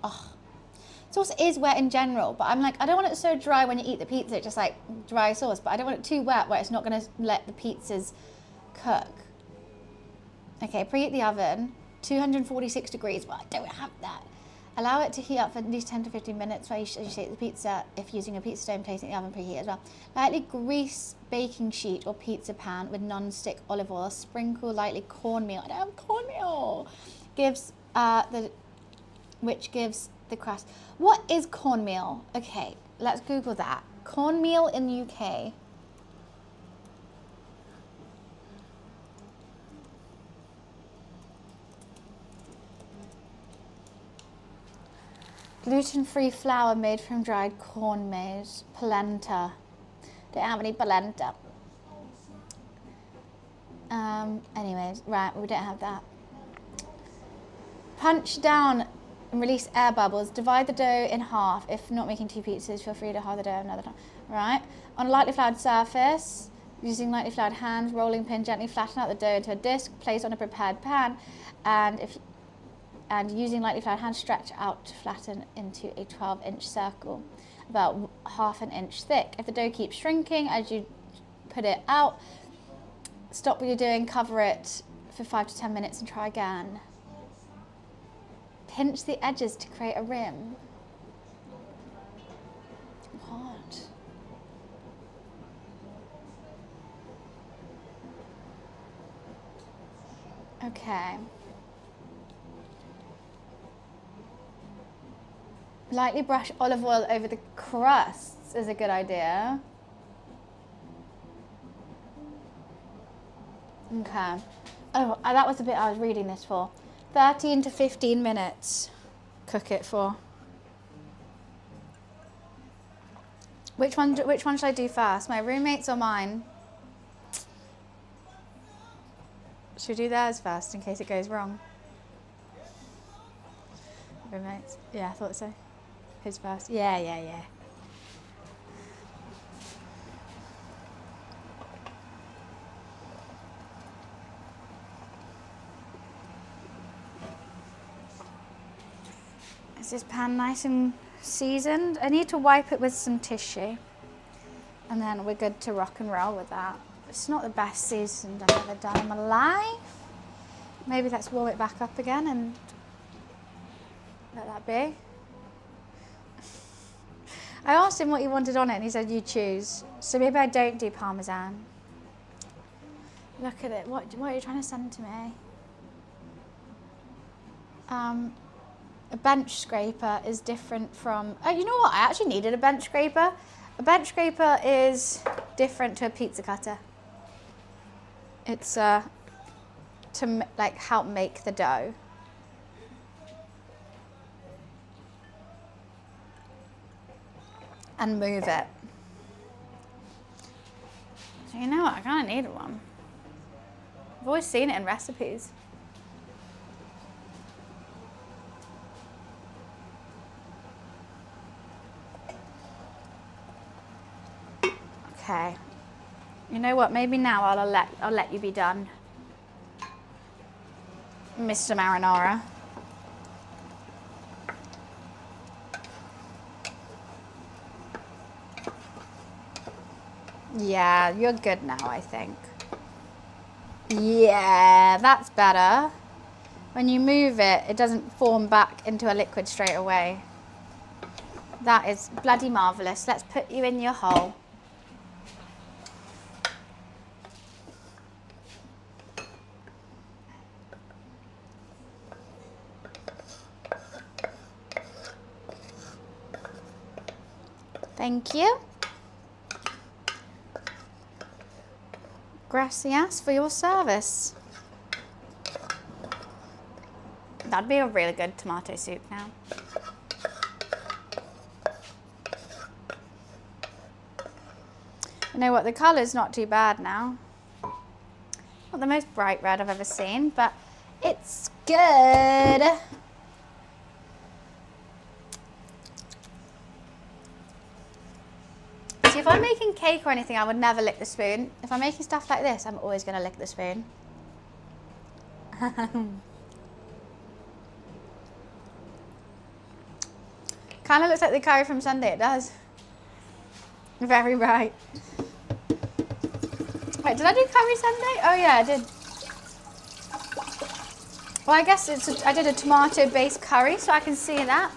Oh. Sauce is wet in general, but I'm like, I don't want it so dry when you eat the pizza, it's just like dry sauce, but I don't want it too wet where it's not going to let the pizzas cook. Okay, preheat the oven, 246 degrees, but I don't have that. Allow it to heat up for at least 10 to 15 minutes while you shake the pizza, if using a pizza stone, placing the oven preheat as well. Lightly grease baking sheet or pizza pan with non-stick olive oil, sprinkle lightly cornmeal. I don't have cornmeal. Which gives the crust. What is cornmeal? Okay, let's Google that. Cornmeal in UK. Gluten-free flour made from dried corn maize. Polenta. Don't have any polenta. Anyways, right, we don't have that. Punch down and release air bubbles. Divide the dough in half. If not making 2 pizzas, feel free to halve the dough another time. Right. On a lightly floured surface, using lightly floured hands, rolling pin, gently flatten out the dough into a disc. Place on a prepared pan, and using lightly floured hands, stretch out to flatten into a 12-inch circle, about ½ inch thick. If the dough keeps shrinking as you put it out, stop what you're doing, cover it for 5 to 10 minutes and try again. Pinch the edges to create a rim. What? Okay. Lightly brush olive oil over the crusts is a good idea. Okay. Oh, that was the bit I was reading this for. 13 to 15 minutes. Cook it for. Which one should I do first? My roommates or mine? Should we do theirs first in case it goes wrong? Roommates? Yeah, I thought so. His first. Yeah. Is this pan nice and seasoned? I need to wipe it with some tissue. And then we're good to rock and roll with that. It's not the best seasoned I've ever done in my life. Maybe let's warm it back up again and let that be. I asked him what he wanted on it and he said, you choose. So maybe I don't do Parmesan. Look at it. What are you trying to send to me? A bench scraper is different from... Oh, you know what? I actually needed a bench scraper. A bench scraper is different to a pizza cutter. It's to like help make the dough. And move it. So you know what? I kind of needed one. I've always seen it in recipes. Okay. You know what? Maybe now I'll let you be done, Mr. Marinara. Yeah, you're good now, I think. Yeah, that's better. When you move it, it doesn't form back into a liquid straight away. That is bloody marvellous. Let's put you in your hole. Thank you. Gracias for your service. That'd be a really good tomato soup now. You know what, the colour's not too bad now. Not the most bright red I've ever seen, but it's good. See, if I'm making cake or anything, I would never lick the spoon. If I'm making stuff like this, I'm always going to lick the spoon. Kind of looks like the curry from Sunday, it does. Very right. Wait, did I do curry Sunday? Oh yeah, I did. Well, I guess I did a tomato-based curry, so I can see that.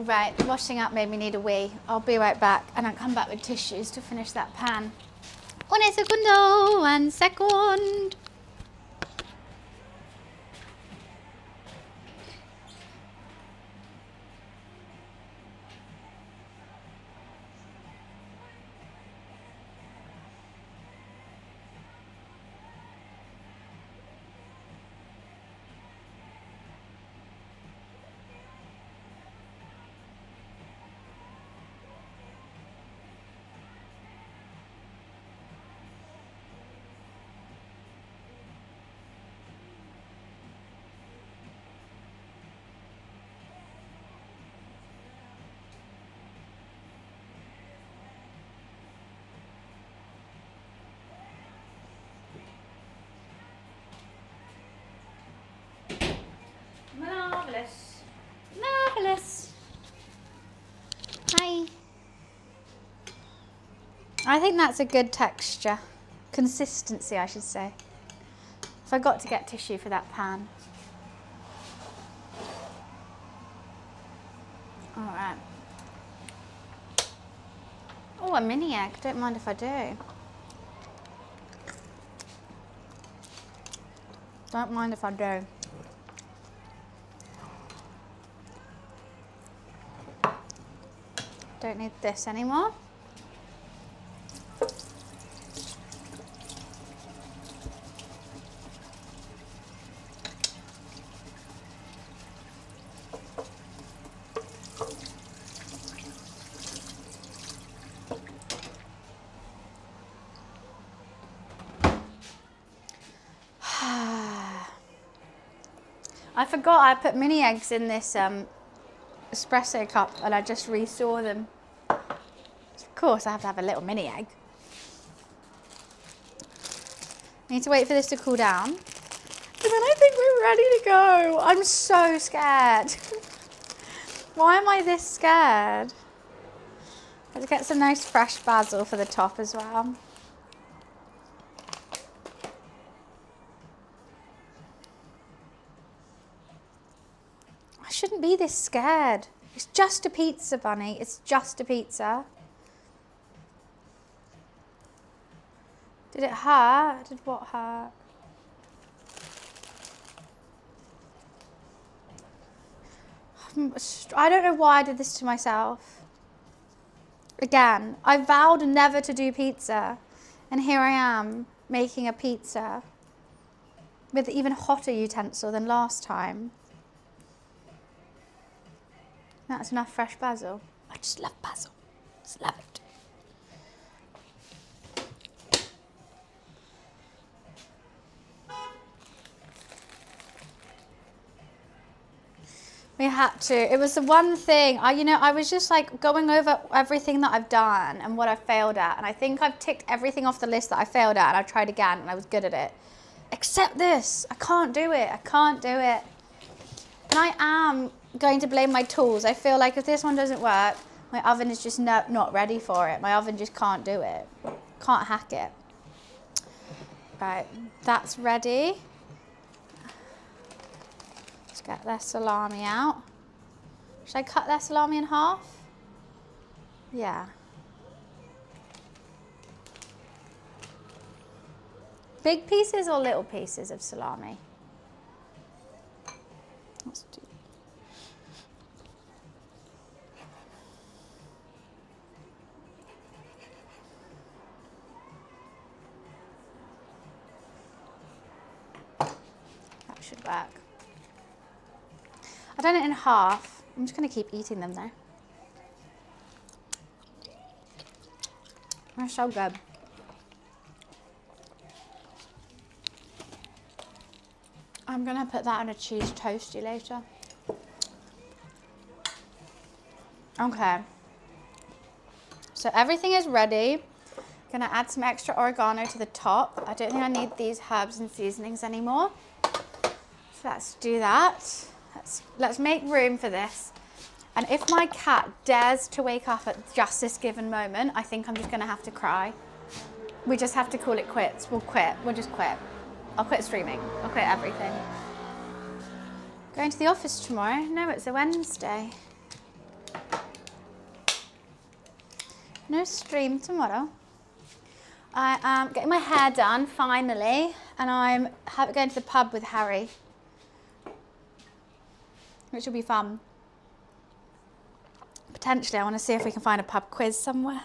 Right, washing up made me need a wee. I'll be right back, and I'll come back with tissues to finish that pan. Un second. Marvellous. Marvellous. Hi. I think that's a good texture. Consistency, I should say. Forgot to get tissue for that pan. All right. Oh, a mini egg. Don't mind if I do. Don't mind if I do. Don't need this anymore. I forgot I put mini eggs in this espresso cup and I just resaw them. Of course I have to have a little mini egg. I need to wait for this to cool down. And then I think we're ready to go. I'm so scared. Why am I this scared? Let's get some nice fresh basil for the top as well. I shouldn't be this scared. It's just a pizza, Bunny. It's just a pizza. Did it hurt? Did what hurt? I don't know why I did this to myself. Again, I vowed never to do pizza. And here I am making a pizza with even hotter utensil than last time. That's enough fresh basil. I just love basil. Just love it. We had to. It was the one thing. I was just like going over everything that I've done and what I failed at. And I think I've ticked everything off the list that I failed at. And I tried again and I was good at it. Except this. I can't do it. I can't do it. And I am going to blame my tools. I feel like if this one doesn't work, my oven is just not ready for it. My oven just can't do it. Can't hack it. Right, that's ready. Let's get their salami out. Should I cut their salami in half? Yeah. Big pieces or little pieces of salami? Let's do. That should work. I've done it in half. I'm just going to keep eating them though. They're so good. I'm going to put that on a cheese toasty later. Okay. So everything is ready. I'm going to add some extra oregano to the top. I don't think I need these herbs and seasonings anymore. So let's do that. Let's make room for this. And if my cat dares to wake up at just this given moment, I think I'm just going to have to cry. We just have to call it quits. We'll quit. We'll just quit. I'll quit streaming. I'll quit everything. Going to the office tomorrow? No, it's a Wednesday. No stream tomorrow. I am getting my hair done, finally, and I'm going to the pub with Harry, which will be fun. Potentially, I want to see if we can find a pub quiz somewhere.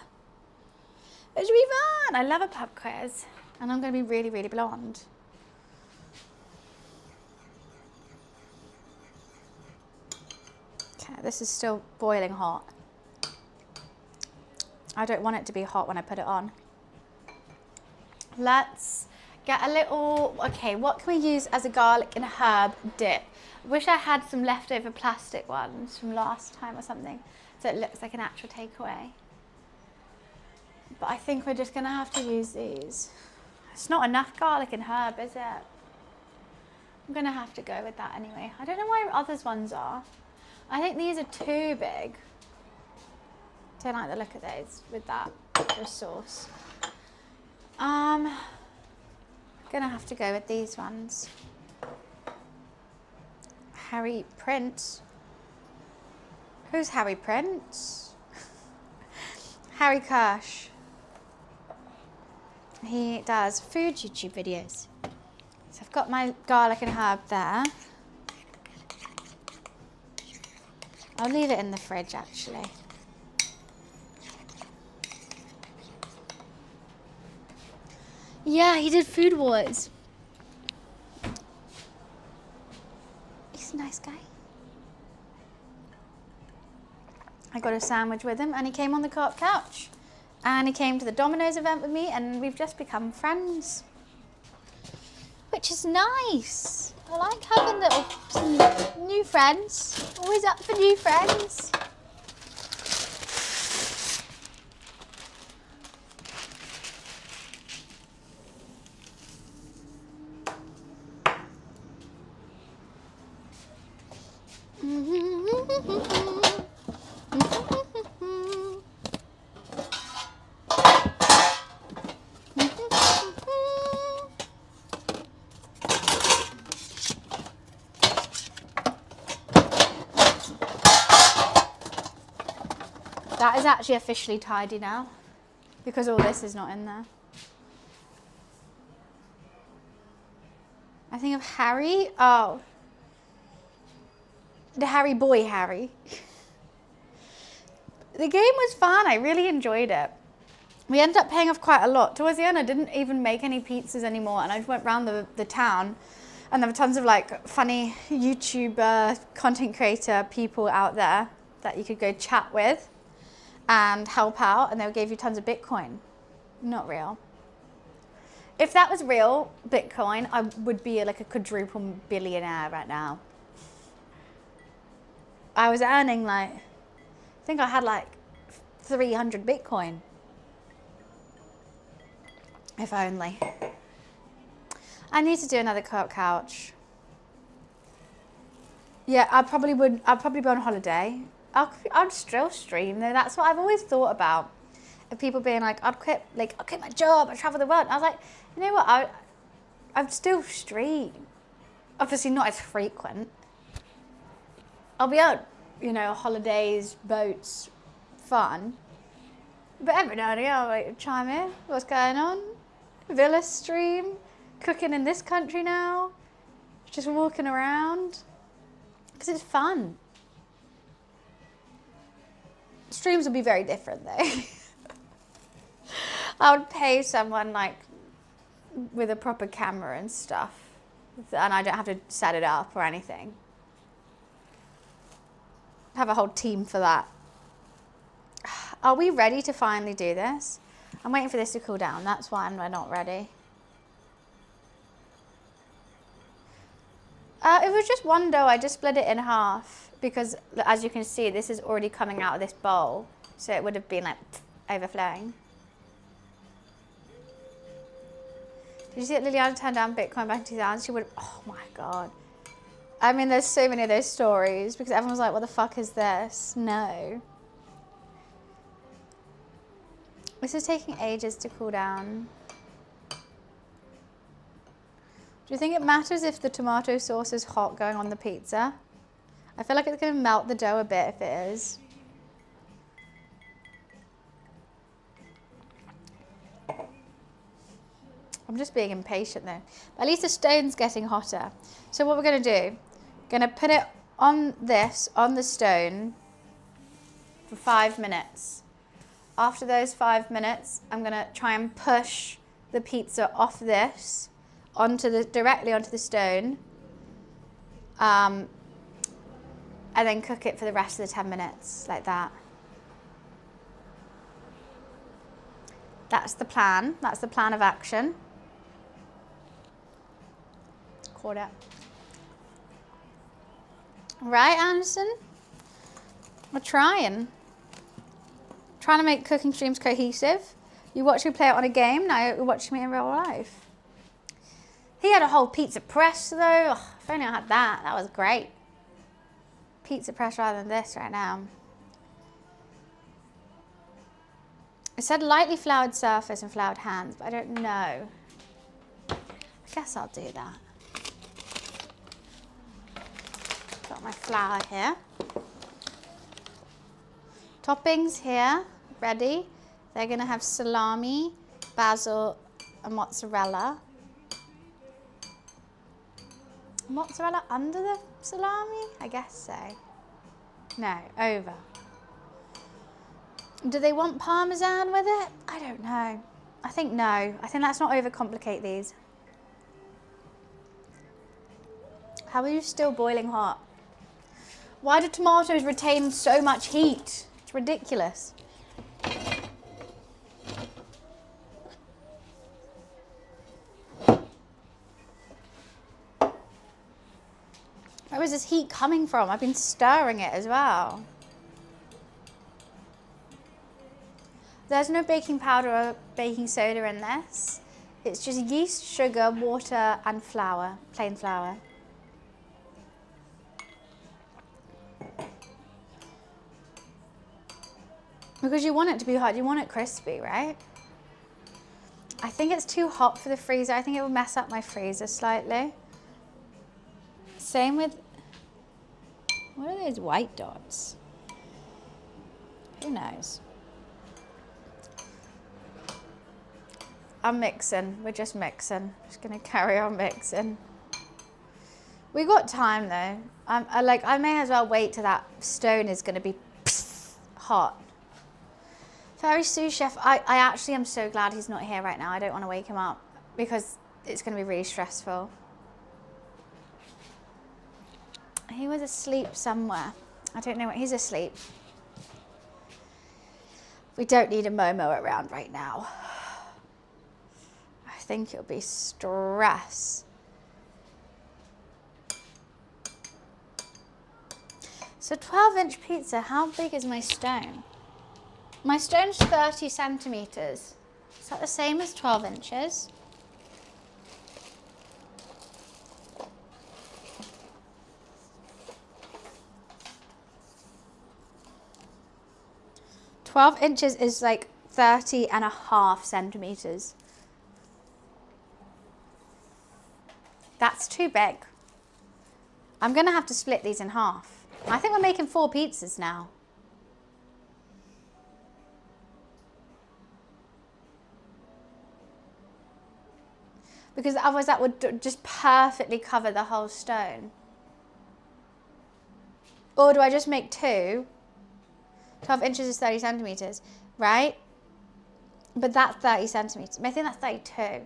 It should be fun. I love a pub quiz. And I'm going to be really, really blonde. Okay, this is still boiling hot. I don't want it to be hot when I put it on. Let's get a little, okay, what can we use as a garlic and herb dip? Wish I had some leftover plastic ones from last time or something, so it looks like an actual takeaway. But I think we're just gonna have to use these. It's not enough garlic and herb, is it? I'm gonna have to go with that anyway. I don't know why others ones are. I think these are too big. Don't like the look of those with that for sauce. Gonna have to go with these ones. Harry Prince. Who's Harry Prince? Harry Kirsch. He does food YouTube videos. So I've got my garlic and herb there. I'll leave it in the fridge actually. Yeah, he did Food Wars. He's a nice guy. I got a sandwich with him and he came on the co-op couch. And he came to the Domino's event with me and we've just become friends. Which is nice. I like having some new friends. Always up for new friends. That is actually officially tidy now because all this is not in there. I think of Harry. Oh. The Harry boy Harry. The game was fun. I really enjoyed it. We ended up paying off quite a lot. Towards the end, I didn't even make any pizzas anymore and I just went around the town and there were tons of like funny YouTuber, content creator people out there that you could go chat with and help out, and they'll give you tons of Bitcoin. Not real. If that was real Bitcoin, I would be like a quadruple billionaire right now. I was earning like, I think I had like 300 Bitcoin. If only. I need to do another co-op couch. Yeah, I probably would. I'll probably be on holiday. I'd still stream though. That's what I've always thought about. Of people being like, I'll quit my job, I travel the world. I was like, you know what? I'd still stream. Obviously not as frequent. I'll be out, you know, holidays, boats, fun. But every now and again I'll like chime in. What's going on? Villa stream. Cooking in this country now. Just walking around. Because it's fun. Streams would be very different though. I would pay someone like with a proper camera and stuff. And I don't have to set it up or anything. Have a whole team for that. Are we ready to finally do this? I'm waiting for this to cool down. That's why we're not ready. It was just one dough. I just split it in half because, as you can see, this is already coming out of this bowl. So it would have been like overflowing. Did you see that Liliana turned down Bitcoin back in 2000? She would, oh my God. I mean, there's so many of those stories because everyone was like, what the fuck is this? No. This is taking ages to cool down. Do you think it matters if the tomato sauce is hot going on the pizza? I feel like it's going to melt the dough a bit if it is. I'm just being impatient though. But at least the stone's getting hotter. So what we're going to do, going to put it on the stone for 5 minutes. After those 5 minutes, I'm going to try and push the pizza off this directly onto the stone. And then cook it for the rest of the 10 minutes, like that. That's the plan. That's the plan of action. Caught it. Right, Anderson? We're trying. Trying to make cooking streams cohesive. You watch me play it on a game, now you're watching me in real life. He had a whole pizza press though. Oh, if only I had that. That was great. Pizza press rather than this right now. It said lightly floured surface and floured hands, but I don't know. I guess I'll do that. Got my flour here. Toppings here, ready. They're gonna have salami, basil, and mozzarella. Mozzarella under the salami? I guess so. No, over. Do they want parmesan with it? I don't know. I think no. I think let's not overcomplicate these. How are you still boiling hot? Why do tomatoes retain so much heat? It's ridiculous. Where is this heat coming from? I've been stirring it as well. There's no baking powder or baking soda in this. It's just yeast, sugar, water, and flour, plain flour. Because you want it to be hot, you want it crispy, right? I think it's too hot for the freezer. I think it will mess up my freezer slightly. Same with, what are those white dots? Who knows? I'm mixing, we're just mixing. Just gonna carry on mixing. We got time though. I may as well wait till that stone is gonna be hot. Very sous chef, I actually am so glad he's not here right now. I don't wanna wake him up because it's gonna be really stressful. He was asleep somewhere. I don't know what, he's asleep. We don't need a Momo around right now. I think it'll be stress. So 12-inch pizza, how big is my stone? My stone's 30 centimeters. Is that the same as 12 inches? "12 inches is like 30.5 centimeters. That's too big. I'm gonna have to split these in half. I think we're making 4 pizzas now. Because otherwise that would just perfectly cover the whole stone. Or do I just make 2? 12 inches is 30 centimeters, right? But that's 30 centimeters. I think that's 32.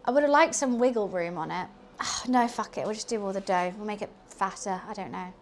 I would have liked some wiggle room on it. Oh, no, fuck it. We'll just do all the dough. We'll make it fatter. I don't know.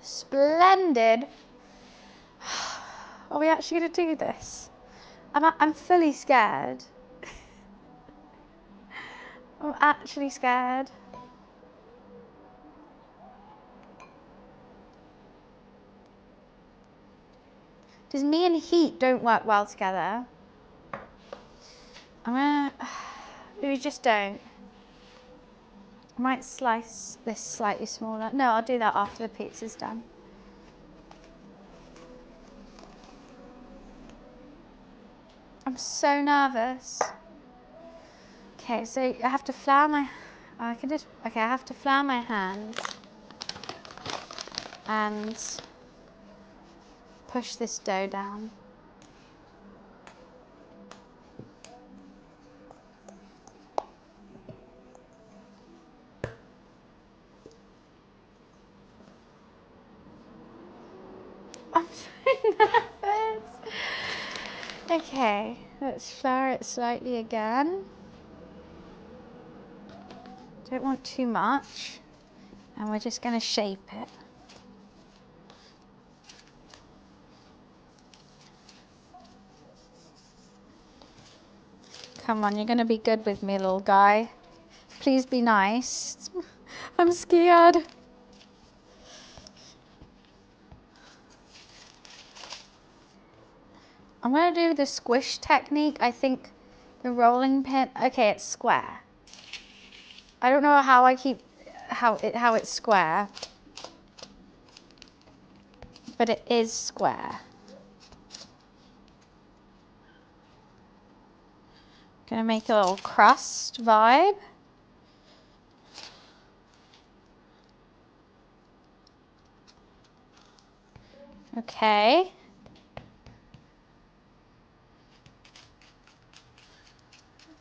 Splendid. Are we actually going to do this? I'm fully scared. I'm actually scared. Does me and heat don't work well together? We just don't. I might slice this slightly smaller. No, I'll do that after the pizza's done. I'm so nervous. Okay, so I have to flour my, I have to flour my hands and push this dough down. I'm so nervous. Okay, let's flour it slightly again. Don't want too much. And we're just going to shape it. Come on, you're going to be good with me, little guy. Please be nice. I'm scared. I'm going to do the squish technique. I think the rolling pin, okay, it's square. I don't know how I keep, how it's square. But it is square. Gonna make a little crust vibe. Okay.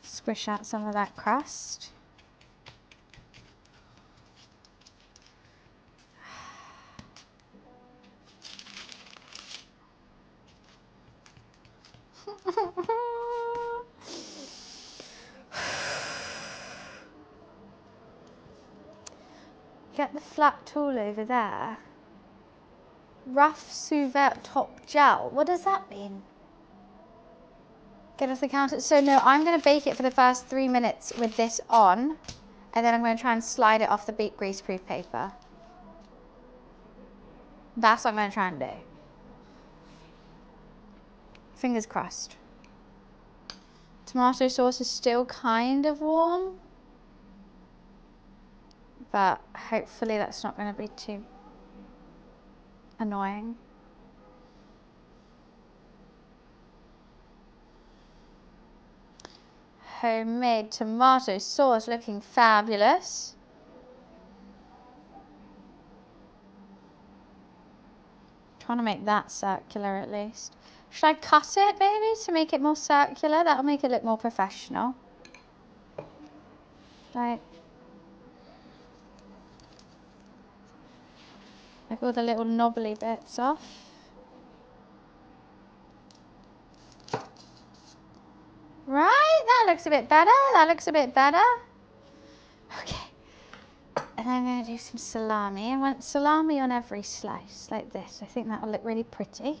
Squish out some of that crust. Get the flat tool over there. Rough Souvet top gel. What does that mean? Get off the counter. So no, I'm going to bake it for the first 3 minutes with this on. And then I'm going to try and slide it off the greaseproof paper. That's what I'm going to try and do. Fingers crossed. Tomato sauce is still kind of warm. But hopefully that's not going to be too annoying. Homemade tomato sauce looking fabulous. Trying to make that circular at least. Should I cut it maybe to make it more circular? That'll make it look more professional. Right. Like all the little knobbly bits off. Right, that looks a bit better. That looks a bit better. Okay. And I'm going to do some salami. I want salami on every slice, like this. I think that will look really pretty.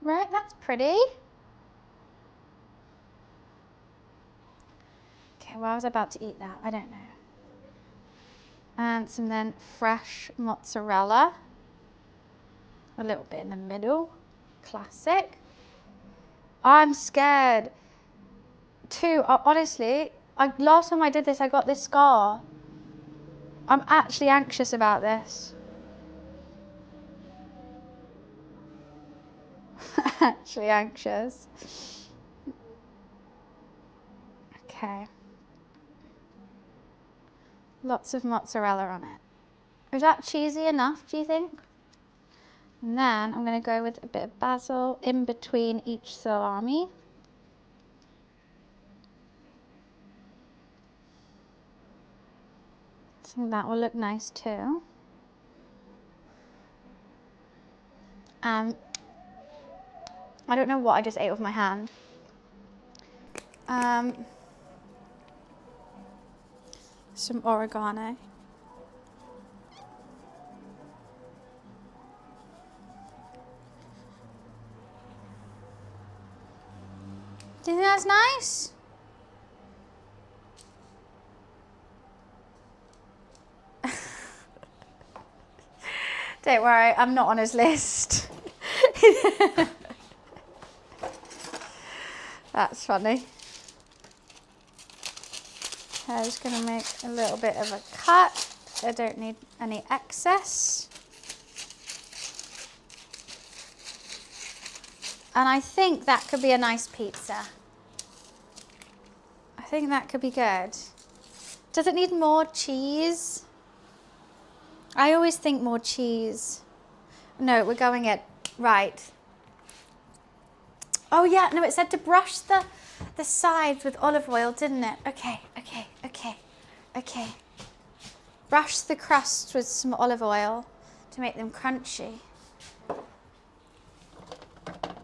Right, that's pretty. Okay, well, I was about to eat that. I don't know. And some then fresh mozzarella. A little bit in the middle. Classic. I'm scared. Honestly, last time I did this, I got this scar. I'm actually anxious about this. Actually anxious. Okay. Lots of mozzarella on it. Is that cheesy enough, do you think? And then I'm going to go with a bit of basil in between each salami. I think that will look nice too. I don't know what I just ate with my hand. Some oregano. Do you think that's nice? Don't worry, I'm not on his list. That's funny. I'm just going to make a little bit of a cut. I don't need any excess. And I think that could be a nice pizza. I think that could be good. Does it need more cheese? I always think more cheese. No, we're going it right. Oh yeah, no, it said to brush the sides with olive oil, didn't it? Okay. Brush the crusts with some olive oil to make them crunchy.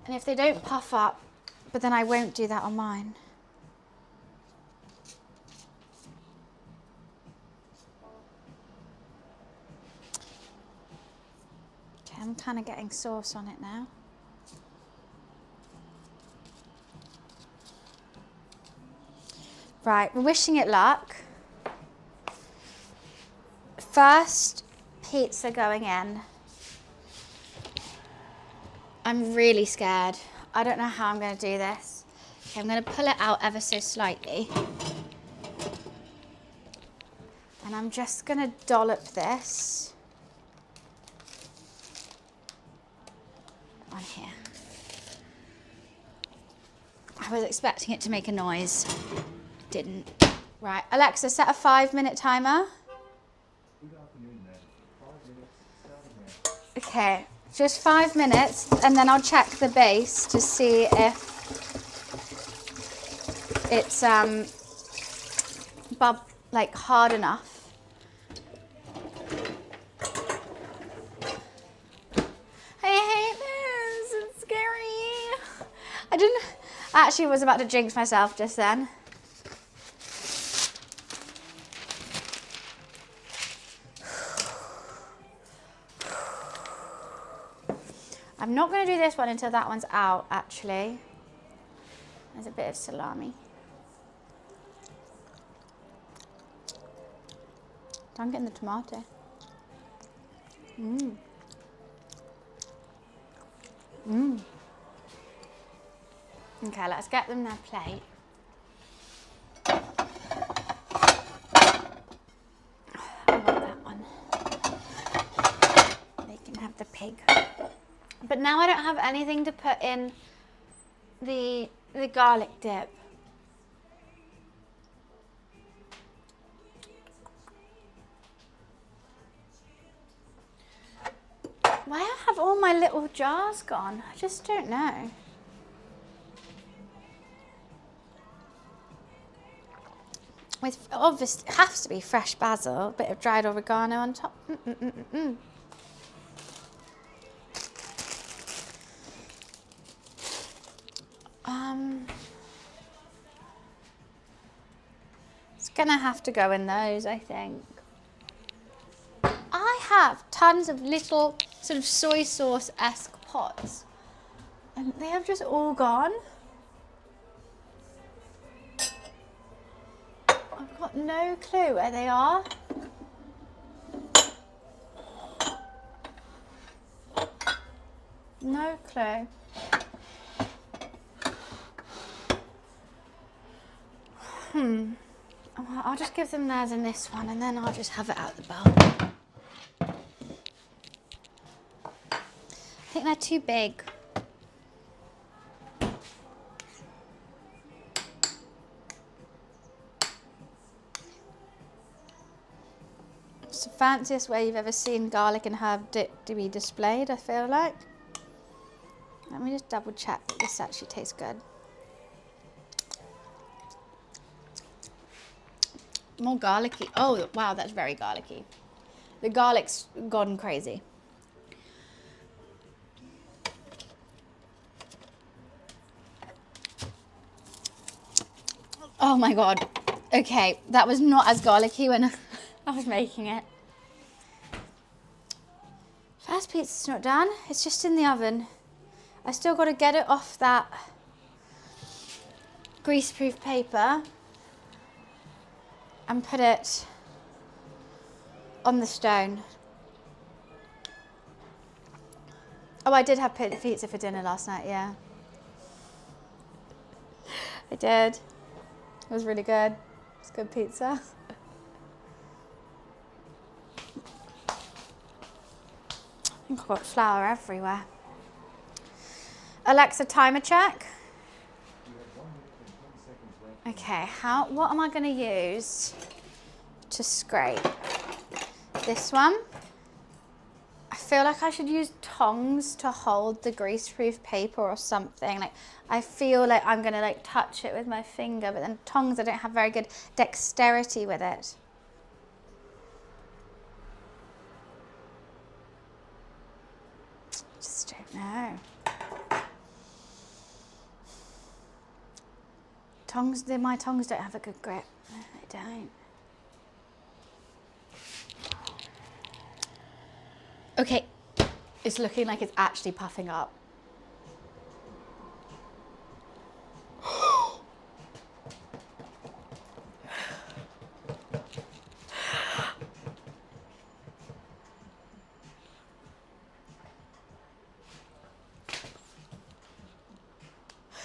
And if they don't puff up, but then I won't do that on mine. Okay, I'm kind of getting sauce on it now. Right, we're wishing it luck. First pizza going in. I'm really scared. I don't know how I'm going to do this. Okay, I'm going to pull it out ever so slightly. And I'm just going to dollop this on here. I was expecting it to make a noise. Didn't. Right, Alexa, set a 5-minute timer. Okay, just 5 minutes, and then I'll check the base to see if it's like hard enough. I hate this. It's scary. I actually was about to jinx myself just then. I'm not going to do this one until that one's out, actually. There's a bit of salami. Don't get in the tomato. Okay, let's get them their plate. I want that one. They can have the pig. But now I don't have anything to put in the garlic dip. Where have all my little jars gone? I just don't know. With obviously, it has to be fresh basil, a bit of dried oregano on top. It's gonna have to go in those, I think. I have tons of little sort of soy sauce-esque pots, and they have just all gone. I've got no clue where they are. No clue. I'll just give them theirs in this one, and then I'll just have it out the bowl. I think they're too big. It's the fanciest way you've ever seen garlic and herb dip to be displayed, I feel like. Let me just double check that this actually tastes good. More garlicky. Oh, wow, that's very garlicky. The garlic's gone crazy. Oh my God. Okay, that was not as garlicky when I was making it. First pizza's not done. It's just in the oven. I still got to get it off that greaseproof paper and put it on the stone. Oh, I did have pizza for dinner last night, yeah. I did. It was really good. It's good pizza. I think I've got flour everywhere. Alexa, timer check. Okay, what am I going to use to scrape? This one. I feel like I should use tongs to hold the greaseproof paper or something. Like, I feel like I'm going to like touch it with my finger, but then tongs, I don't have very good dexterity with it. Just don't know. My tongs don't have a good grip. No, they don't. Okay, it's looking like it's actually puffing up.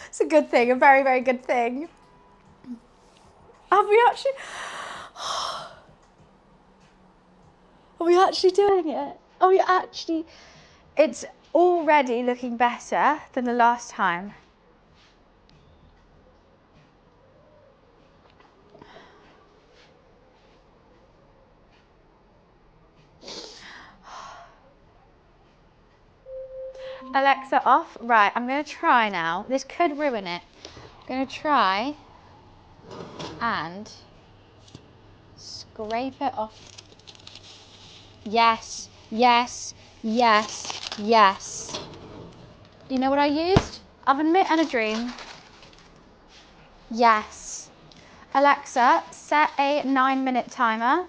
It's a good thing, a very, very good thing. Have we actually... Are we actually doing it? Are we actually... It's already looking better than the last time. Alexa off. Right, I'm going to try now. This could ruin it. I'm going to try and scrape it off. Yes, yes, yes, yes. Do you know what I used? Oven mitt and a dream. Yes. Alexa, set a 9-minute timer.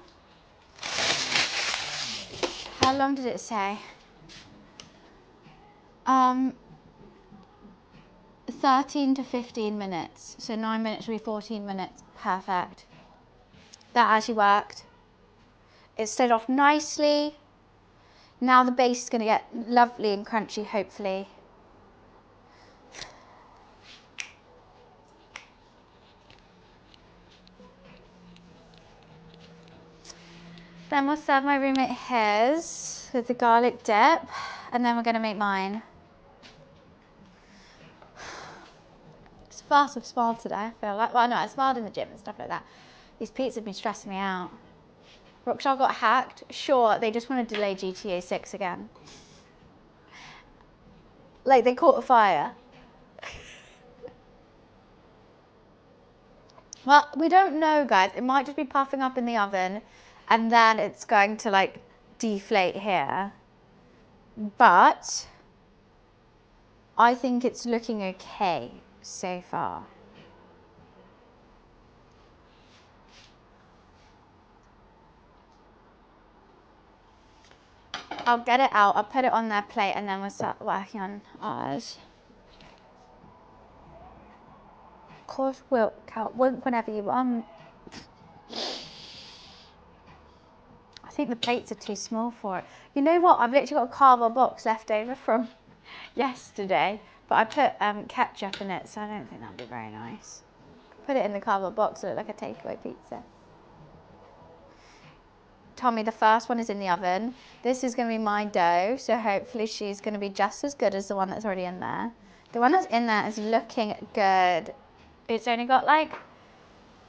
How long did it say? 13 to 15 minutes. So 9 minutes will be 14 minutes. Perfect. That actually worked. It slid off nicely. Now the base is going to get lovely and crunchy, hopefully. Then we'll serve my roommate his with the garlic dip, and then we're going to make mine. It's fast I've smiled today, I feel like. Well, no, I smiled in the gym and stuff like that. These pizzas have been stressing me out. Rockstar got hacked. Sure, they just want to delay GTA 6 again. Like, they caught a fire. Well, we don't know, guys. It might just be puffing up in the oven, and then it's going to, like, deflate here. But I think it's looking okay so far. I'll get it out, I'll put it on their plate, and then we'll start working on ours. Of course, we'll whenever you want. I think the plates are too small for it. You know what? I've literally got a cardboard box left over from yesterday, but I put ketchup in it, so I don't think that'd be very nice. Put it in the cardboard box so it look like a takeaway pizza. Tommy, the first one is in the oven. This is going to be my dough, so hopefully she's going to be just as good as the one that's already in there. The one that's in there is looking good. It's only got like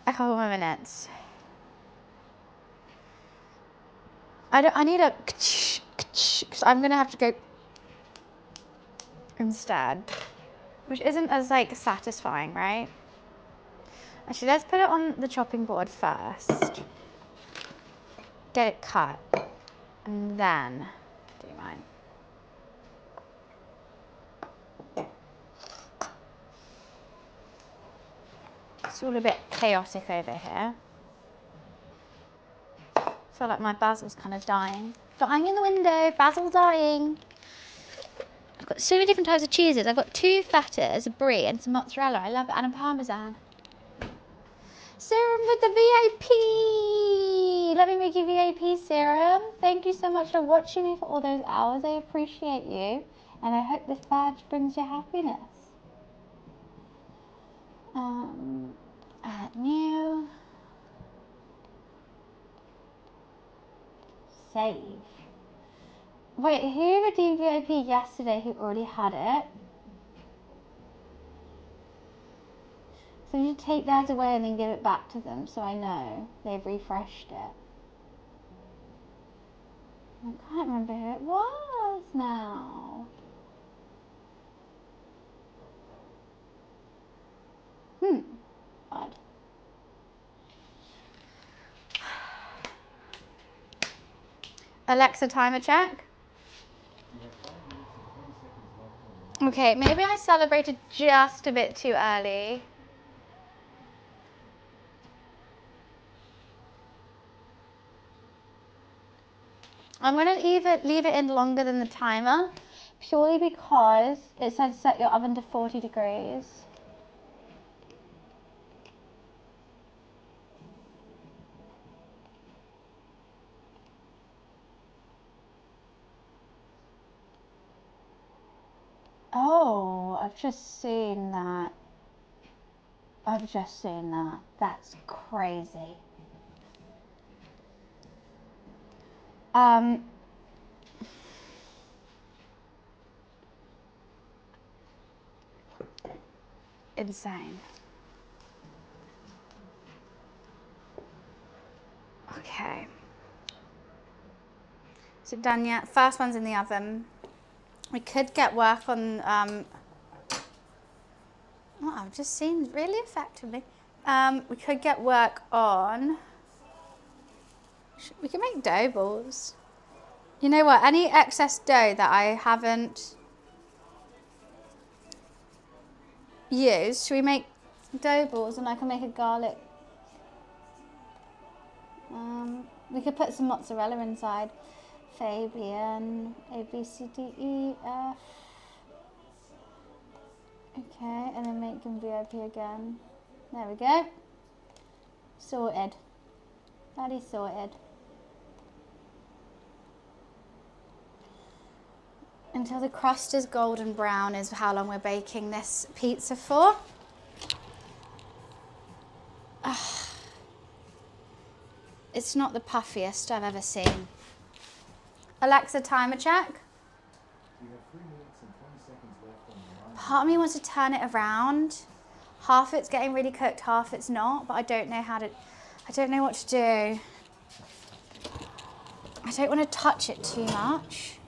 a couple more minutes. I need a because I'm going to have to go instead, which isn't as like satisfying, right? Actually, let's put it on the chopping board first. Get it cut, and then do mine. It's all a bit chaotic over here. I feel like my basil's kind of dying. Dying in the window, basil dying. I've got so many different types of cheeses. I've got 2 fettas, a brie, and some mozzarella. I love it, and a parmesan. Serum with the VIP! Let me make you VIP, Serum. Thank you so much for watching me for all those hours. I appreciate you. And I hope this badge brings you happiness. Add new. Save. Wait, who redeemed VIP yesterday who already had it? So you take theirs away and then give it back to them so I know they've refreshed it. I can't remember who it was now. Odd. Alexa, timer check. Okay, maybe I celebrated just a bit too early. I'm going to leave it in longer than the timer, purely because it says set your oven to 40 degrees. Oh, I've just seen that. That's crazy. Insane. Okay. Is it done yet? First one's in the oven. We could get work on, oh, I've just seen really effectively. We could get work on, we can make dough balls. You know what, any excess dough that I haven't used, should we make dough balls and I can make a garlic? We could put some mozzarella inside. Fabian, A, B, C, D, E, F. Okay, and then make him VIP again. There we go. Sorted. That is sorted. Until the crust is golden brown is how long we're baking this pizza for. It's not the puffiest I've ever seen. Alexa, timer check. You have 3 minutes and 20 seconds left on the line. Part of me wants to turn it around. Half it's getting really cooked, half it's not, but I don't know what to do. I don't want to touch it too much.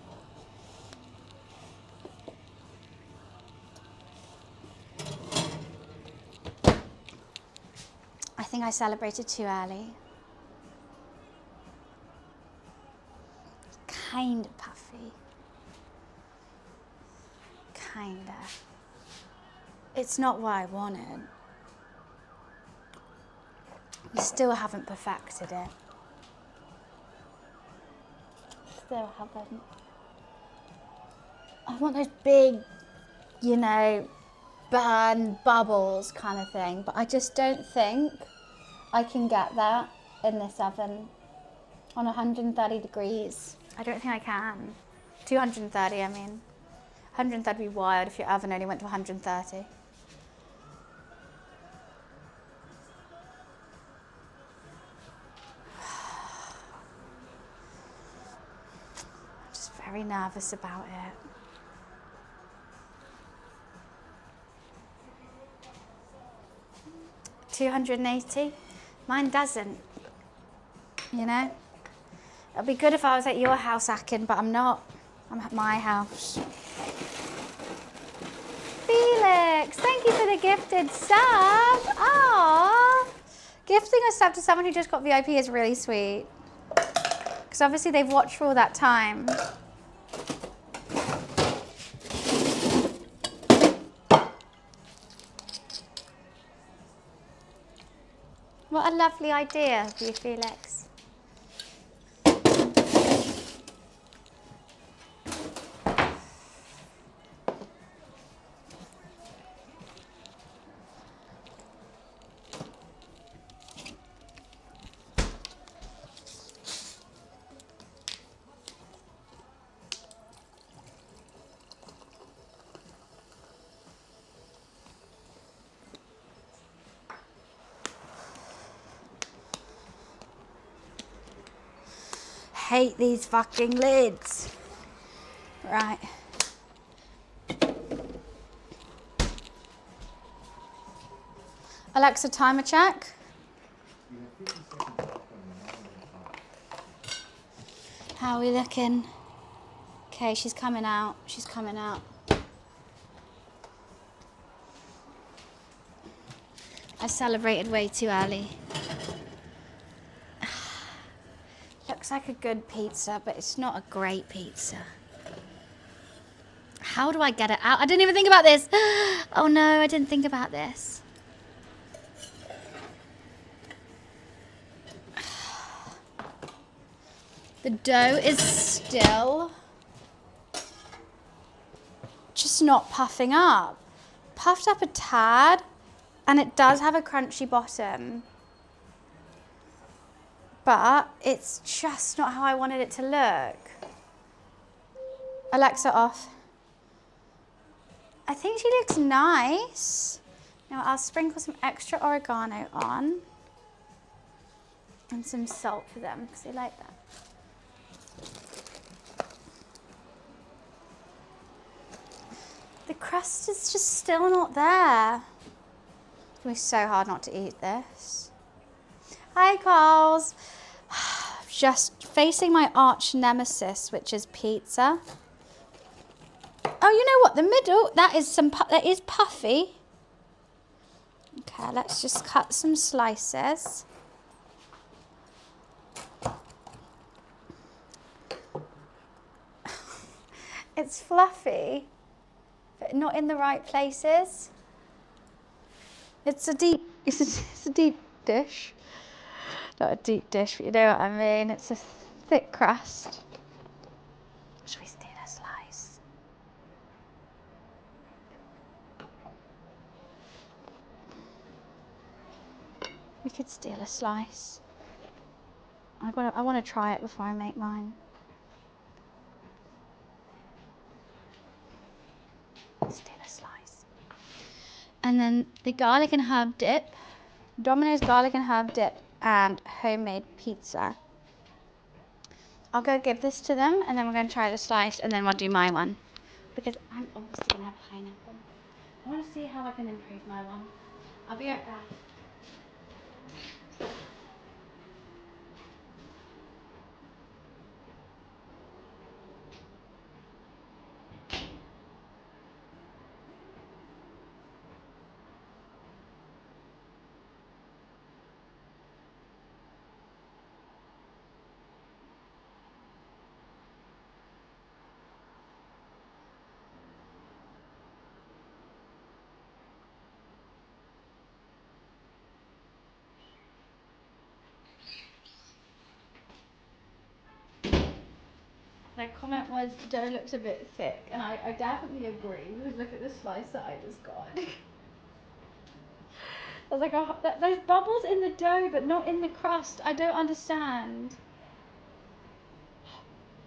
I think I celebrated too early. Kind of puffy. Kinda. It's not what I wanted. We still haven't perfected it. Still haven't. I want those big, you know, burn bubbles kind of thing, but I just don't think I can get that in this oven on 130 degrees. I don't think I can. 230, I mean. 130 would be wild if your oven only went to 130. I'm just very nervous about it. $280. Mine doesn't. You know? It'd be good if I was at your house hacking, but I'm not. I'm at my house. Felix, thank you for the gifted sub. Aww. Gifting a sub to someone who just got VIP is really sweet. Because obviously they've watched for all that time. What a lovely idea for you, Felix. hate these fucking lids. Right. Alexa, timer check. You have 50 seconds left on your nominated time. How are we looking? Okay, she's coming out. She's coming out. I celebrated way too early. Looks like a good pizza, but it's not a great pizza. How do I get it out? I didn't even think about this. Oh no, I didn't think about this. The dough is still just not puffing up. Puffed up a tad, and it does have a crunchy bottom. But it's just not how I wanted it to look. Alexa off. I think she looks nice. Now I'll sprinkle some extra oregano on. And some salt for them, because they like that. The crust is just still not there. It's going to be so hard not to eat this. Hi, Carls. Just facing my arch nemesis, which is pizza. Oh, you know what? The middle, that is puffy. Okay, let's just cut some slices. It's fluffy, but not in the right places. It's a deep dish. Not a deep dish, but you know what I mean. It's a thick crust. Should we steal a slice? We could steal a slice. I want to try it before I make mine. Steal a slice. And then the garlic and herb dip. Domino's garlic and herb dip and homemade pizza. I'll go give this to them, and then we're going to try the slice, and then we'll do my one. Because I'm obviously going to have pineapple. I want to see how I can improve my one. I'll be right back. Their comment was, dough looks a bit thick, and I definitely agree, because look at the slice that I just got. I was like, oh, there's bubbles in the dough, but not in the crust. I don't understand.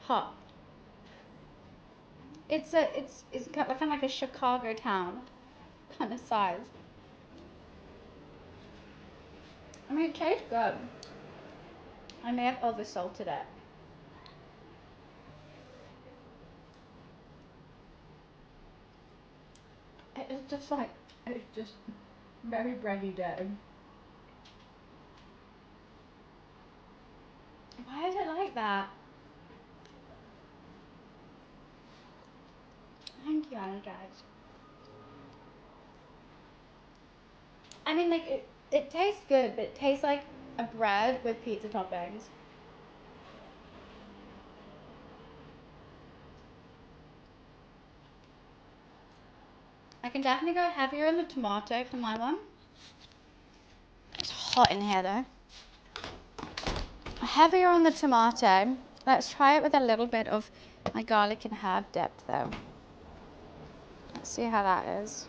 Hot. It's kind of like a Chicago town kind of size. I mean, it tastes good. I may have oversalted it. It's just like, it's just very bready dough. Why is it like that? Thank you, Energize. I mean, like, it tastes good, but it tastes like a bread with pizza toppings. I can definitely go heavier in the tomato for my one. It's hot in here though. Heavier on the tomato. Let's try it with a little bit of my garlic and herb dip though. Let's see how that is.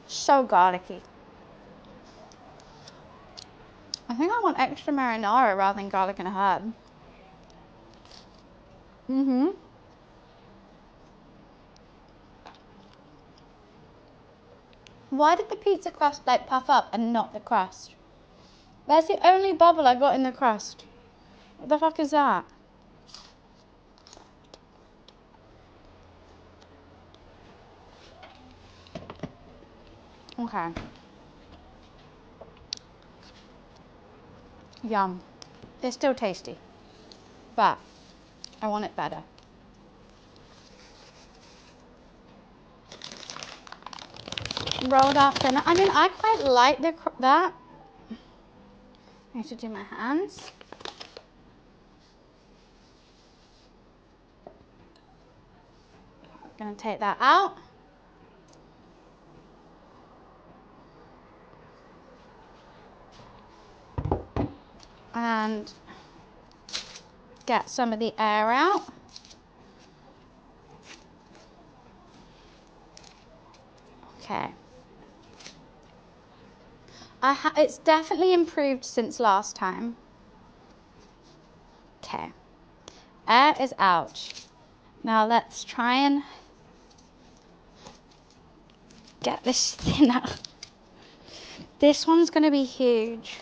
So garlicky. I think I want extra marinara rather than garlic and herb. Mm-hmm. Why did the pizza crust like puff up and not the crust? That's the only bubble I got in the crust. What the fuck is that? Okay. Yum. It's still tasty, but I want it better. Rolled out thinner. I mean, I quite like that. I need to do my hands. I'm gonna take that out. And get some of the air out. Okay. It's definitely improved since last time. Okay. Air is out. Now let's try and get this thinner. This one's going to be huge.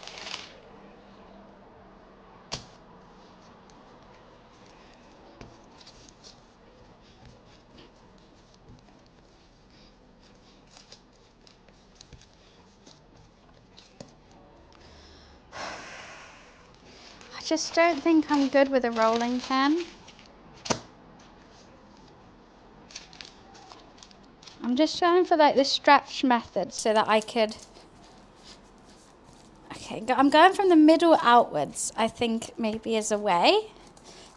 I just don't think I'm good with a rolling pin. I'm just trying for like the stretch method so that I could. Okay, I'm going from the middle outwards, I think maybe is a way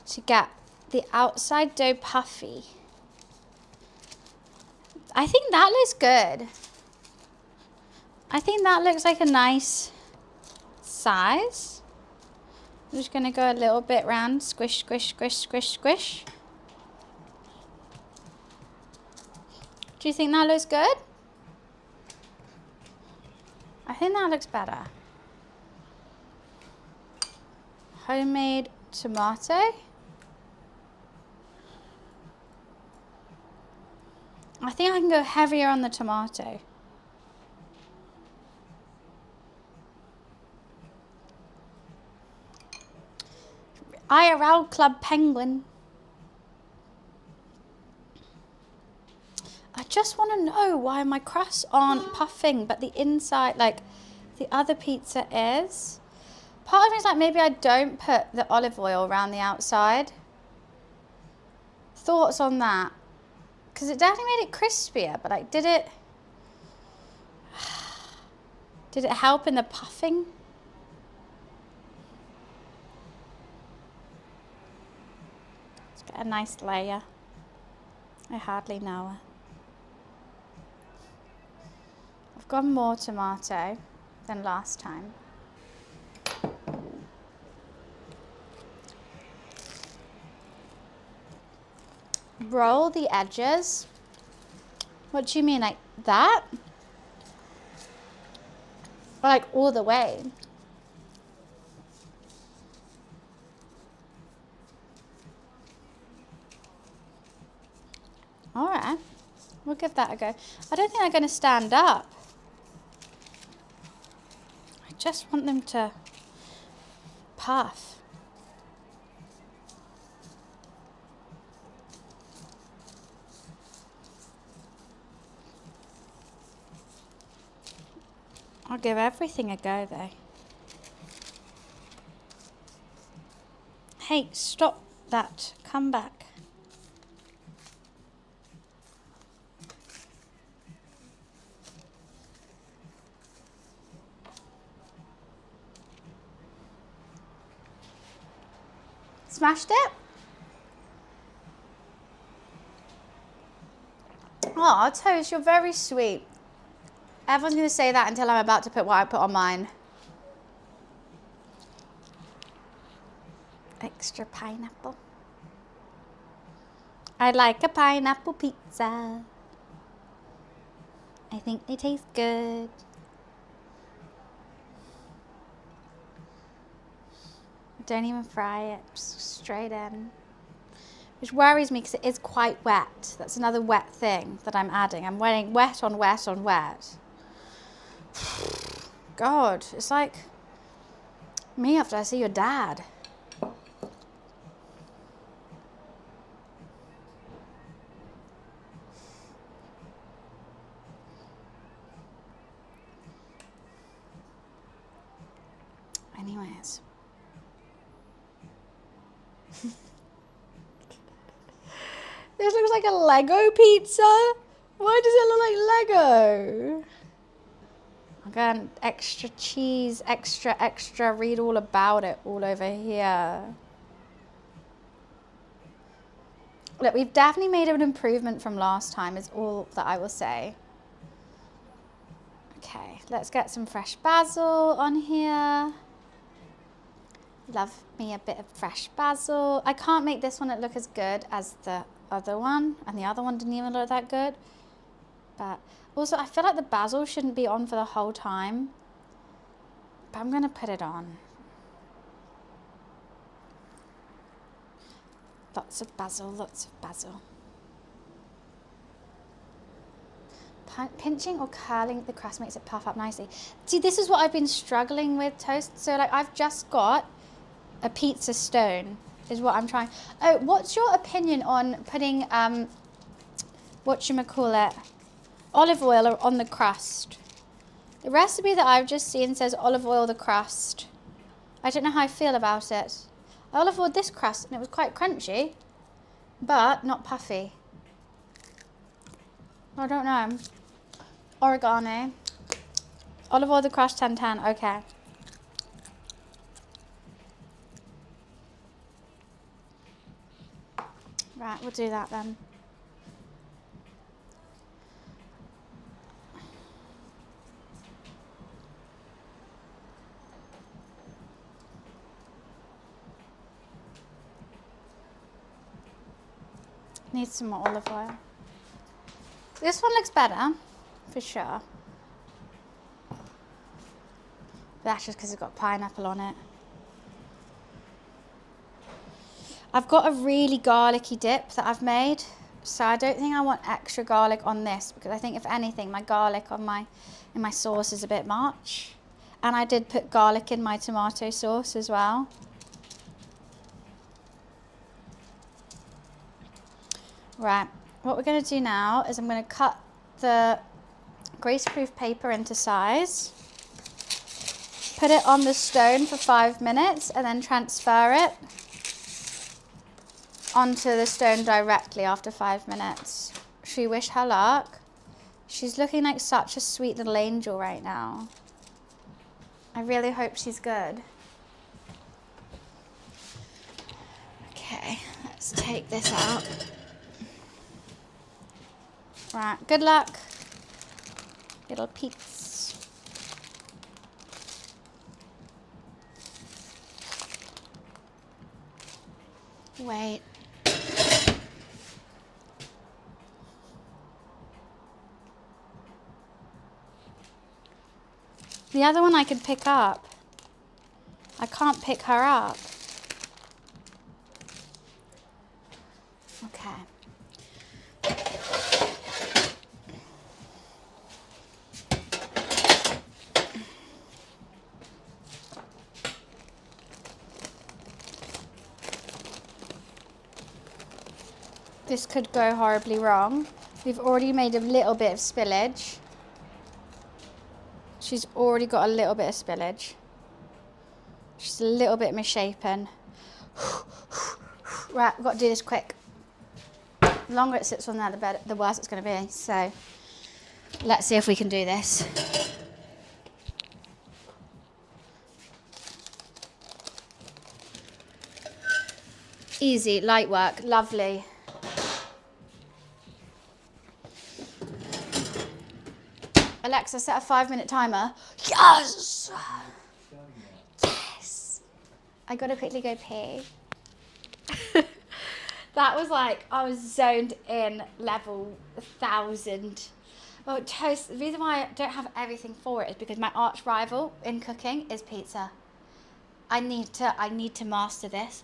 to get the outside dough puffy. I think that looks good. I think that looks like a nice size. I'm just going to go a little bit round, squish, squish, squish, squish, squish. Do you think that looks good? I think that looks better. Homemade tomato. I think I can go heavier on the tomato. IRL Club Penguin. I just want to know why my crusts aren't puffing, but the inside, like the other pizza is. Part of me is like, maybe I don't put the olive oil around the outside. Thoughts on that? Because it definitely made it crispier, but like, did it help in the puffing? Let's get a nice layer. I hardly know her. I've got more tomato than last time. Roll the edges. What do you mean, like that? Or like all the way? All right, we'll give that a go. I don't think they're going to stand up. I just want them to puff. I'll give everything a go though. Hey, stop that. Come back. Smashed it? Oh, Toast, you're very sweet. Everyone's going to say that until I'm about to put what I put on mine. Extra pineapple. I like a pineapple pizza. I think they taste good. Don't even fry it, just straight in. Which worries me because it is quite wet. That's another wet thing that I'm adding. I'm wearing wet on wet on wet. God, it's like me after I see your dad. Anyways. This looks like a Lego pizza. Why does it look like Lego? Again, extra cheese, extra, read all about it all over here. Look, we've definitely made an improvement from last time is all that I will say. Okay, let's get some fresh basil on here. Love me a bit of fresh basil. I can't make this one look as good as the other one, and the other one didn't even look that good. But also, I feel like the basil shouldn't be on for the whole time, but I'm gonna put it on. Lots of basil, lots of basil. Pinching or curling the crust makes it puff up nicely. See, this is what I've been struggling with, Toast. So like, I've just got a pizza stone is what I'm trying. Oh, what's your opinion on putting, whatchamacallit, olive oil on the crust? The recipe that I've just seen says olive oil the crust. I don't know how I feel about it. I olive oiled this crust and it was quite crunchy, but not puffy. I don't know. Oregano. Olive oil the crust 10-10, okay. Right, we'll do that then. Need some more olive oil. This one looks better, for sure. That's just because it's got pineapple on it. I've got a really garlicky dip that I've made, so I don't think I want extra garlic on this, because I think if anything, my garlic on in my sauce is a bit much. And I did put garlic in my tomato sauce as well. Right, what we're going to do now is I'm going to cut the greaseproof paper into size, put it on the stone for 5 minutes, and then transfer it onto the stone directly after 5 minutes. Should we wish her luck? She's looking like such a sweet little angel right now. I really hope she's good. Okay, let's take this out. Right, good luck, little peeps. Wait. The other one I could pick up. I can't pick her up. Okay. This could go horribly wrong. We've already made a little bit of spillage. She's already got a little bit of spillage. She's a little bit misshapen. Right, we've got to do this quick. The longer it sits on there, the better, the worse it's going to be. So let's see if we can do this. Easy, light work, lovely. Alexa, set a 5-minute timer. Yes! Yes! I gotta quickly go pee. That was like, I was zoned in level 1000. Oh, Toast, the reason why I don't have everything for it is because my arch rival in cooking is pizza. I need to master this.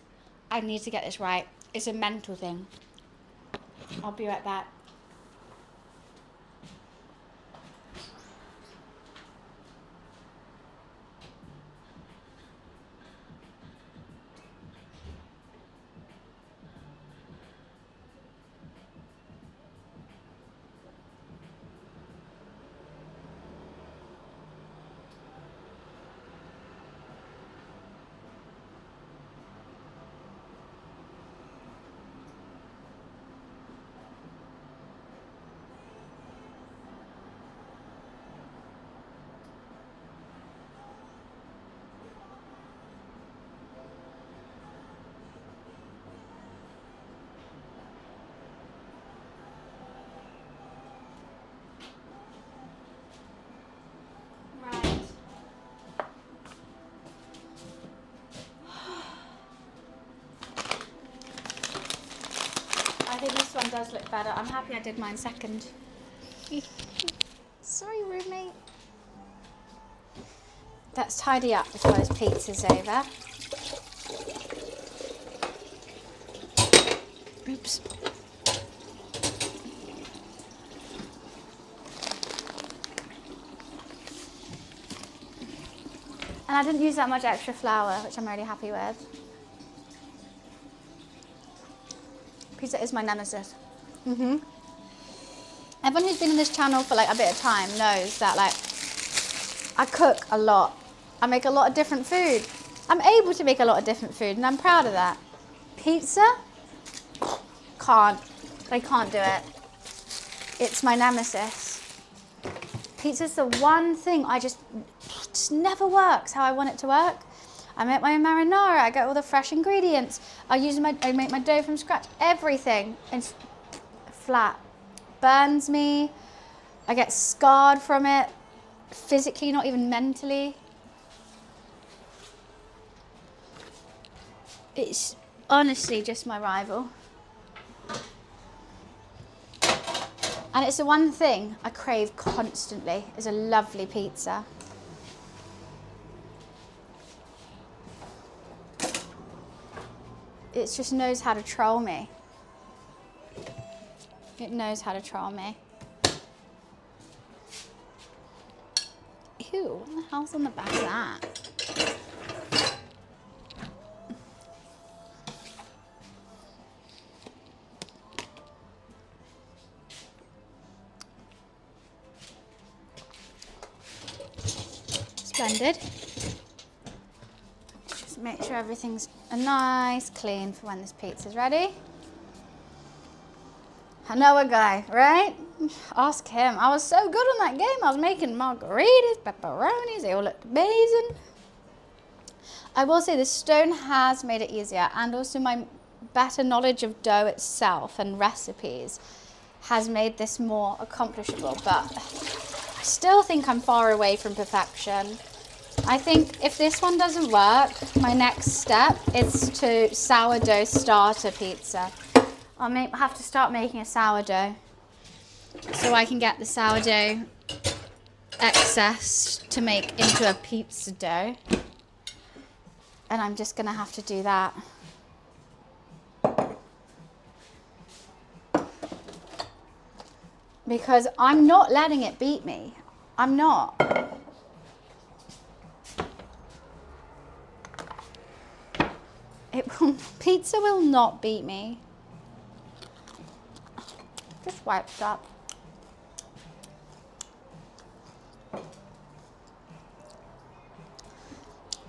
I need to get this right. It's a mental thing. I'll be right back. does look better. I'm happy I did mine second. Sorry, roommate. Let's tidy up before this pizza's over. Oops. And I didn't use that much extra flour, which I'm really happy with. Pizza is my nemesis. Everyone who's been in this channel for like a bit of time knows that like I cook a lot. I make a lot of different food. I'm able to make a lot of different food and I'm proud of that. Pizza? Can't. I can't do it. It's my nemesis. Pizza's the one thing it just never works how I want it to work. I make my own marinara, I get all the fresh ingredients. I make my dough from scratch. Everything is flat. Burns me. I get scarred from it. Physically, not even mentally. It's honestly just my rival. And it's the one thing I crave constantly, is a lovely pizza. It just knows how to troll me. It knows how to troll me. Ew, what the hell's on the back of that? Splendid. Just make sure everything's nice, clean for when this pizza's ready. I know a guy, right? Ask him. I was so good on that game. I was making margaritas, pepperonis. They all looked amazing. I will say the stone has made it easier, and also my better knowledge of dough itself and recipes has made this more accomplishable, but I still think I'm far away from perfection. I think if this one doesn't work, my next step is to sourdough starter pizza. I'll have to start making a sourdough so I can get the sourdough excess to make into a pizza dough. And I'm just gonna have to do that. Because I'm not letting it beat me. I'm not. Pizza will not beat me. Just wiped up.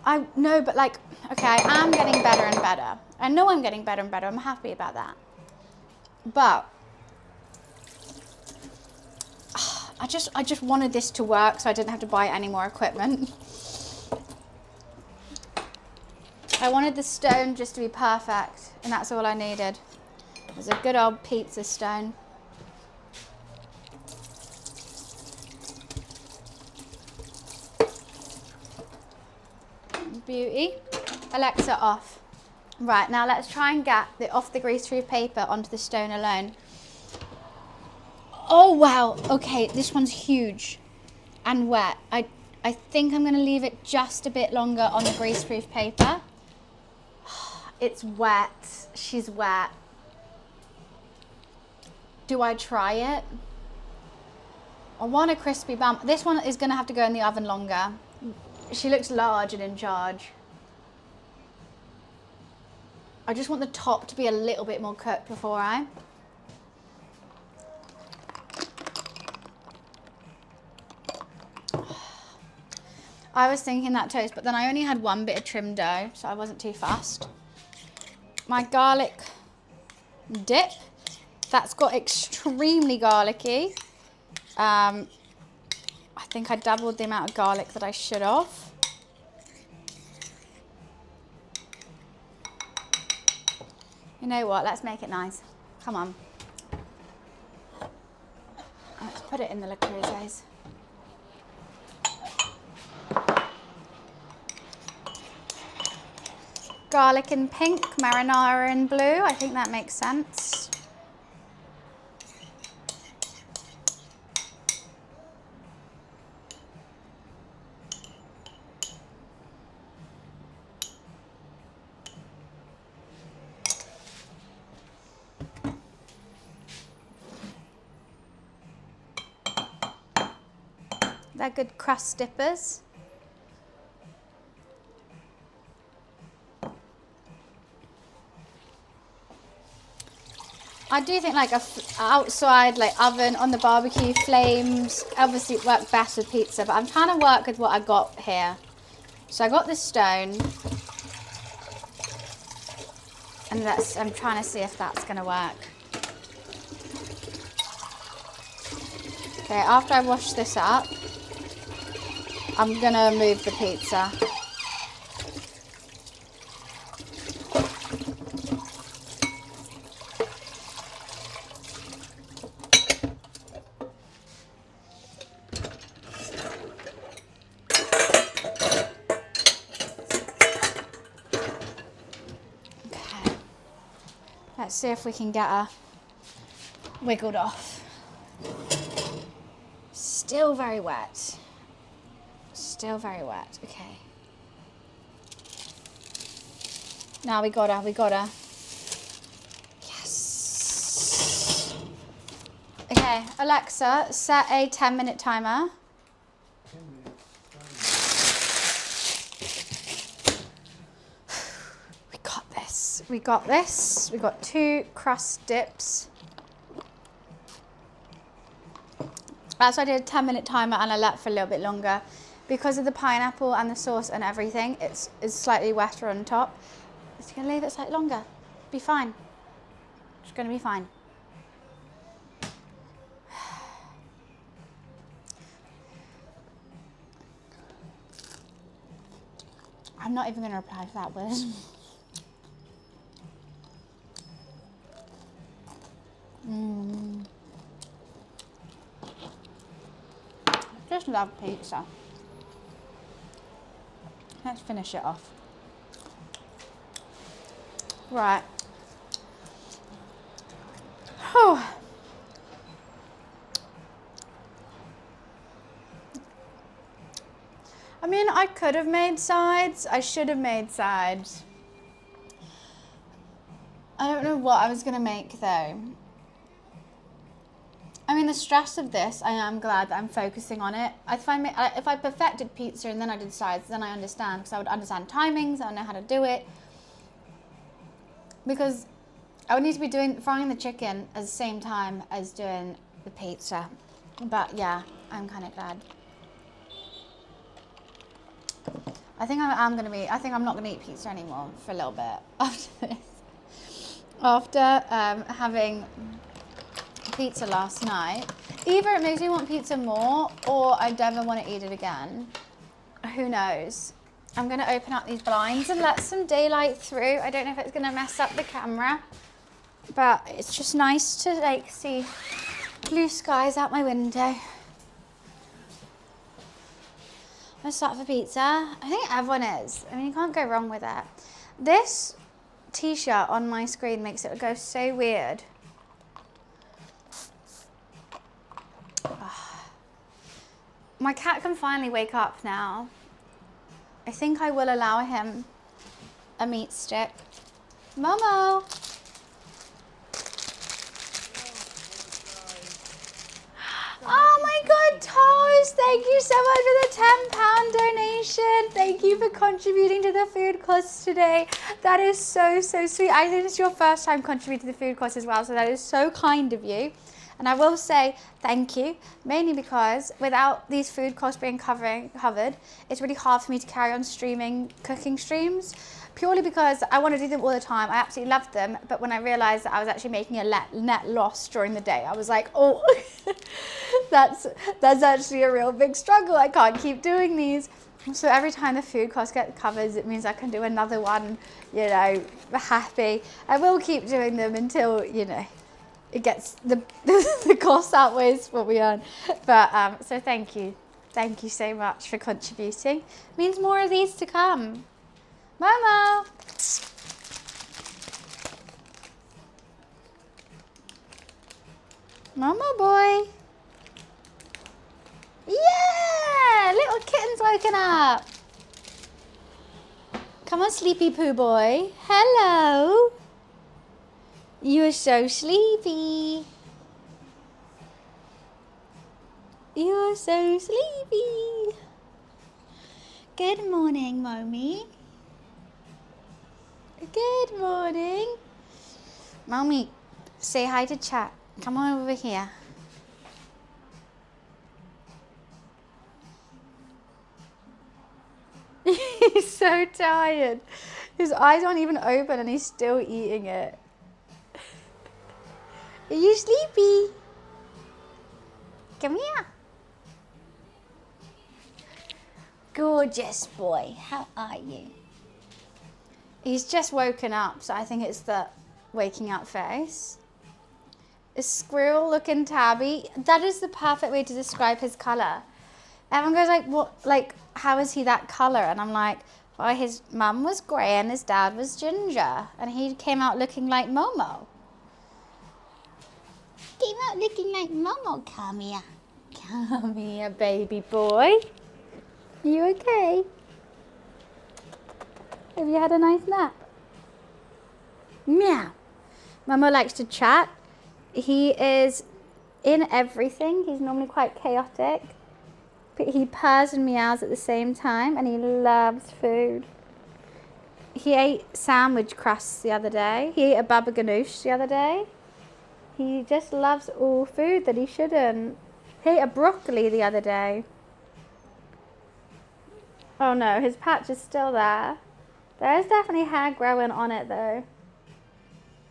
I know, but like, okay, I am getting better and better. I know I'm getting better and better. I'm happy about that. But I just wanted this to work so I didn't have to buy any more equipment. I wanted the stone just to be perfect, and that's all I needed. It was a good old pizza stone. Beauty. Alexa off. Right, now let's try and get off the grease-proof paper onto the stone alone. Oh wow, okay, this one's huge and wet. I think I'm gonna leave it just a bit longer on the grease-proof paper. It's wet, she's wet. Do I try it? I want a crispy bump. This one is gonna have to go in the oven longer. She looks large and in charge. I just want the top to be a little bit more cooked before I was thinking that toast, but then I only had one bit of trimmed dough, so I wasn't too fussed. My garlic dip, that's got extremely garlicky. I think I doubled the amount of garlic that I should have. You know what, let's make it nice. Come on. Let's put it in the Le Creuset. Garlic in pink, marinara in blue. I think that makes sense. They're good crust dippers. I do think like a outside like oven on the barbecue flames obviously work best with pizza, but I'm trying to work with what I got here. So I got this stone, and I'm trying to see if that's gonna work. Okay, after I wash this up, I'm gonna move the pizza. Let's see if we can get her wiggled off. Still very wet. Still very wet. Okay. Now we got her. Yes. Okay, Alexa, set a 10-minute timer. 10 minutes. We got this. We got 2 crust dips. That's why I did a 10-minute timer and I left for a little bit longer. Because of the pineapple and the sauce and everything, it's slightly wetter on top. It's gonna leave it slightly longer. Be fine. It's gonna be fine. I'm not even gonna reply to that word. Just love pizza. Let's finish it off. Right. Whew. I mean, I could have made sides. I should have made sides. I don't know what I was gonna make though. I mean, the stress of this, I am glad that I'm focusing on it. If I perfected pizza and then I did sides, then I understand, because I would understand timings, I would know how to do it. Because I would need to be frying the chicken at the same time as doing the pizza. But yeah, I'm kind of glad. I think I'm not gonna eat pizza anymore for a little bit after this. After having pizza last night, either it makes me want pizza more or I never want to eat it again. Who knows? I'm going to open up these blinds and let some daylight through. I don't know if it's going to mess up the camera, but it's just nice to like see blue skies out my window. Let's start for pizza. I think everyone is. I mean, you can't go wrong with it. This t-shirt on my screen makes it go so weird. My cat can finally wake up now. I think I will allow him a meat stick. Momo! Oh my God, Toast! Thank you so much for the £10 donation. Thank you for contributing to the food costs today. That is so, so sweet. I think it's your first time contributing to the food costs as well, so that is so kind of you. And I will say thank you, mainly because without these food costs being covered, it's really hard for me to carry on streaming cooking streams, purely because I want to do them all the time. I absolutely love them, but when I realised that I was actually making a net loss during the day, I was like, oh, that's actually a real big struggle. I can't keep doing these. So every time the food costs get covered, it means I can do another one, you know, happy. I will keep doing them until, you know, it gets the cost outweighs what we earn. But so thank you so much for contributing. It means more of these to come. Momo. Momo boy. Yeah, little kitten's woken up. Come on, sleepy poo boy. Hello. You're so sleepy. You're so sleepy. Good morning, Mommy. Good morning. Mommy, say hi to chat. Come on over here. He's so tired. His eyes aren't even open and he's still eating it. Are you sleepy? Come here. Gorgeous boy. How are you? He's just woken up, so I think it's the waking up face. A squirrel looking tabby. That is the perfect way to describe his colour. Everyone goes like, what, like, how is he that colour? And I'm like, well, his mum was grey and his dad was ginger. And he came out looking like Momo. Came out looking like Momo. Come here. Come here, baby boy. You okay? Have you had a nice nap? Meow. Momo likes to chat. He is in everything. He's normally quite chaotic. But he purrs and meows at the same time, and he loves food. He ate sandwich crusts the other day. He ate a baba ganoush the other day. He just loves all food that he shouldn't. He ate a broccoli the other day. Oh no, his patch is still there. There is definitely hair growing on it though.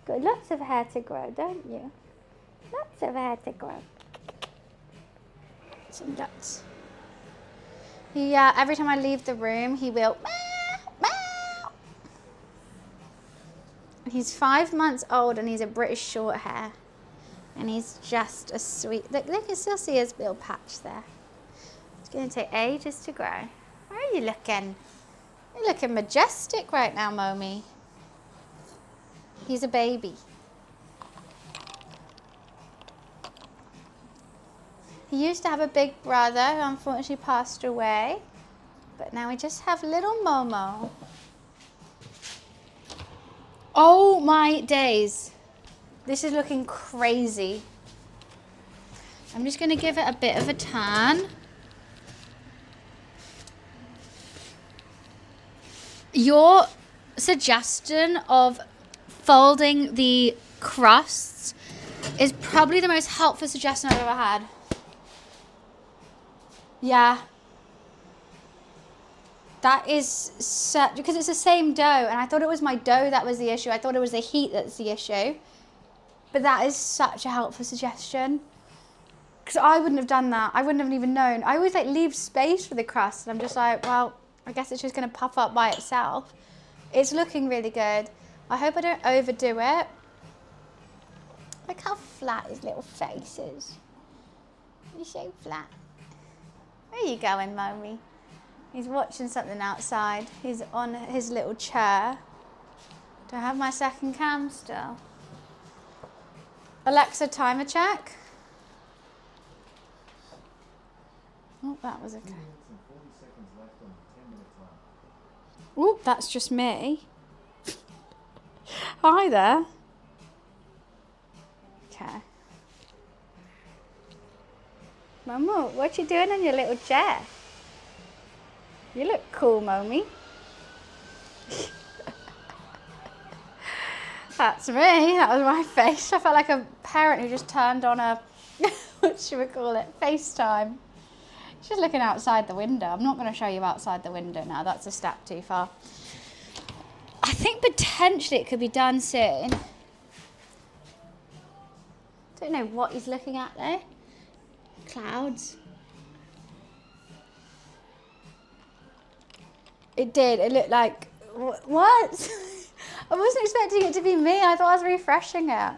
Got lots of hair to grow, don't you? Lots of hair to grow. Some dots. Yeah, every time I leave the room, he will meow, meow. He's 5 months old and he's a British short hair. And he's just a sweet, look, they can still see his little patch there. It's going to take ages to grow. Where are you looking? You're looking majestic right now, Momi. He's a baby. He used to have a big brother who unfortunately passed away. But now we just have little Momo. Oh my days. This is looking crazy. I'm just going to give it a bit of a turn. Your suggestion of folding the crusts is probably the most helpful suggestion I've ever had. Yeah. That is such, because it's the same dough, and I thought it was my dough that was the issue. I thought it was the heat that's the issue. But that is such a helpful suggestion. Because I wouldn't have done that. I wouldn't have even known. I always like leave space for the crust, and I'm just like, well, I guess it's just going to puff up by itself. It's looking really good. I hope I don't overdo it. Look how flat his little face is. He's so flat. Where are you going, Mommy? He's watching something outside. He's on his little chair. Do I have my second cam still? Alexa, timer check. Oh, that was okay. Oh, that's just me. Hi there. Okay. Momo, what you doing in your little chair? You look cool, Momi. That's me. That was my face. I felt like a parent who just turned on a, what should we call it, FaceTime. She's looking outside the window. I'm not going to show you outside the window now. That's a step too far. I think potentially it could be done soon. Don't know what he's looking at there. Clouds. It did. It looked like, what? I wasn't expecting it to be me. I thought I was refreshing it.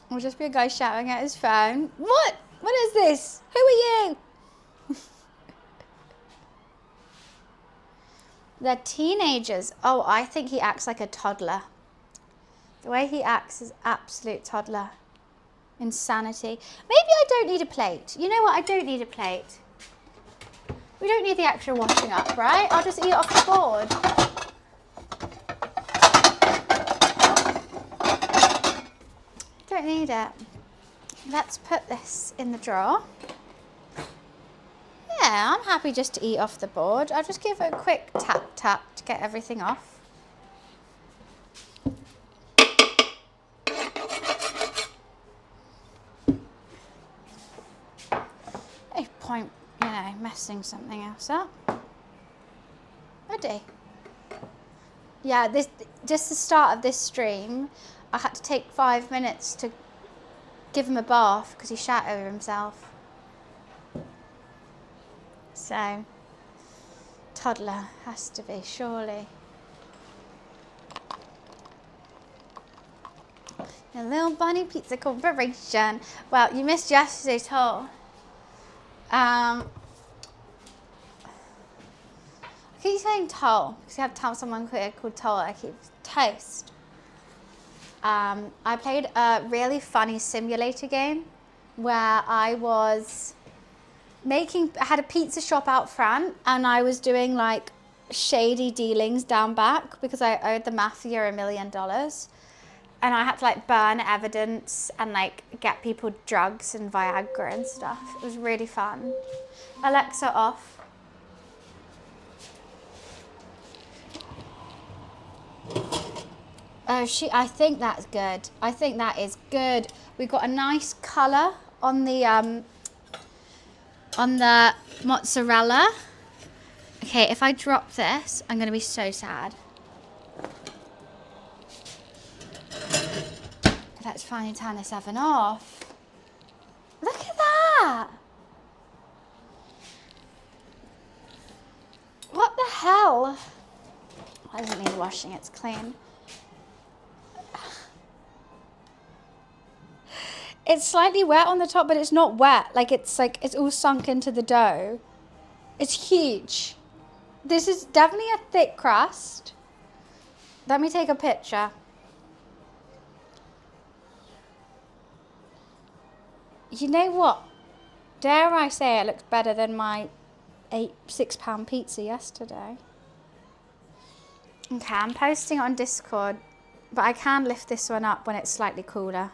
Will just be a guy shouting at his phone. What? What is this? Who are you? They're teenagers. Oh, I think he acts like a toddler. The way he acts is absolute toddler. Insanity. Maybe I don't need a plate. You know what? I don't need a plate. We don't need the extra washing up, right? I'll just eat it off the board. it. Let's put this in the drawer. Yeah, I'm happy just to eat off the board. I'll just give it a quick tap tap to get everything off. No point, you know, messing something else up. Ready? Yeah, this just the start of this stream, I had to take 5 minutes to give him a bath because he shat over himself. So, toddler has to be, surely. A little bunny pizza corporation. Well, you missed yesterday's haul. I keep saying toll because you have to tell someone called toll. I keep toast. I played a really funny simulator game where I was I had a pizza shop out front and I was doing like shady dealings down back because I owed the mafia $1 million. And I had to like burn evidence and like get people drugs and Viagra and stuff. It was really fun. Alexa off. Oh, I think that's good. I think that is good. We got a nice colour on the mozzarella. Okay, if I drop this, I'm gonna be so sad. Let's finally turn this oven off. Look at that! What the hell? That doesn't need washing, it's clean. It's slightly wet on the top, but it's not wet. It's all sunk into the dough. It's huge. This is definitely a thick crust. Let me take a picture. You know what? Dare I say it looks better than my £6 pizza yesterday. Okay, I'm posting on Discord, but I can lift this one up when it's slightly cooler.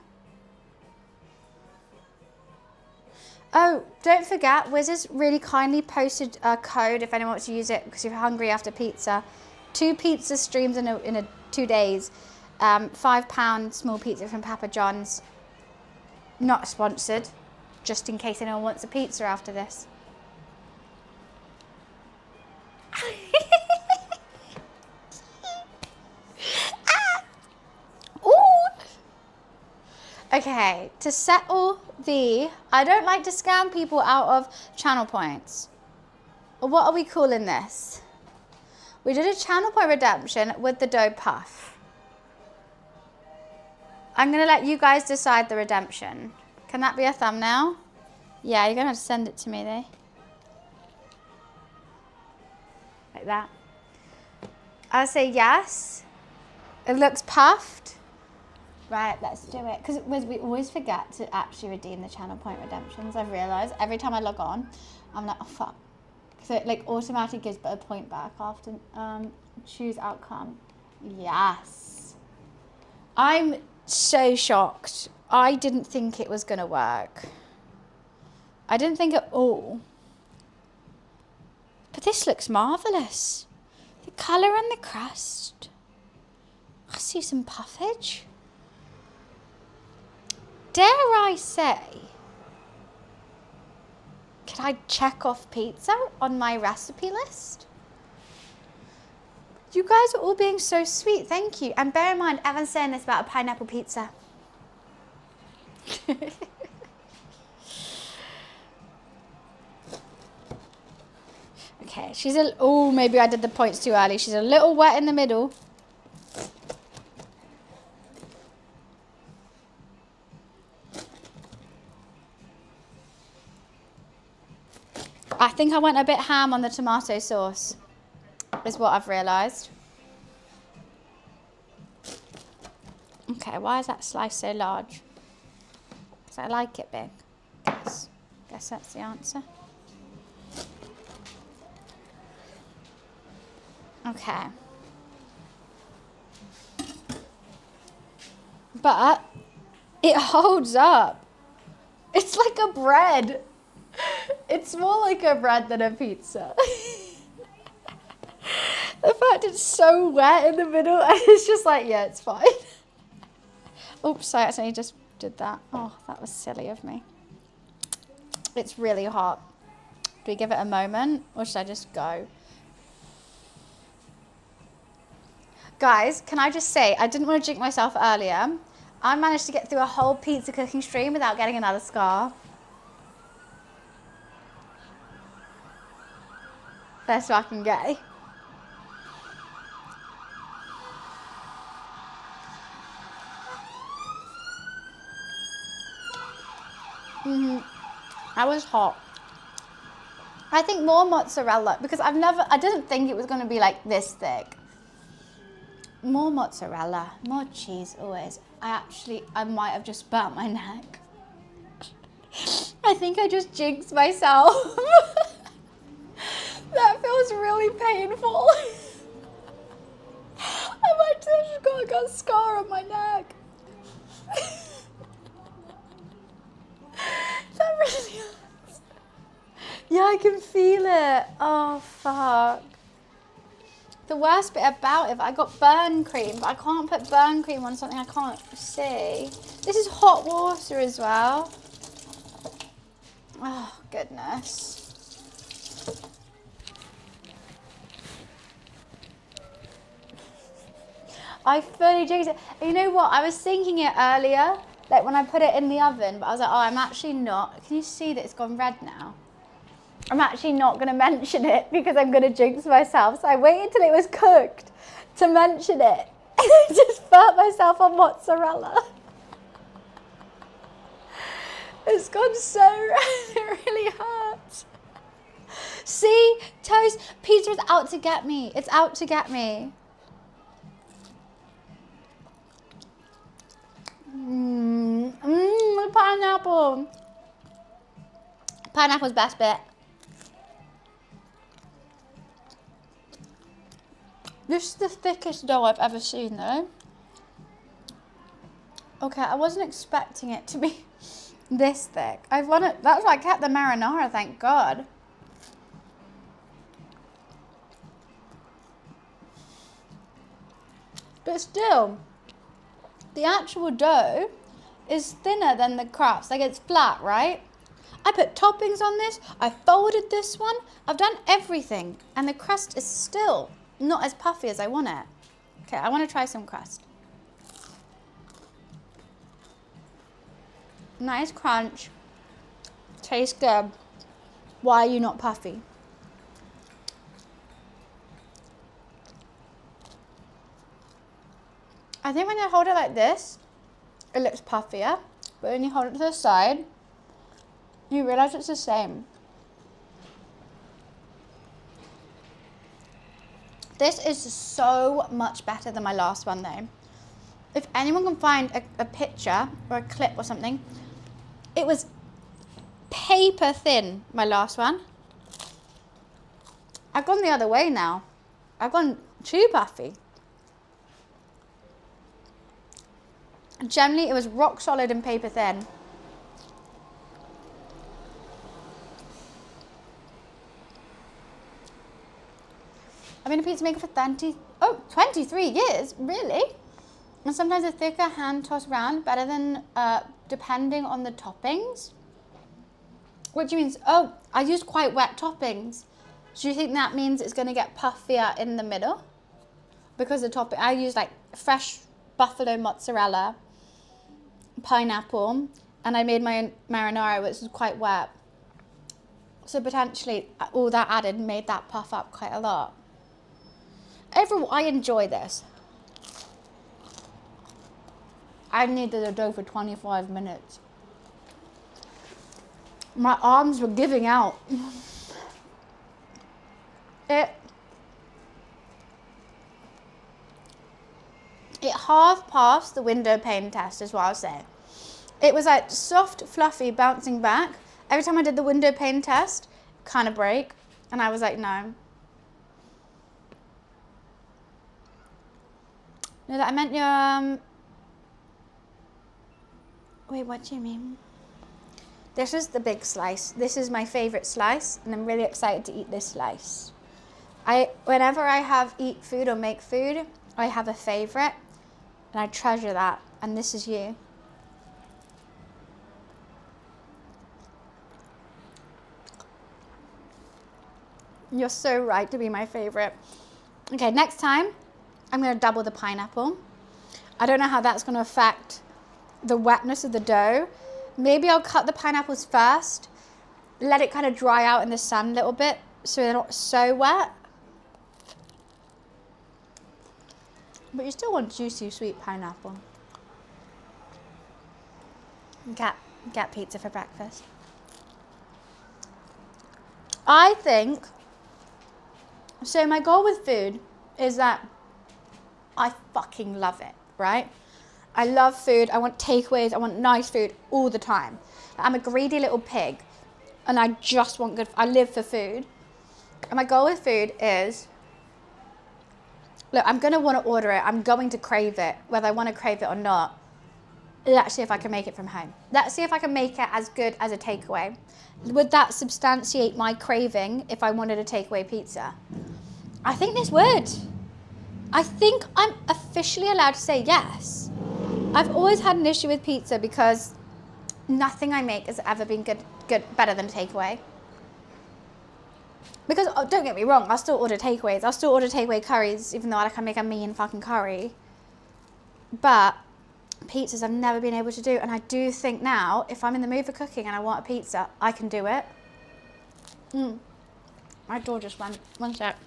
Oh, don't forget, Wizards really kindly posted a code if anyone wants to use it because you're hungry after pizza. 2 pizza streams in 2 days. £5 small pizza from Papa John's. Not sponsored, just in case anyone wants a pizza after this. Okay, to settle I don't like to scam people out of channel points. What are we calling this? We did a channel point redemption with the dough puff. I'm gonna let you guys decide the redemption. Can that be a thumbnail? Yeah, you're gonna have to send it to me though. Like that. I'll say yes. It looks puffed. Right, let's do it. Because we always forget to actually redeem the channel point redemptions. I've realised every time I log on, I'm like, oh fuck. So it like automatically gives a point back after choose outcome. Yes. I'm so shocked. I didn't think it was gonna work. I didn't think at all. But this looks marvellous. The colour and the crust. I see some puffage. Dare I say, can I check off pizza on my recipe list? You guys are all being so sweet, thank you. And bear in mind, Evan's saying this about a pineapple pizza. Okay, oh, maybe I did the points too early. She's a little wet in the middle. I think I went a bit ham on the tomato sauce, is what I've realised. Okay, why is that slice so large? Because I like it big. Guess that's the answer. Okay. But It holds up. It's like a bread. It's more like a bread than a pizza. The fact it's so wet in the middle, and it's just like, yeah, it's fine. Oops, I accidentally just did that. Oh, that was silly of me. It's really hot. Do we give it a moment, or should I just go? Guys, can I just say, I didn't want to jinx myself earlier. I managed to get through a whole pizza cooking stream without getting another scar. That's fucking gay. That was hot. I think more mozzarella, because I didn't think it was going to be like this thick. More mozzarella, more cheese always. I might have just burnt my neck. I think I just jinxed myself. That feels really painful. I might have just got a scar on my neck. That really hurts. Yeah, I can feel it. Oh, fuck. The worst bit about it, I got burn cream, but I can't put burn cream on something I can't see. This is hot water as well. Oh, goodness. I fully jinxed it. You know what? I was thinking it earlier, like when I put it in the oven, but I was like, oh, I'm actually not. Can you see that it's gone red now? I'm actually not going to mention it because I'm going to jinx myself. So I waited till it was cooked to mention it. And I just burnt myself on mozzarella. It's gone so red. It really hurts. See? Toast. Pizza is out to get me. It's out to get me. The pineapple. Pineapple's best bit. This is the thickest dough I've ever seen though. Okay, I wasn't expecting it to be this thick. That's why I kept the marinara, thank God. But still, the actual dough is thinner than the crust. Like it's flat, right? I put toppings on this. I folded this one. I've done everything. And the crust is still not as puffy as I want it. Okay, I want to try some crust. Nice crunch. Tastes good. Why are you not puffy? I think when you hold it like this, it looks puffier. But when you hold it to the side, you realize it's the same. This is so much better than my last one though. If anyone can find a picture or a clip or something, it was paper thin, my last one. I've gone the other way now. I've gone too puffy. Generally, it was rock solid and paper thin. I've been a pizza maker for 23 years, really? And sometimes a thicker hand tossed round better than depending on the toppings. What do you mean? Oh, I used quite wet toppings. Do you think that means it's going to get puffier in the middle? Because the topping, I used like fresh buffalo mozzarella, pineapple, and I made my own marinara, which is quite wet. So potentially all that added made that puff up quite a lot. Overall, I enjoy this. I needed the dough for 25 minutes. My arms were giving out. It half passed the window pane test is what I'll say. It was like soft, fluffy, bouncing back. Every time I did the window pane test, kind of break. And I was like, no. No, that I meant your, Wait, what do you mean? This is the big slice. This is my favorite slice, and I'm really excited to eat this slice. Whenever I eat food or make food, I have a favorite, and I treasure that, and this is you. You're so right to be my favorite. Okay, next time, I'm gonna double the pineapple. I don't know how that's gonna affect the wetness of the dough. Maybe I'll cut the pineapples first, let it kind of dry out in the sun a little bit so they're not so wet. But you still want juicy, sweet pineapple. Get pizza for breakfast. I think, so my goal with food is that I fucking love it, right? I love food, I want takeaways, I want nice food all the time. I'm a greedy little pig and I just want good, I live for food. And my goal with food is, look, I'm gonna wanna order it, I'm going to crave it, whether I wanna crave it or not. Let's see if I can make it from home. Let's see if I can make it as good as a takeaway. Would that substantiate my craving if I wanted a takeaway pizza? I think this would. I think I'm officially allowed to say yes. I've always had an issue with pizza because nothing I make has ever been better than a takeaway. Because, oh, don't get me wrong, I'll still order takeaways. I'll still order takeaway curries, even though I can make a mean fucking curry. But pizzas I've never been able to do. And I do think now, if I'm in the mood for cooking and I want a pizza, I can do it. My door just went. One sec.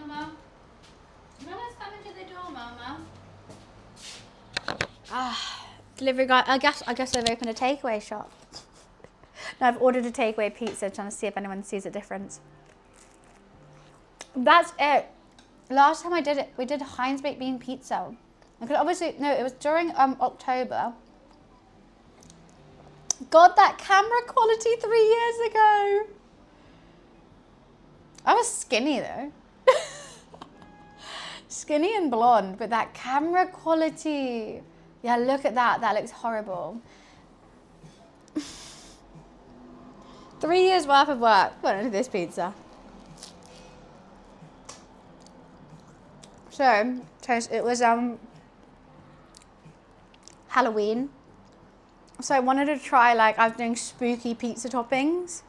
Mama. Mama's coming to the door, Mama. Delivery guy. I guess they've opened a takeaway shop. No, I've ordered a takeaway pizza, trying to see if anyone sees a difference. That's it. Last time I did it, we did Heinz baked bean pizza. Because obviously, no, it was during October. God, that camera quality 3 years ago. I was skinny though. Skinny and blonde, but that camera quality. Yeah, look at that. That looks horrible. 3 years worth of work went into this pizza. So it was Halloween. So I wanted to try, like, I was doing spooky pizza toppings.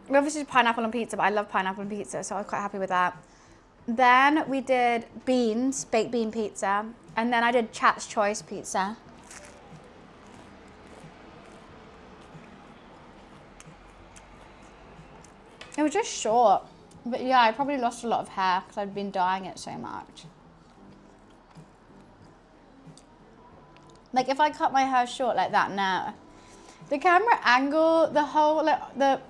We obviously did pineapple on pizza, but I love pineapple on pizza, so I was quite happy with that. Then we did beans, baked bean pizza, and then I did Chat's Choice pizza. It was just short, but yeah, I probably lost a lot of hair because I'd been dyeing it so much. Like if I cut my hair short like that now, the camera angle, the whole, like,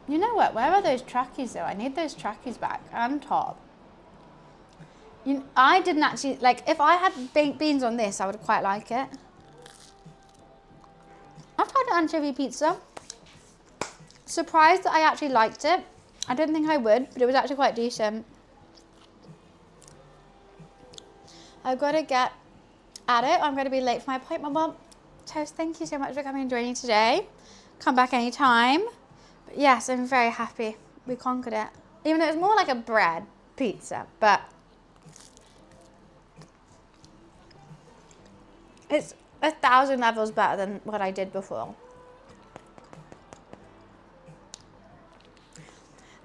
you know what, where are those trackies though? I need those trackies back and top. I didn't actually, like, if I had baked beans on this, I would quite like it. I've tried an anchovy pizza. Surprised that I actually liked it. I didn't think I would, but it was actually quite decent. I've got to get at it. I'm going to be late for my appointment. Well, Toast, thank you so much for coming and joining today. Come back anytime. But yes, I'm very happy we conquered it. Even though it's more like a bread pizza, but it's 1,000 levels better than what I did before.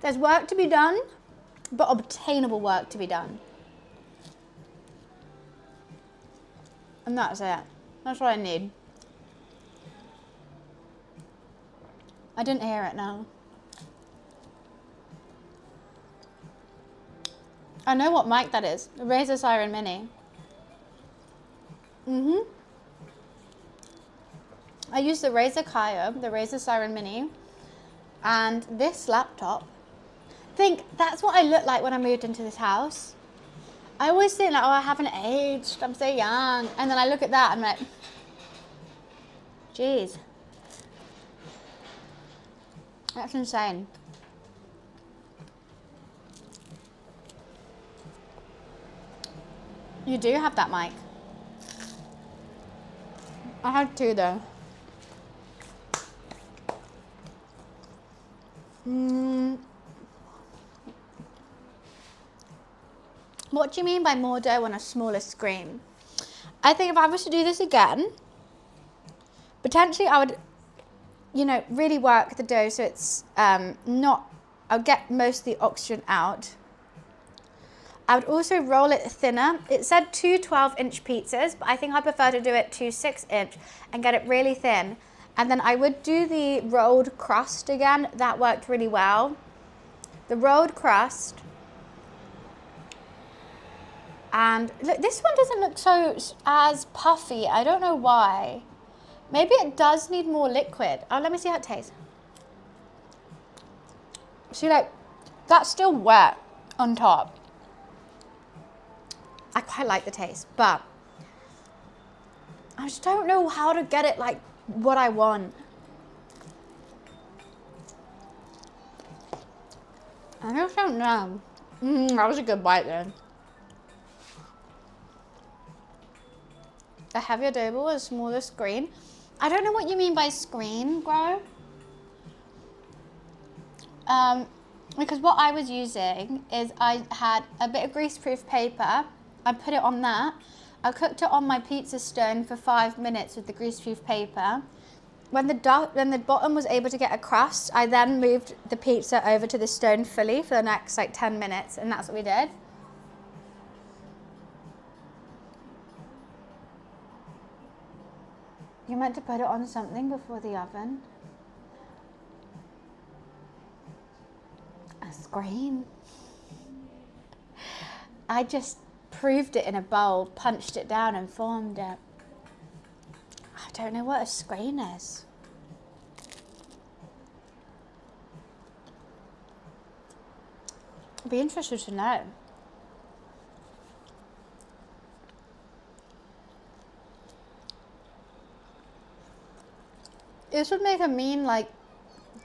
There's work to be done, but obtainable work to be done. And that's it. That's what I need. I didn't hear it now. I know what mic that is. The Razer Siren Mini. I use the Razer Kaio, the Razer Siren Mini, and this laptop. Think, that's what I looked like when I moved into this house. I always think like, oh, I haven't aged, I'm so young. And then I look at that and I'm like, geez. That's insane. You do have that mic. I had two though. What do you mean by more dough on a smaller screen? I think if I was to do this again, potentially I would, you know, really work the dough so it's not, I'll get most of the oxygen out. I would also roll it thinner. It said 2 12-inch pizzas, but I think I prefer to do it 2 6-inch and get it really thin. And then I would do the rolled crust again. That worked really well. The rolled crust. And look, this one doesn't look so as puffy. I don't know why. Maybe it does need more liquid. Oh, let me see how it tastes. See, like, that's still wet on top. I quite like the taste, but I just don't know how to get it like what I want. I just don't know. That was a good bite then. A heavier dough ball, a smaller screen. I don't know what you mean by screen, Grow. Because what I was using is I had a bit of greaseproof paper. I put it on that. I cooked it on my pizza stone for 5 minutes with the greaseproof paper. When the bottom was able to get a crust, I then moved the pizza over to the stone fully for the next like 10 minutes, and that's what we did. You meant to put it on something before the oven. A screen. I just proved it in a bowl, punched it down and formed it. I don't know what a screen is. I'd be interested to know. This would make a mean, like,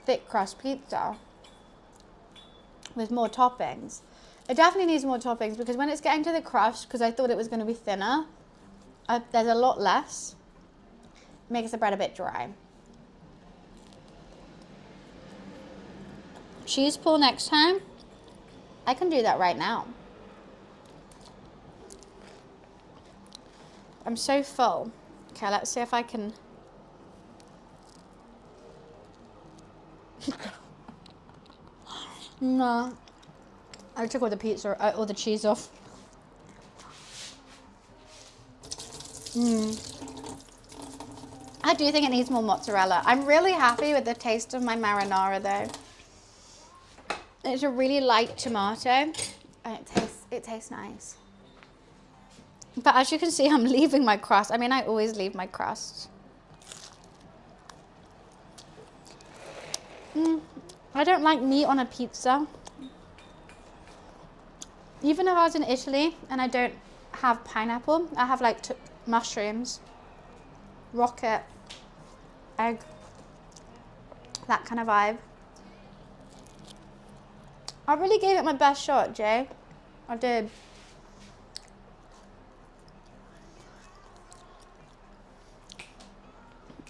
thick crust pizza with more toppings. It definitely needs more toppings because when it's getting to the crust, because I thought it was going to be thinner, there's a lot less. It makes the bread a bit dry. Cheese pull next time? I can do that right now. I'm so full. Okay, let's see if I can... No. I took all the pizza, all the cheese off. I do think it needs more mozzarella. I'm really happy with the taste of my marinara though. It's a really light tomato and it tastes nice. But as you can see, I'm leaving my crust. I mean, I always leave my crust. I don't like meat on a pizza. Even if I was in Italy and I don't have pineapple, I have like mushrooms, rocket, egg, that kind of vibe. I really gave it my best shot, Jay. I did.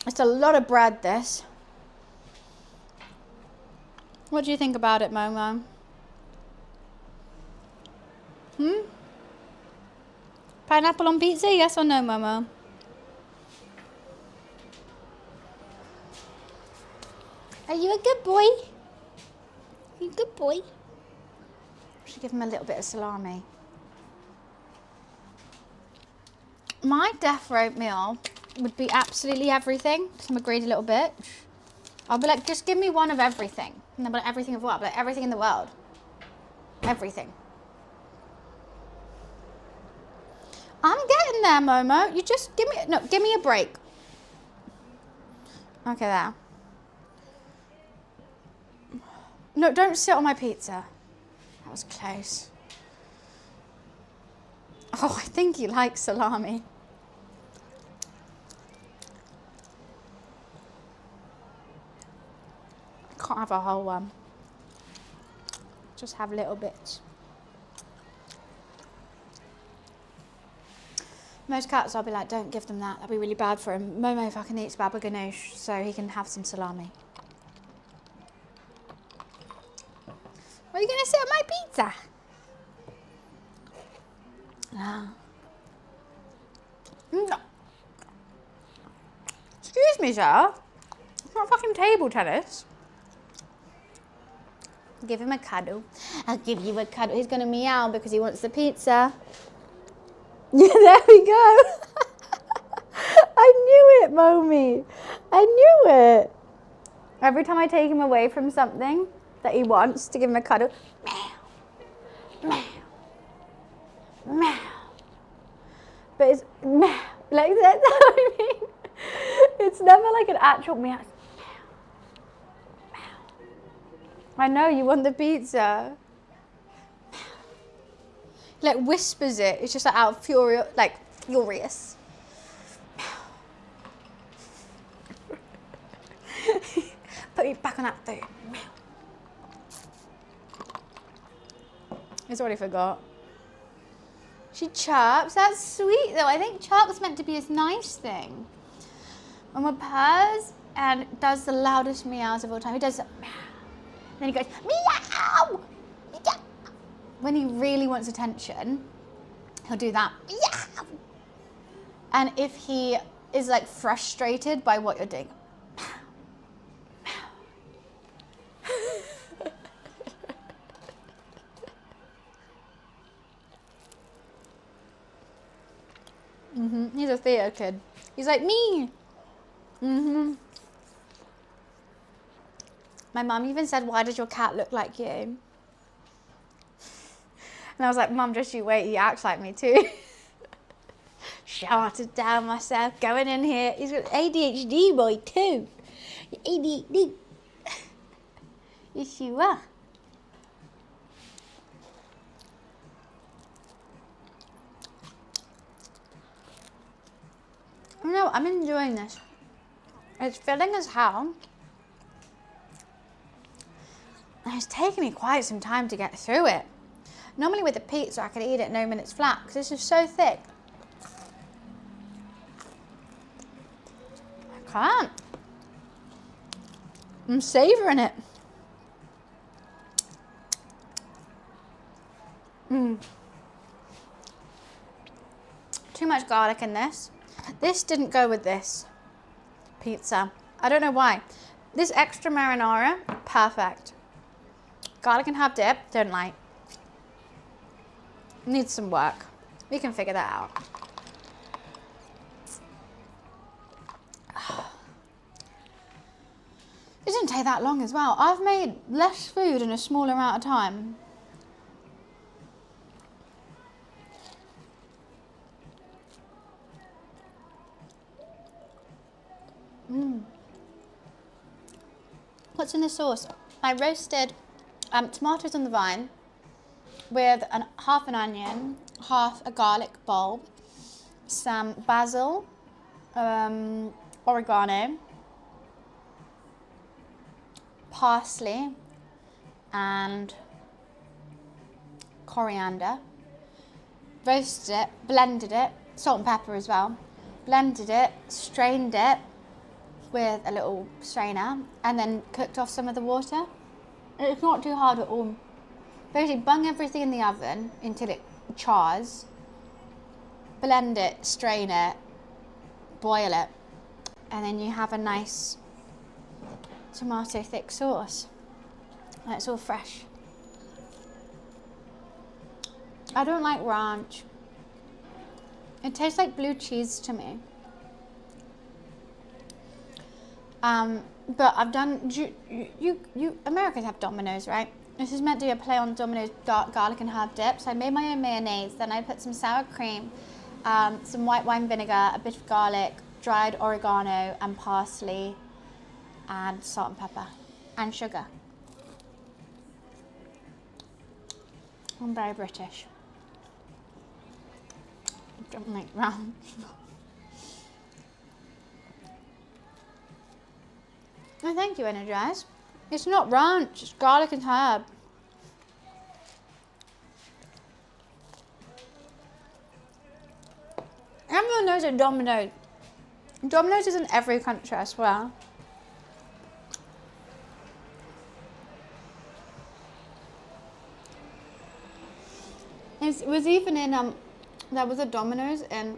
It's a lot of bread, this. What do you think about it, Momo? Pineapple on pizza, yes or no, Momo? Are you a good boy? Are you a good boy? I should give him a little bit of salami. My death row meal would be absolutely everything, because I'm a greedy little bitch. I'll be like, just give me one of everything. And they'll be like, everything of what? I'll be like, everything in the world. Everything. I'm getting there, Momo. You just give me a break. Okay, there. No, don't sit on my pizza. That was close. Oh, I think he likes salami. I can't have a whole one. Just have little bits. Most cats, I'll be like, don't give them that. That'll be really bad for him. Momo fucking eats baba ganoush, so he can have some salami. Are you going to sit on my pizza? Ah. No. Excuse me, sir. It's not fucking table tennis. Give him a cuddle. I'll give you a cuddle. He's going to meow because he wants the pizza. Yeah, there we go. I knew it, Momi. I knew it. Every time I take him away from something that he wants to give him a cuddle, meow, meow, meow. But it's meow, like that's what I mean. It's never like an actual meow. It's meow, meow. I know you want the pizza. Like whispers it. It's just like out of furious. Put me back on that food. He's already forgot. She chirps. That's sweet though. I think chirp's meant to be this nice thing. When one purrs and does the loudest meows of all time. He does meow. And then he goes meow. Meow. When he really wants attention, he'll do that. Meow. And if he is like frustrated by what you're doing, he's a theatre kid. He's like me. My mum even said, why does your cat look like you? And I was like, Mum, just you wait, he acts like me too. Shouted down myself, going in here. He's got ADHD, boy, too. ADHD. Yes, you are. No, I'm enjoying this. It's filling as hell. And it's taken me quite some time to get through it. Normally with a pizza, I could eat it no minutes flat because this is so thick. I can't. I'm savouring it. Too much garlic in this. This didn't go with this pizza. I don't know why. This extra marinara, perfect. Garlic and herb dip, don't like. Needs some work. We can figure that out. It didn't take that long as well. I've made less food in a smaller amount of time. What's in the sauce? I roasted tomatoes on the vine with half an onion, half a garlic bulb, some basil, oregano, parsley, and coriander. Roasted it, blended it, salt and pepper as well. Blended it, strained it with a little strainer, and then cooked off some of the water. It's not too hard at all. Basically, bung everything in the oven until it chars. Blend it, strain it, boil it, and then you have a nice tomato thick sauce. And it's all fresh. I don't like ranch. It tastes like blue cheese to me. But I've done, you Americans have Domino's, right? This is meant to be a play on Domino's garlic and herb dip. So I made my own mayonnaise, then I put some sour cream, some white wine vinegar, a bit of garlic, dried oregano and parsley, and salt and pepper and sugar. I'm very British. Don't make round. Oh, thank you, Energize. It's not ranch, it's garlic and herb. Everyone knows that Domino's. Domino's is in every country, I swear. It was even in, there was a Domino's in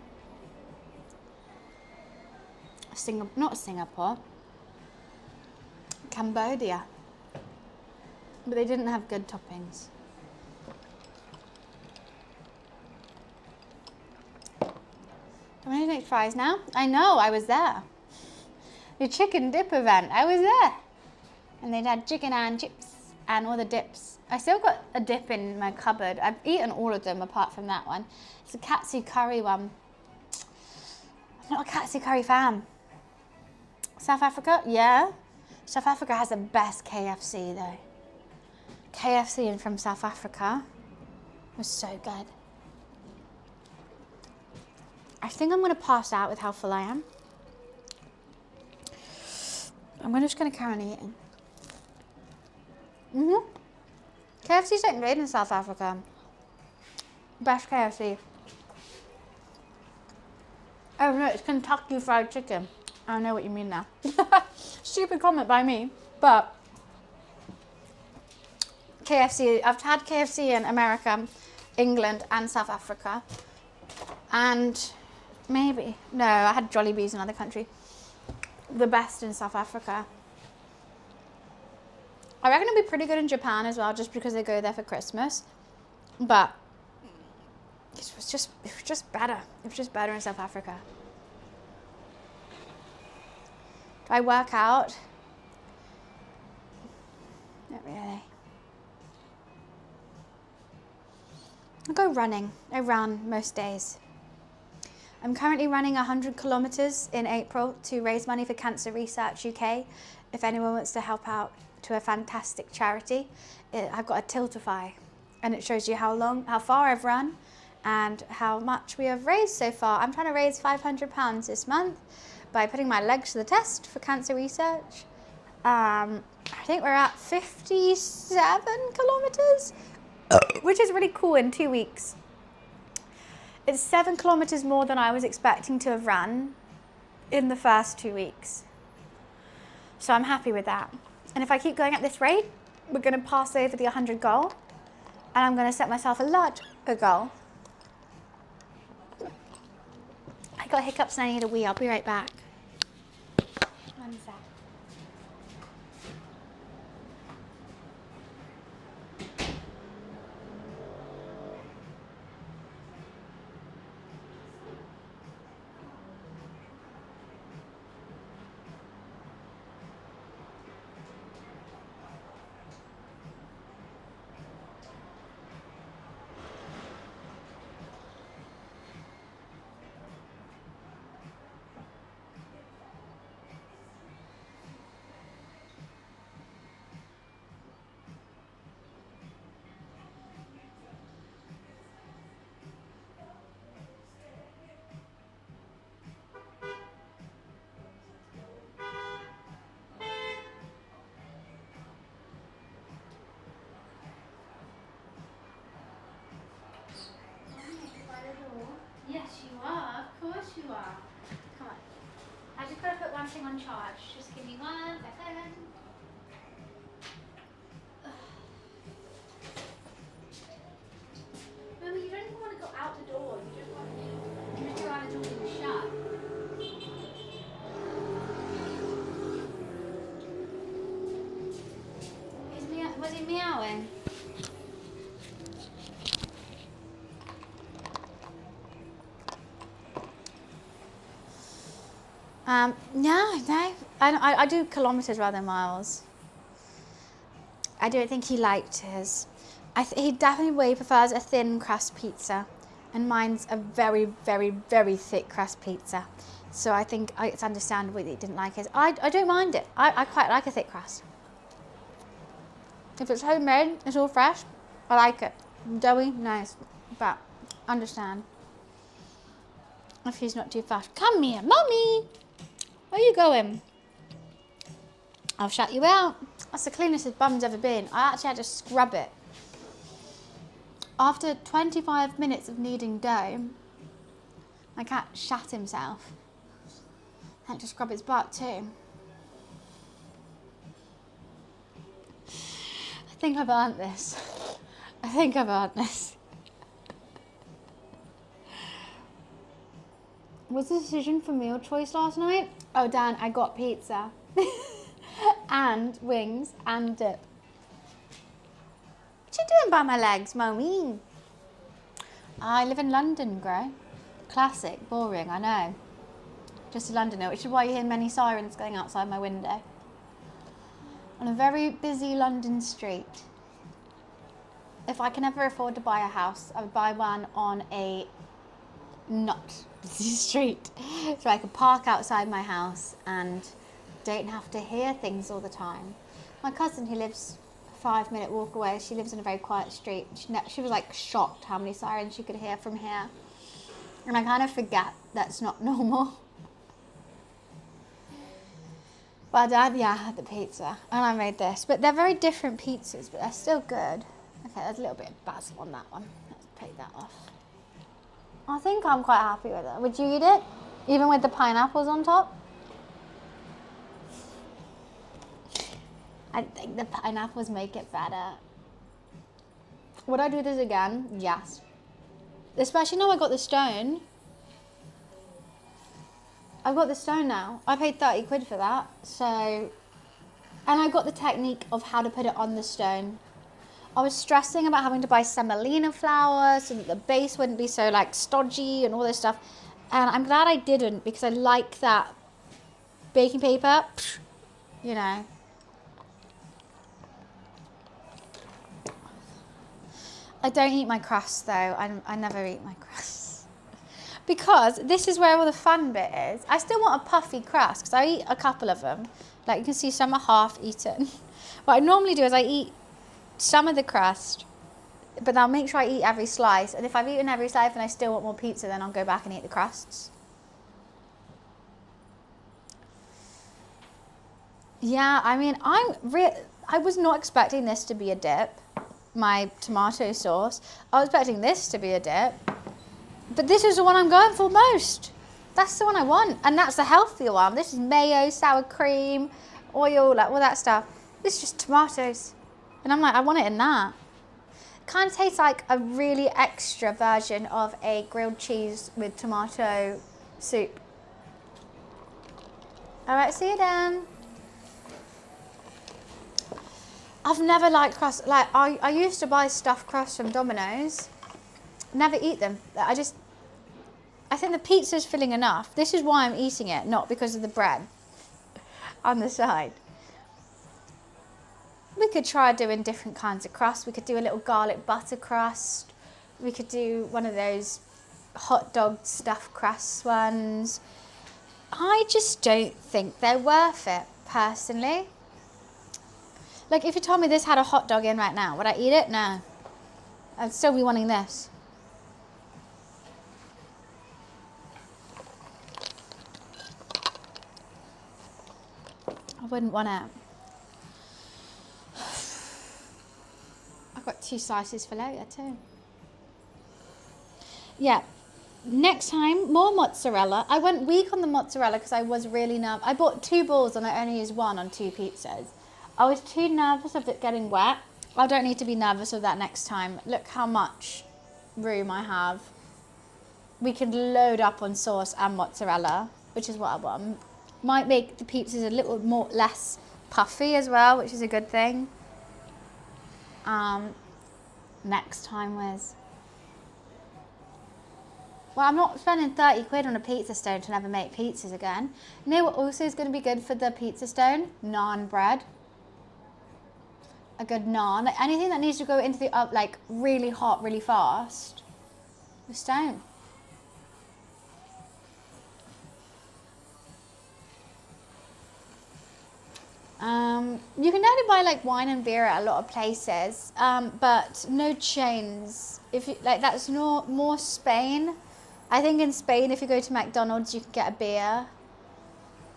not Singapore, Cambodia. But they didn't have good toppings. Domino's makes fries now? I know, I was there. The chicken dip event, I was there. And they'd had chicken and chips and all the dips. I still got a dip in my cupboard. I've eaten all of them apart from that one. It's a katsu curry one. I'm not a katsu curry fan. South Africa? Yeah. South Africa has the best KFC though. KFC from South Africa was so good. I think I'm going to pass out with how full I am. I'm just going to carry on eating. KFC's like made in South Africa. Best KFC. Oh no, it's Kentucky Fried Chicken. I don't know what you mean now. Stupid comment by me, but KFC, I've had KFC in America, England and South Africa. And maybe, no, I had Jollibees in another country. The best in South Africa. I reckon it'll be pretty good in Japan as well, just because they go there for Christmas. But it was just better. It was just better in South Africa. Do I work out? Not really. I go running. I run most days. I'm currently running 100 kilometers in April to raise money for Cancer Research UK. If anyone wants to help out to a fantastic charity, I've got a Tiltify, and it shows you how far I've run and how much we have raised so far. I'm trying to raise £500 this month by putting my legs to the test for Cancer Research. I think we're at 57 kilometers, which is really cool in 2 weeks. It's 7 kilometers more than I was expecting to have run in the first 2 weeks. So I'm happy with that. And if I keep going at this rate, we're going to pass over the 100 goal. And I'm going to set myself a larger goal. I got hiccups and I need a wee. I'll be right back. 1 sec. Yes, you are. Of course you are. Come on. I just got to put one thing on charge. Just give me 1 second. Remember, you don't even want to go out the door. You just want to go out the door and shut. Was he meowing? No, I do kilometers rather than miles. I don't think he liked his. He definitely way prefers a thin crust pizza, and mine's a very, very, very thick crust pizza. So I think it's understandable that he didn't like it. I don't mind it. I quite like a thick crust. If it's homemade, it's all fresh, I like it. Doughy, nice, but understand if he's not too fast. Come here, Mummy! Where are you going? I'll shut you out. That's the cleanest his bum's ever been. I actually had to scrub it. After 25 minutes of kneading dough, my cat shat himself. I had to scrub his butt too. I think I've earned this. I think I've earned this. What's the decision for meal choice last night? Oh, Dan, I got pizza. And wings and dip. What you doing by my legs, Mommy? I live in London, Gray. Classic, boring, I know. Just a Londoner, which is why you hear many sirens going outside my window. On a very busy London street. If I can ever afford to buy a house, I would buy one on a not busy street. So I could park outside my house and don't have to hear things all the time. My cousin, who lives a 5-minute walk away, she lives in a very quiet street. She was like shocked how many sirens she could hear from here. And I kind of forget that's not normal. But I had the pizza and I made this. But they're very different pizzas, but they're still good. Okay, there's a little bit of basil on that one. Let's take that off. I think I'm quite happy with it. Would you eat it? Even with the pineapples on top? I think the pineapples make it better. Would I do this again? Yes. Especially now I got the stone. I've got the stone now. I paid 30 quid for that. So, and I got the technique of how to put it on the stone. I was stressing about having to buy semolina flour so that the base wouldn't be so like stodgy and all this stuff. And I'm glad I didn't because I like that baking paper, you know. I don't eat my crusts though. I never eat my crusts. Because this is where all the fun bit is. I still want a puffy crust because I eat a couple of them. Like you can see some are half eaten. What I normally do is I eat some of the crust, but I'll make sure I eat every slice. And if I've eaten every slice and I still want more pizza, then I'll go back and eat the crusts. Yeah, I mean, I was not expecting this to be a dip, my tomato sauce. I was expecting this to be a dip. But this is the one I'm going for most. That's the one I want. And that's the healthier one. This is mayo, sour cream, oil, like all that stuff. This is just tomatoes. And I'm like, I want it in that. Kind of tastes like a really extra version of a grilled cheese with tomato soup. All right, see you then. I've never liked crust. Like, I used to buy stuffed crust from Domino's. Never eat them. I think the pizza's filling enough. This is why I'm eating it, not because of the bread on the side. We could try doing different kinds of crust. We could do a little garlic butter crust. We could do one of those hot dog stuffed crust ones. I just don't think they're worth it, personally. Like, if you told me this had a hot dog in right now, would I eat it? No. I'd still be wanting this. I wouldn't want it. I've got 2 slices for later too. Yeah, next time, more mozzarella. I went weak on the mozzarella because I was really nervous. I bought 2 balls and I only used 1 on 2 pizzas. I was too nervous of it getting wet. I don't need to be nervous of that next time. Look how much room I have. We could load up on sauce and mozzarella, which is what I want. Might make the pizzas a little more less puffy as well, which is a good thing. Next time, Wiz. Well, I'm not spending 30 quid on a pizza stone to never make pizzas again. You know what also is going to be good for the pizza stone? Naan bread. A good naan. Like anything that needs to go into the like really hot, really fast. The stone. You can only buy like wine and beer at a lot of places, but no chains. If you like, that's more Spain. I think in Spain, if you go to McDonald's, you can get a beer.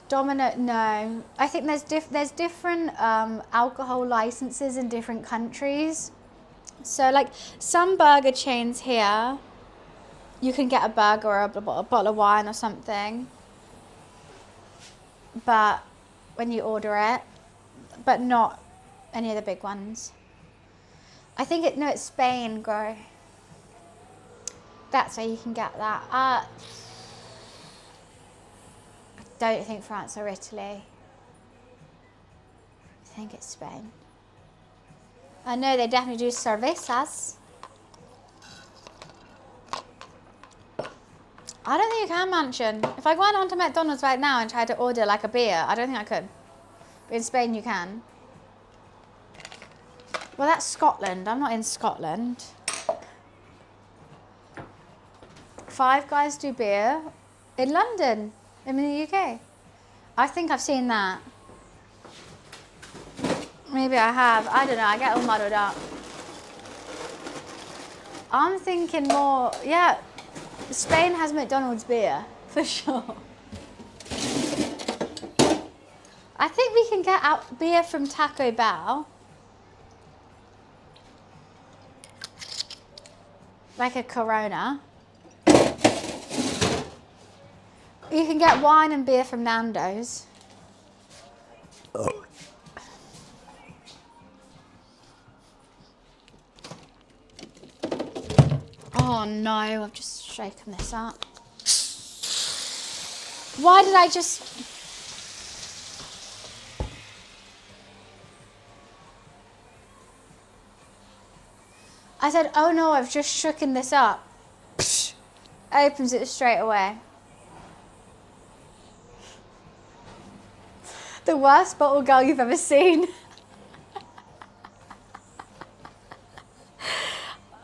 Domino, no. I think there's different alcohol licenses in different countries. So like some burger chains here, you can get a burger or a bottle of wine or something. But when you order it, but not any of the big ones. I think it's Spain, Grow. That's where you can get that. I don't think France or Italy. I think it's Spain. I know they definitely do cervezas. I don't think you can mention. If I went onto McDonald's right now and tried to order like a beer, I don't think I could. But in Spain you can. Well, that's Scotland. I'm not in Scotland. Five Guys do beer in London. I'm in the UK. I think I've seen that. Maybe I have. I don't know. I get all muddled up. I'm thinking more, yeah, Spain has McDonald's beer, for sure. I think we can get out beer from Taco Bell. Like a Corona. You can get wine and beer from Nando's. Oh no, I've just shaken this up. Why did I just... I said, oh no, I've just shooken this up. Opens it straight away. The worst bottle girl you've ever seen.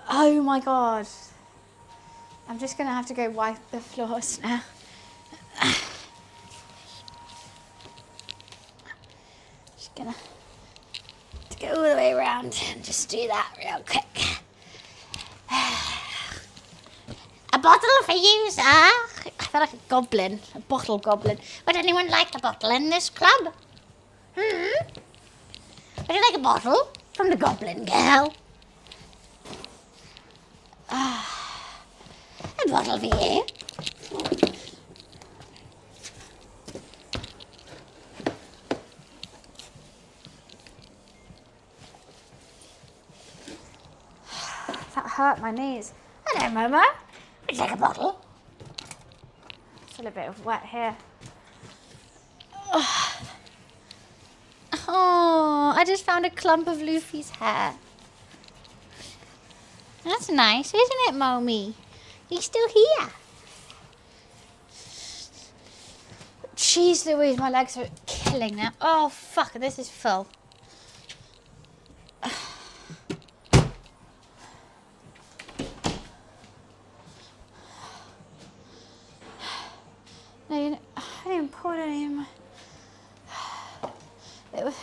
Oh my God. I'm just gonna have to go wipe the floors now. Just gonna go all the way around and just do that real quick. A bottle for you, sir. I feel like a goblin, a bottle goblin. Would anyone like a bottle in this club? Would you like a bottle from the goblin girl? A bottle for you. That hurt my knees. Hello, Momo. Would you like a bottle? Still a bit of wet here. Oh, I just found a clump of Luffy's hair. That's nice, isn't it, Mommy? He's still here. Jeez Louise, my legs are killing now. Oh, fuck, this is full. No, you know, I didn't even pour it any in my... It was...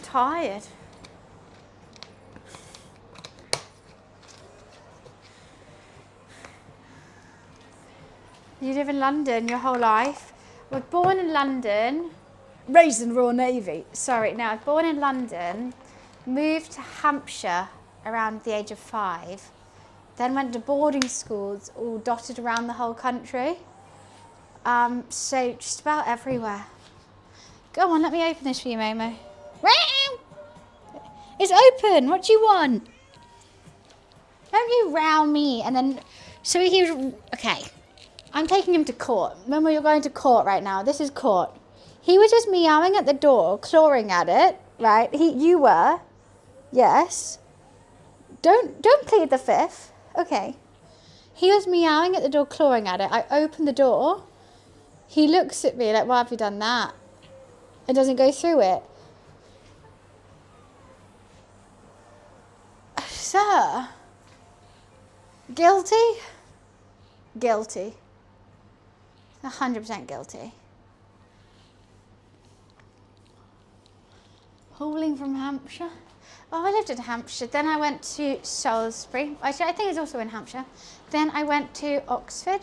Tired. You live in London your whole life? I was born in London, raised in the Royal Navy. Sorry, no, I was born in London, moved to Hampshire around the age of 5, then went to boarding schools all dotted around the whole country. So just about everywhere. Go on, let me open this for you, Momo. It's open. What do you want? Don't you round me and then... So he was... Okay. I'm taking him to court. Remember, you're going to court right now. This is court. He was just meowing at the door, clawing at it, right? You were. Yes. Don't plead the fifth. Okay. He was meowing at the door, clawing at it. I opened the door. He looks at me like, why have you done that? And doesn't go through it. Sir. Guilty? Guilty. 100% guilty. Hauling from Hampshire. Oh, I lived in Hampshire. Then I went to Salisbury. Actually, I think it's also in Hampshire. Then I went to Oxford.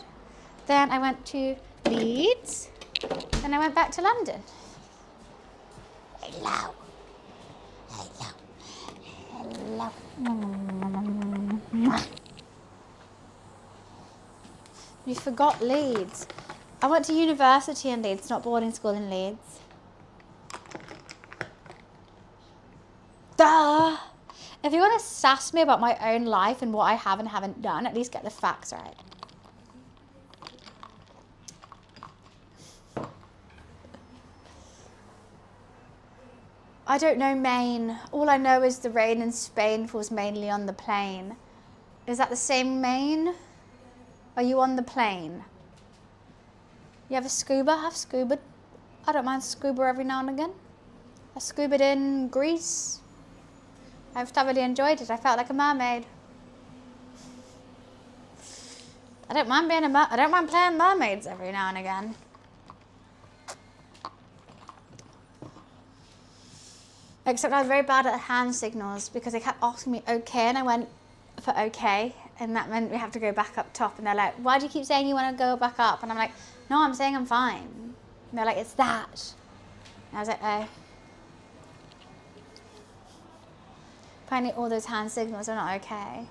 Then I went to Leeds. Then I went back to London. Hello. Hello. Hello. You forgot Leeds. I went to university in Leeds, not boarding school in Leeds. Duh! If you want to sass me about my own life and what I have and haven't done, at least get the facts right. I don't know Maine. All I know is the rain in Spain falls mainly on the plain. Is that the same Maine? Are you on the plane? You have a scuba? I've scubaed. I don't mind scuba every now and again. I scubaed in Greece. I've thoroughly enjoyed it. I felt like a mermaid. I don't mind being I don't mind playing mermaids every now and again. Except I was very bad at hand signals because they kept asking me okay and I went for okay and that meant we have to go back up top and they're like, why do you keep saying you want to go back up? And I'm like, no, I'm saying I'm fine. And they're like, it's that. And I was like, oh. Apparently all those hand signals are not okay.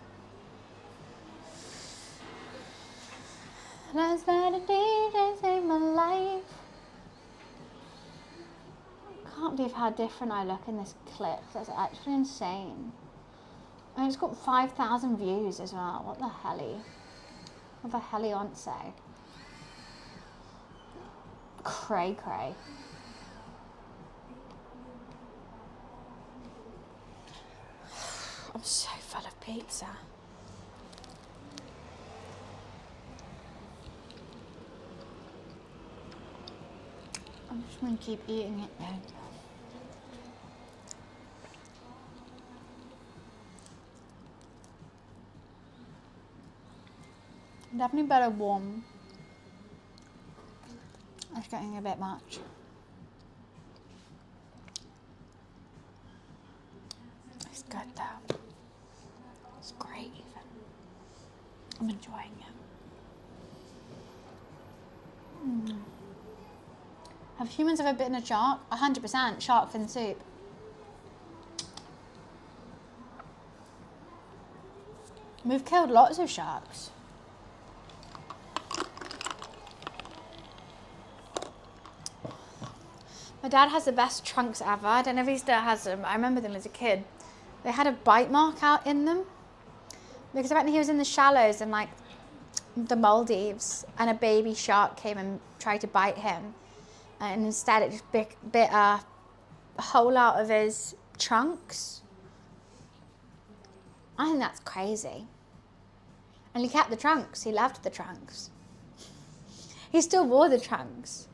Last night a DJ saved my life. I can't believe how different I look in this clip. That's actually insane. I mean, it's got 5,000 views as well. What the helly? What the helly on say? Cray cray. I'm so full of pizza. I'm just going to keep eating it though. Definitely better warm. It's getting a bit much. It's good though. It's great even. I'm enjoying it. Have humans ever bitten a shark? 100% shark fin soup. We've killed lots of sharks. My dad has the best trunks ever. I don't know if he still has them. I remember them as a kid. They had a bite mark out in them. Because apparently he was in the shallows in like the Maldives and a baby shark came and tried to bite him. And instead it just bit a hole out of his trunks. I think that's crazy. And he kept the trunks. He loved the trunks. He still wore the trunks.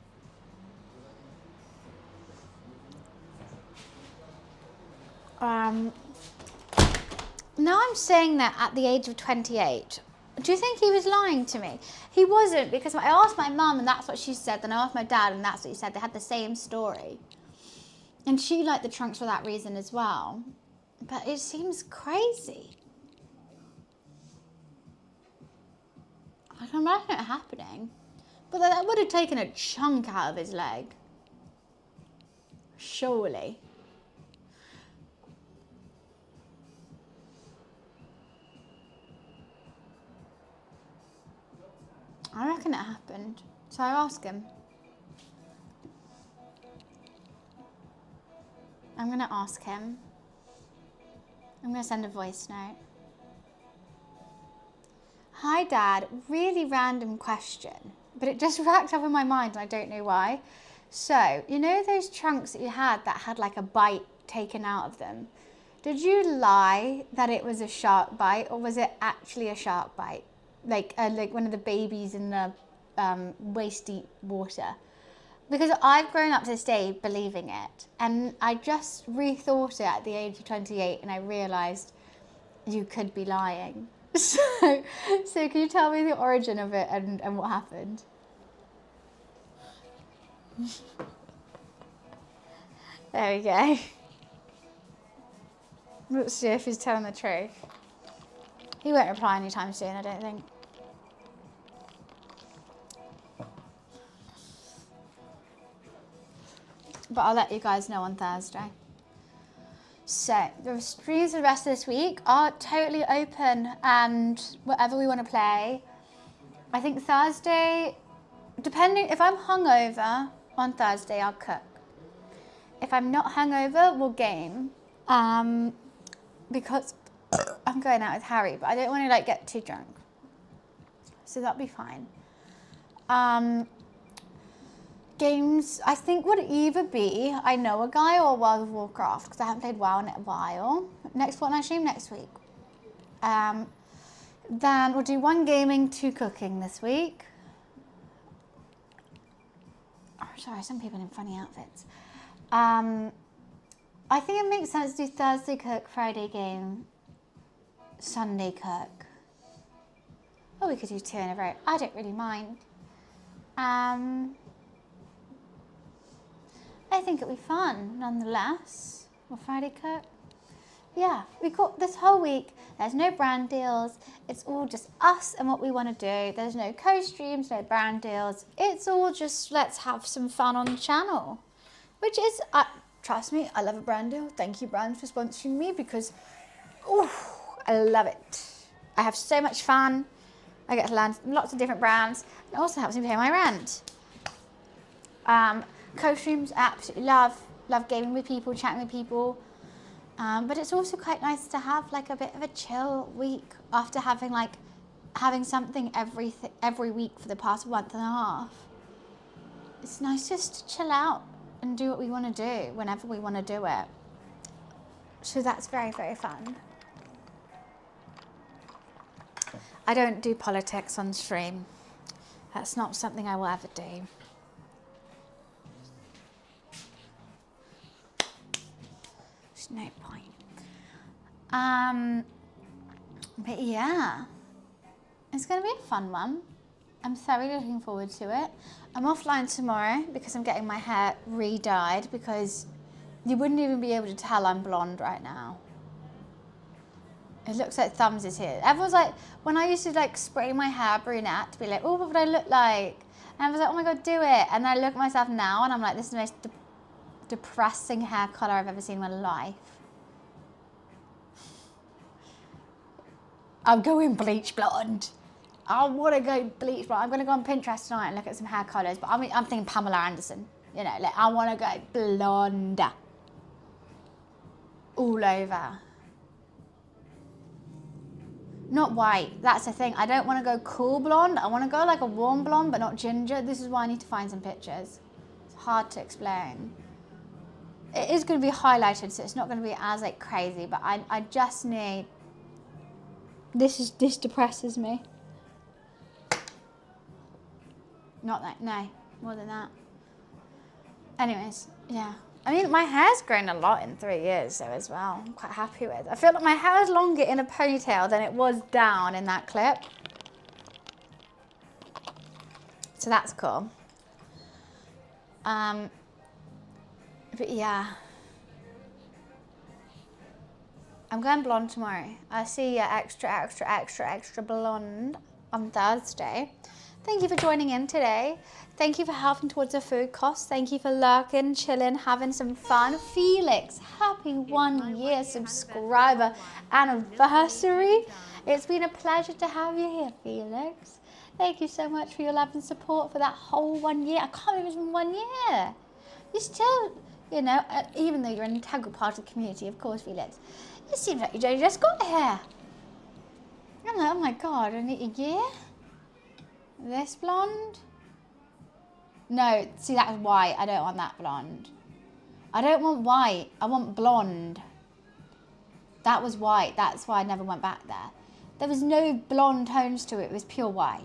Now I'm saying that at the age of 28, do you think he was lying to me? He wasn't, because I asked my mum and that's what she said, then I asked my dad and that's what he said. They had the same story. And she liked the trunks for that reason as well. But it seems crazy. I can imagine it happening. But that would have taken a chunk out of his leg. Surely. I reckon it happened. So I ask him. I'm going to ask him. I'm going to send a voice note. Hi Dad, really random question, but it just racked up in my mind and I don't know why. So, you know those trunks that you had that had like a bite taken out of them? Did you lie that it was a shark bite or was it actually a shark bite? Like one of the babies in the waist deep water. Because I've grown up to this day believing it, and I just rethought it at the age of 28 and I realised, you could be lying. So can you tell me the origin of it and what happened? There we go. Let's see if he's telling the truth. He won't reply anytime soon, I don't think. But I'll let you guys know on Thursday. So the streams for the rest of this week are totally open and whatever we want to play. I think Thursday, depending, if I'm hungover on Thursday, I'll cook. If I'm not hungover, we'll game. Because I'm going out with Harry, but I don't want to like get too drunk. So that'll be fine. Games, I think, would either be I Know a Guy or World of Warcraft, because I haven't played WoW in a while. Next Fortnite stream next week. Then we'll do 1 gaming, 2 cooking this week. Oh, sorry, some people in funny outfits. I think it makes sense to do Thursday cook, Friday game, Sunday cook. Or we could do 2 in a row. I don't really mind. I think it'll be fun, nonetheless. Will Friday cook? Yeah, we got this whole week. There's no brand deals. It's all just us and what we want to do. There's no co-streams, no brand deals. It's all just let's have some fun on the channel. Which is, trust me, I love a brand deal. Thank you, brands, for sponsoring me because, ooh, I love it. I have so much fun. I get to learn lots of different brands. It also helps me pay my rent. Co-streams, absolutely love gaming with people, chatting with people. But it's also quite nice to have like a bit of a chill week after having something every week for the past month and a half. It's nice just to chill out and do what we want to do whenever we want to do it. So that's very, very fun. I don't do politics on stream. That's not something I will ever do. There's no point. But yeah, it's going to be a fun one. I'm thoroughly looking forward to it. I'm offline tomorrow because I'm getting my hair re-dyed because you wouldn't even be able to tell I'm blonde right now. It looks like Thumbs is here. Everyone's like, when I used to like spray my hair brunette to be like, oh, what would I look like? And I was like, oh my God, do it. And then I look at myself now and I'm like, this is the most depressing hair color I've ever seen in my life. I'm going bleach blonde. I want to go bleach blonde. I'm going to go on Pinterest tonight and look at some hair colors. But I'm thinking Pamela Anderson. You know, like I want to go blonde. All over. Not white. That's the thing. I don't want to go cool blonde. I want to go like a warm blonde, but not ginger. This is why I need to find some pictures. It's hard to explain. It is going to be highlighted, so it's not going to be as like crazy. But I just need. This depresses me. Not that, no, more than that. Anyways, yeah. I mean, my hair's grown a lot in 3 years, though, as well. I'm quite happy with. I feel like my hair is longer in a ponytail than it was down in that clip. So that's cool. But yeah. I'm going blonde tomorrow. I see you extra blonde on Thursday. Thank you for joining in today. Thank you for helping towards the food costs. Thank you for lurking, chilling, having some fun. Felix, happy 1 year subscriber anniversary. It's been a pleasure to have you here, Felix. Thank you so much for your love and support for that whole 1 year. I can't believe it's been 1 year. You're still, you know, even though you're an integral part of the community, of course, Felix. It seems like you just got here. I'm like, oh my God, only a year? This blonde? No, see, that's white. I don't want that blonde. I don't want white. I want blonde. That was white. That's why I never went back there. There was no blonde tones to it. It was pure white.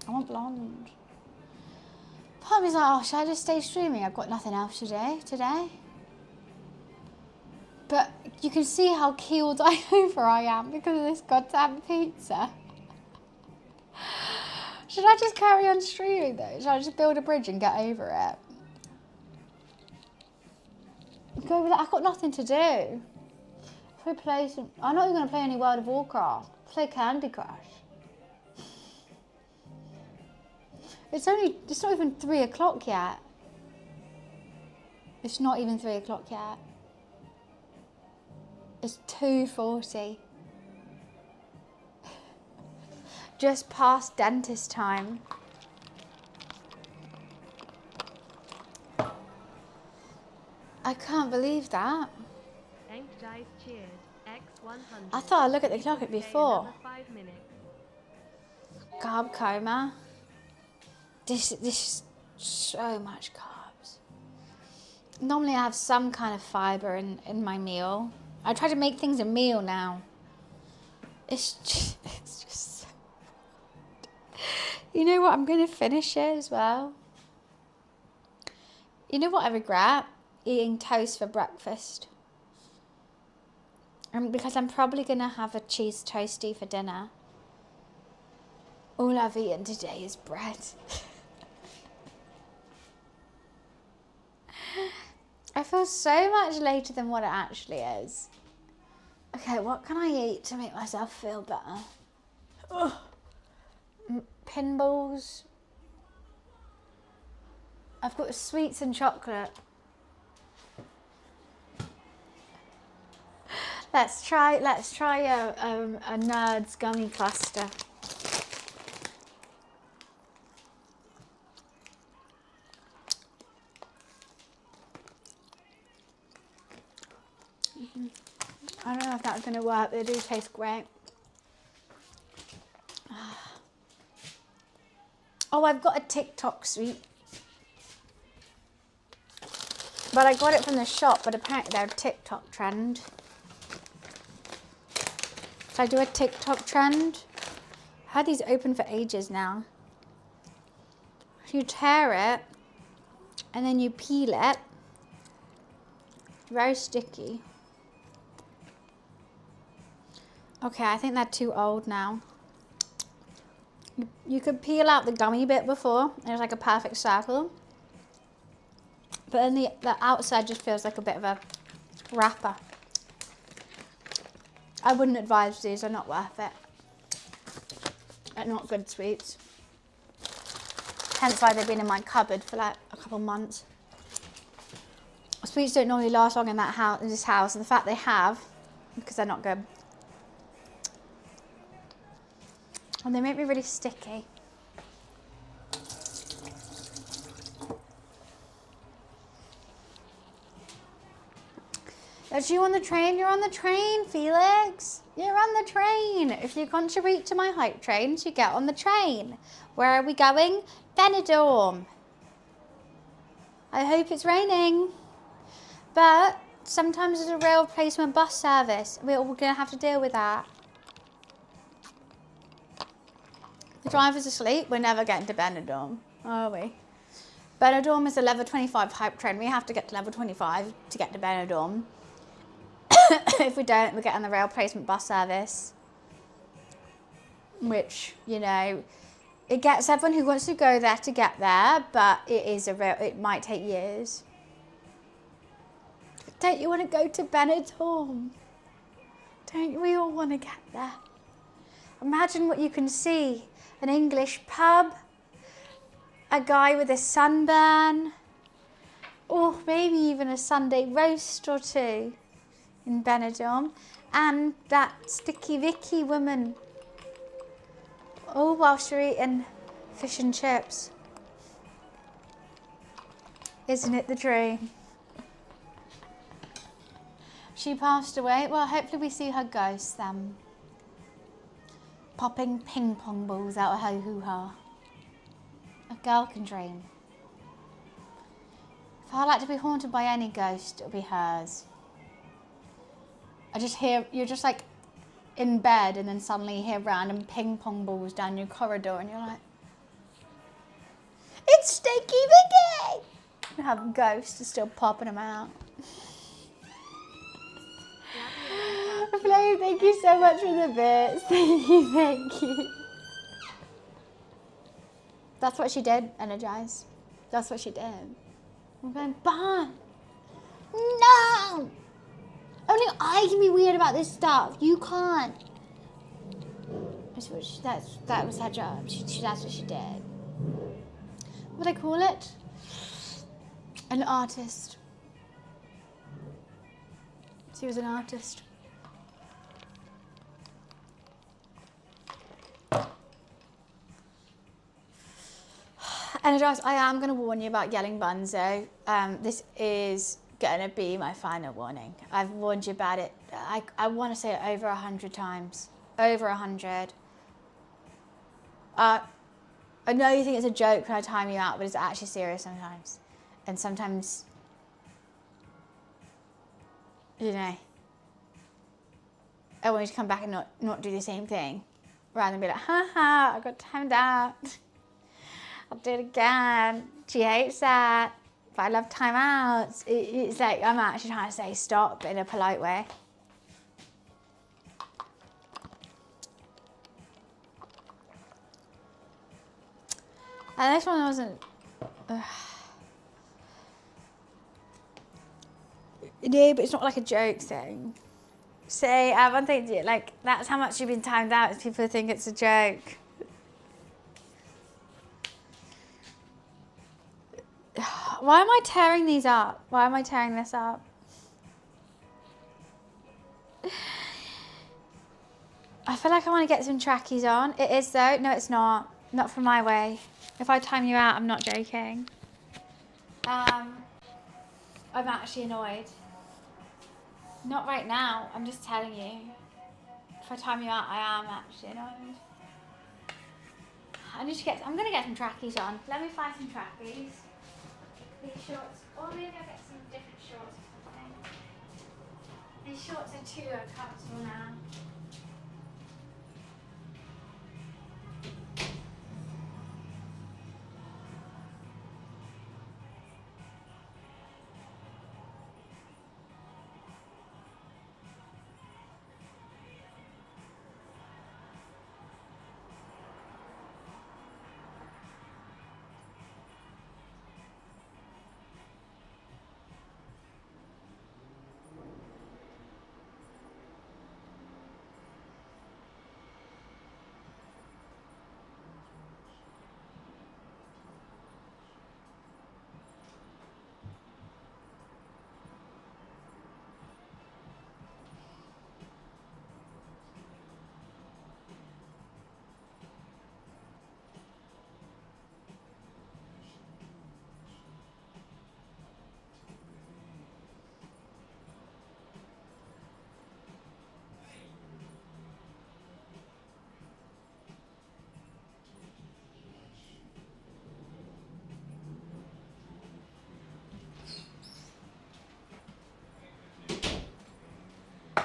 I want blonde. Part of me's like, oh, should I just stay streaming? I've got nothing else to do today. But You can see how keeled over I am because of this goddamn pizza. Should I just carry on streaming though? Should I just build a bridge and get over it? Go with that. I've got nothing to do. If we play some, I'm not even going to play any World of Warcraft. Play Candy Crush. It's not even 3 o'clock yet. It's not even 3 o'clock yet. It's 2:40. Just past dentist time. I can't believe that. I thought I'd look at the clock before. Carb coma. This is so much carbs. Normally I have some kind of fibre in my meal. I try to make things a meal now. It's just so... You know what? I'm going to finish it as well. You know what I regret? Eating toast for breakfast. Because I'm probably going to have a cheese toastie for dinner. All I've eaten today is bread. I feel so much later than what it actually is. Okay, what can I eat to make myself feel better? Ugh. Pinballs. I've got sweets and chocolate. Let's try a Nerds gummy cluster. I don't know if that's going to work. They do taste great. Oh, I've got a TikTok sweet. But I got it from the shop, but apparently they're a TikTok trend. So I do a TikTok trend. I've had these open for ages now. You tear it, and then you peel it. Very sticky. Okay, I think they're too old now. You could peel out the gummy bit before. It was like a perfect circle. But then the outside just feels like a bit of a wrapper. I wouldn't advise these, they're not worth it. They're not good sweets. Hence why they've been in my cupboard for like a couple months. Sweets don't normally last long in this house, and the fact they have, because they're not good. And they make me really sticky. Are you on the train? You're on the train, Felix. You're on the train. If you contribute to my hype trains, you get on the train. Where are we going? Benidorm. I hope it's raining. But sometimes there's a rail replacement bus service. We're all going to have to deal with that. The driver's asleep. We're never getting to Benidorm, are we? Benidorm is a level 25 hype train. We have to get to level 25 to get to Benidorm. If we don't, we get on the rail replacement bus service. Which, you know, it gets everyone who wants to go there to get there, but it might take years. Don't you want to go to Benidorm? Don't we all want to get there? Imagine what you can see. An English pub, a guy with a sunburn, or maybe even a Sunday roast or two in Benidorm, and that Sticky Vicky woman, all whilst you're eating fish and chips. Isn't it the dream? She passed away. Well, hopefully we see her ghost then. Popping ping pong balls out of her hoo-ha. A girl can dream. If I like to be haunted by any ghost, it'll be hers. I just hear, you're just like in bed and then suddenly you hear random ping pong balls down your corridor and you're like, it's Sticky Vicky! You have ghosts still popping them out. Flame, thank you so much for the bits. Thank you, thank you. That's what she did, Energize. That's what she did. I'm going, Barn! No! Only I can be weird about this stuff. You can't. That was her job. That's what she did. What do I call it? An artist. She was an artist. Energize, I am going to warn you about yelling Bunzo. This is going to be my final warning. I've warned you about it, I want to say it over 100 times. Over 100. I know you think it's a joke when I time you out, but it's actually serious sometimes. And sometimes, you know, I want you to come back and not do the same thing. Rather than be like, haha, I got timed out. I'll do it again. She hates that. But I love timeouts. It's like I'm actually trying to say stop in a polite way. And this one wasn't. Yeah, but it's not like a joke thing. Say, one thing, like, that's how much you've been timed out, is people think it's a joke. Why am I tearing these up? Why am I tearing this up? I feel like I want to get some trackies on. It is though. No, it's not. Not from my way. If I time you out, I'm not joking. I'm actually annoyed. Not right now. I'm just telling you. If I time you out, I am actually annoyed. I'm going to get some trackies on. Let me find some trackies. These shorts, or maybe I'll get some different shorts or something. These shorts are too uncomfortable now.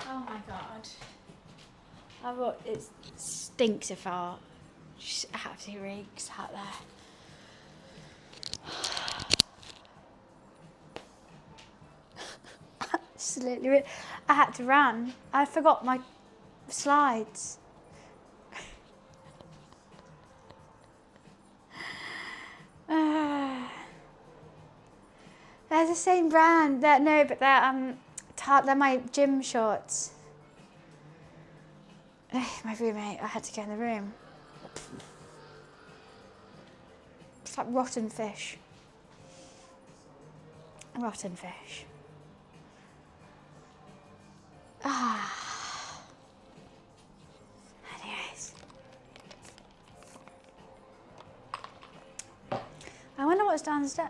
Oh my god. It stinks of art. Just absolutely reeks out there. Absolutely. I had to run. I forgot my slides. They're the same brand. They're my gym shorts. My roommate, I had to get in the room. It's like rotten fish. Rotten fish. Anyways. I wonder what's downstairs.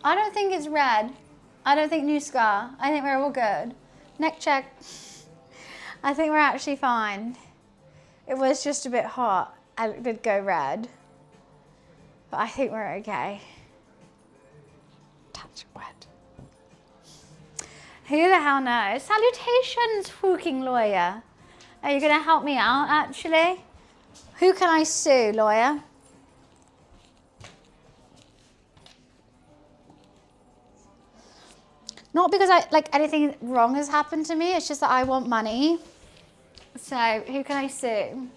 I don't think it's red. I don't think new scar. I think we're all good. Neck check. I think we're actually fine. It was just a bit hot and it did go red. But I think we're okay. Touch wet. Who the hell knows? Salutations, fucking lawyer. Are you going to help me out, actually? Who can I sue, lawyer? Not because anything wrong has happened to me, it's just that I want money. So who can I sue?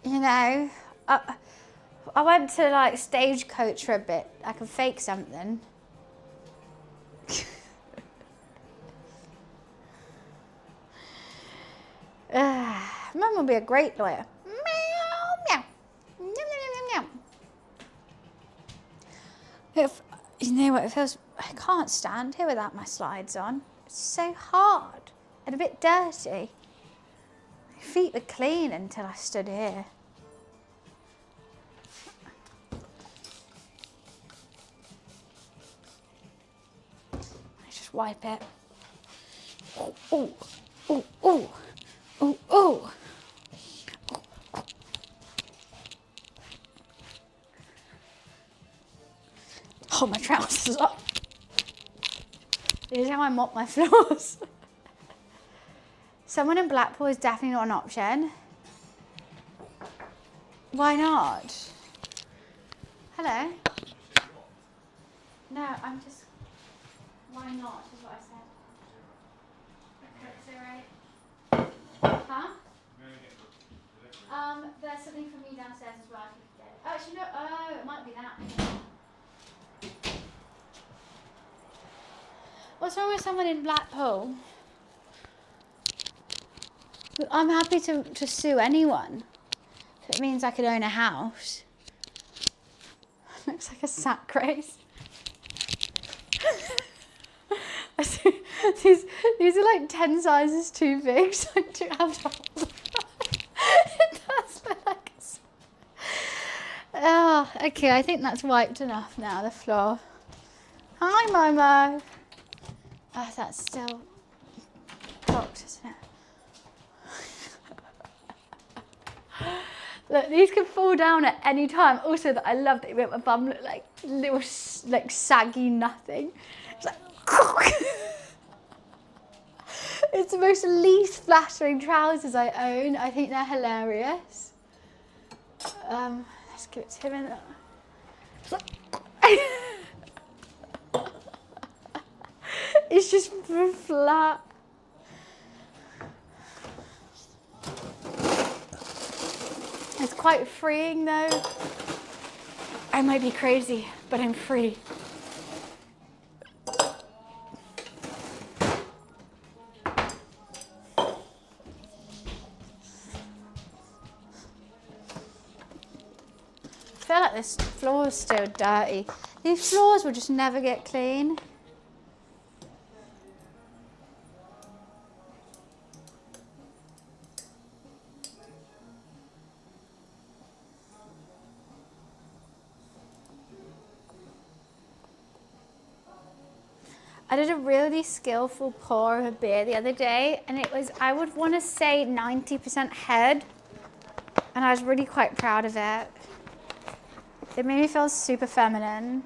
You know, I went to like Stagecoach for a bit. I can fake something. Mum will be a great lawyer. Meow, meow. Meow, meow, meow, meow. If, you know what, it feels, I can't stand here without my slides on. It's so hard and a bit dirty. My feet were clean until I stood here. Just wipe it. Oh, oh, oh, oh, oh, oh. Oh, my trousers up. This is how I mop my floors. Someone in Blackpool is definitely not an option. Why not? Hello? No, I'm just... Why not, is what I said. Okay, is that right? Huh? There's something for me downstairs as well, if you can get it. Oh, actually, no, oh, it might be that. What's wrong with someone in Blackpool? I'm happy to sue anyone. If it means I could own a house. Looks like a sack race. These are like 10 sizes too big, so I do have to hold them. It does look like a sack. Oh, okay, I think that's wiped enough now, the floor. Hi, Momo. Oh, that's still blocked, isn't it? Look, these can fall down at any time. Also, that I love that it made my bum look like little, like saggy nothing. It's like, it's the most least flattering trousers I own. I think they're hilarious. Let's give it to him. It's just flat. It's quite freeing though. I might be crazy, but I'm free. I feel like this floor is still dirty. These floors will just never get clean. I did a really skillful pour of a beer the other day, and it was, I would want to say 90% head, and I was really quite proud of it. It made me feel super feminine.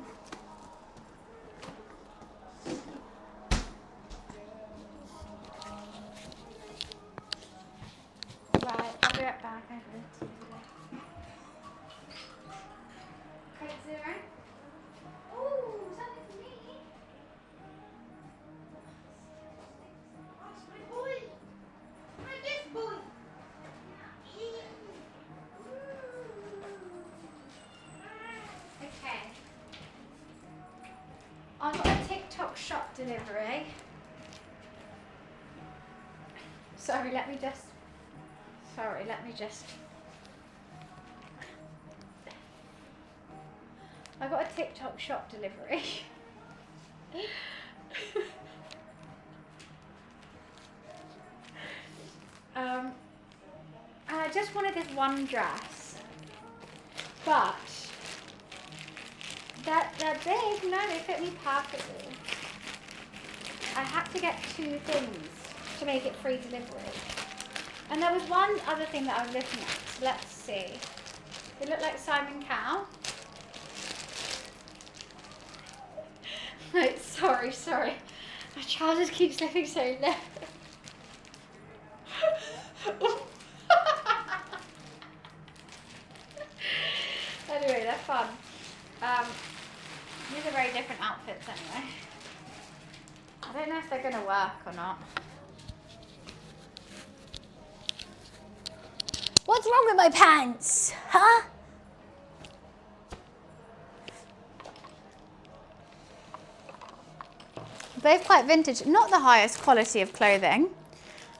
Right, I'll be right back. I have to do that. Credit zero. Ooh, something for me. Okay. I got a TikTok shop delivery. Sorry, let me just. I got a TikTok shop delivery. And I just wanted this one dress, but they're big. No, they fit me perfectly. I had to get 2 things to make it free delivery. And there was one other thing that I was looking at. So let's see. They look like Simon Cowell. Right, sorry. My trousers keep slipping so low. Anyway, they're fun. These are very different outfits anyway. I don't know if they're gonna work or not. What's wrong with my pants? Huh? Both quite vintage. Not the highest quality of clothing.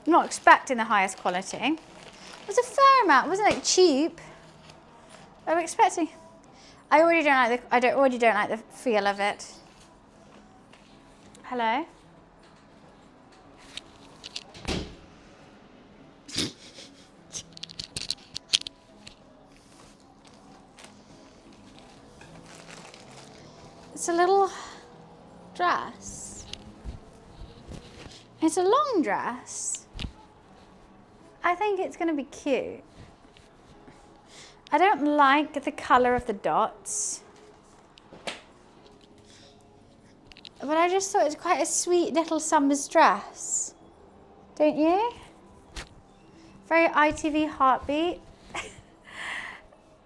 I'm not expecting the highest quality. It was a fair amount. It wasn't like cheap. I'm expecting. I already don't like the feel of it. Hello. It's a little dress. It's a long dress. I think it's going to be cute. I don't like the colour of the dots. But I just thought it was quite a sweet little summer's dress. Don't you? Very ITV heartbeat.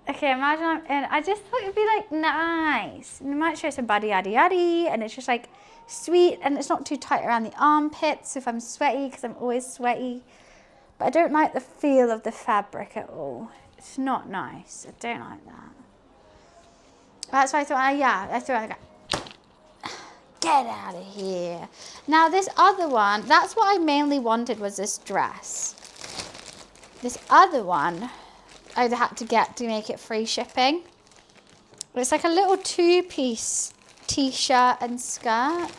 Okay, imagine I'm in. I just thought it'd be like nice. And you might show some buddy yaddy yaddy, and it's just like sweet, and it's not too tight around the armpits if I'm sweaty, because I'm always sweaty. But I don't like the feel of the fabric at all. It's not nice. I don't like that. That's why I thought, I thought, get out of here. Now this other one, that's what I mainly wanted, was this dress. This other one, I had to get to make it free shipping. It's like a little two-piece t-shirt and skirt.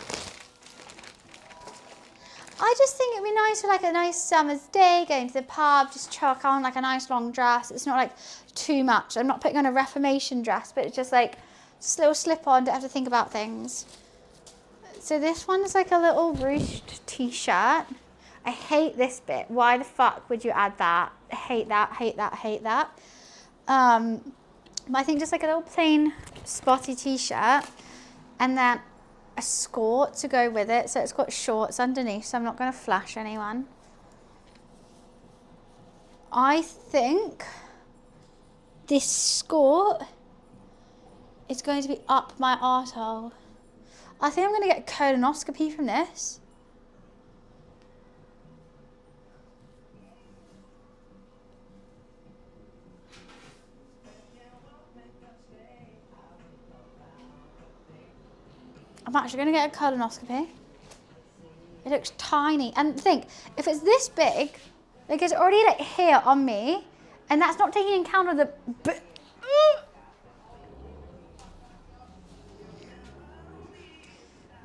I just think it'd be nice for like a nice summer's day, going to the pub, just chuck on like a nice long dress. It's not like too much. I'm not putting on a Reformation dress, but it's just like just a little slip-on, don't have to think about things. So this one is like a little ruched t-shirt. I hate this bit. Why the fuck would you add that? I hate that, hate that, hate that. But I think just like a little plain spotty t-shirt, and then a skirt to go with it. So it's got shorts underneath, so I'm not going to flash anyone. I think this skirt is going to be up my arsehole. I think I'm going to get a colonoscopy from this. I'm actually going to get a colonoscopy. It looks tiny. And think, if it's this big, like it's already like here on me, and that's not taking into account of the...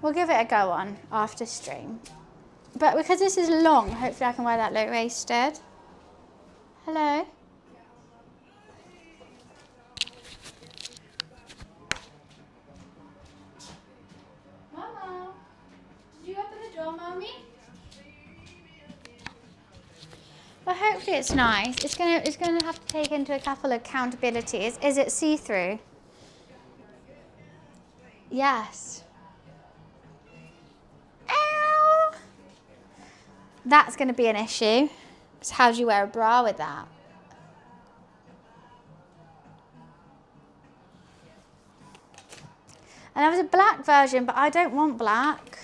We'll give it a go on after stream. But because this is long, hopefully I can wear that low-waisted. Hello? Mama, did you open the door, Mommy? But hopefully it's nice. It's gonna have to take into a couple of accountabilities. Is it see-through? Yes. Ow! That's going to be an issue. So how do you wear a bra with that? And there was a black version, but I don't want black.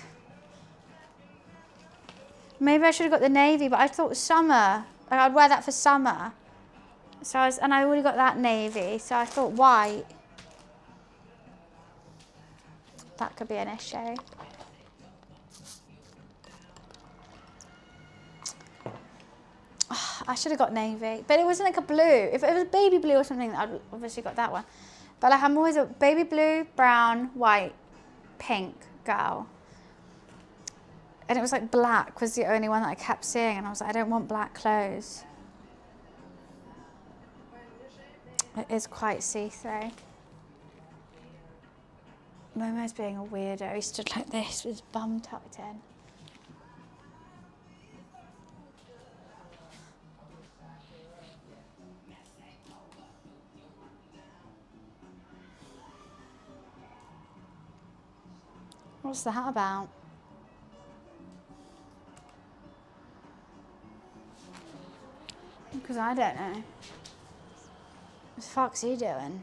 Maybe I should have got the navy, but I thought summer. Like I'd wear that for summer. So and I already got that navy, so I thought white. That could be an issue. I should have got navy, but it wasn't like a blue. If it was baby blue or something, I'd obviously got that one. But like I'm always a baby blue, brown, white, pink girl. And it was like black was the only one that I kept seeing, and I was like, I don't want black clothes. It is quite see-through. Momo's being a weirdo. He stood like this with his bum tucked in. What's that about? Because I don't know. What the fuck's he doing?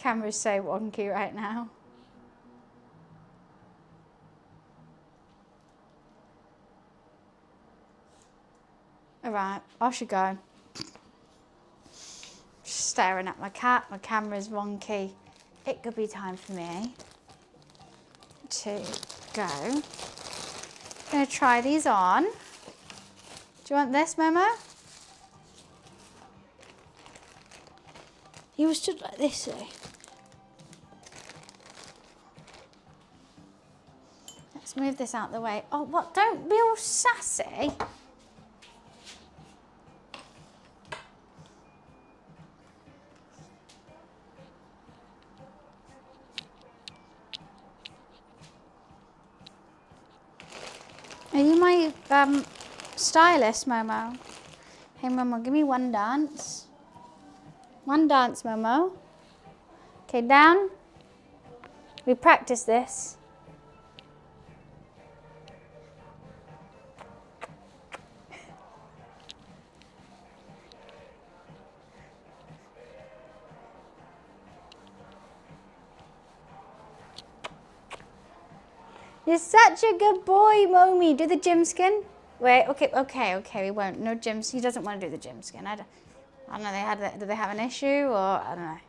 camera's so wonky right now. Alright, I should go. Just staring at my cat, my camera's wonky. It could be time for me to go. I'm gonna try these on. Do you want this, Momo? You were stood like this, though. Let's move this out the way. Oh, what? Don't be all sassy. Are you my stylist, Momo? Hey, Momo, give me one dance. One dance, Momo. Okay, down. We practice this. You're such a good boy, Momi. Do the gym skin. Wait, okay, we won't. No gym. He doesn't want to do the gym skin. I don't know. Did they have an issue or I don't know.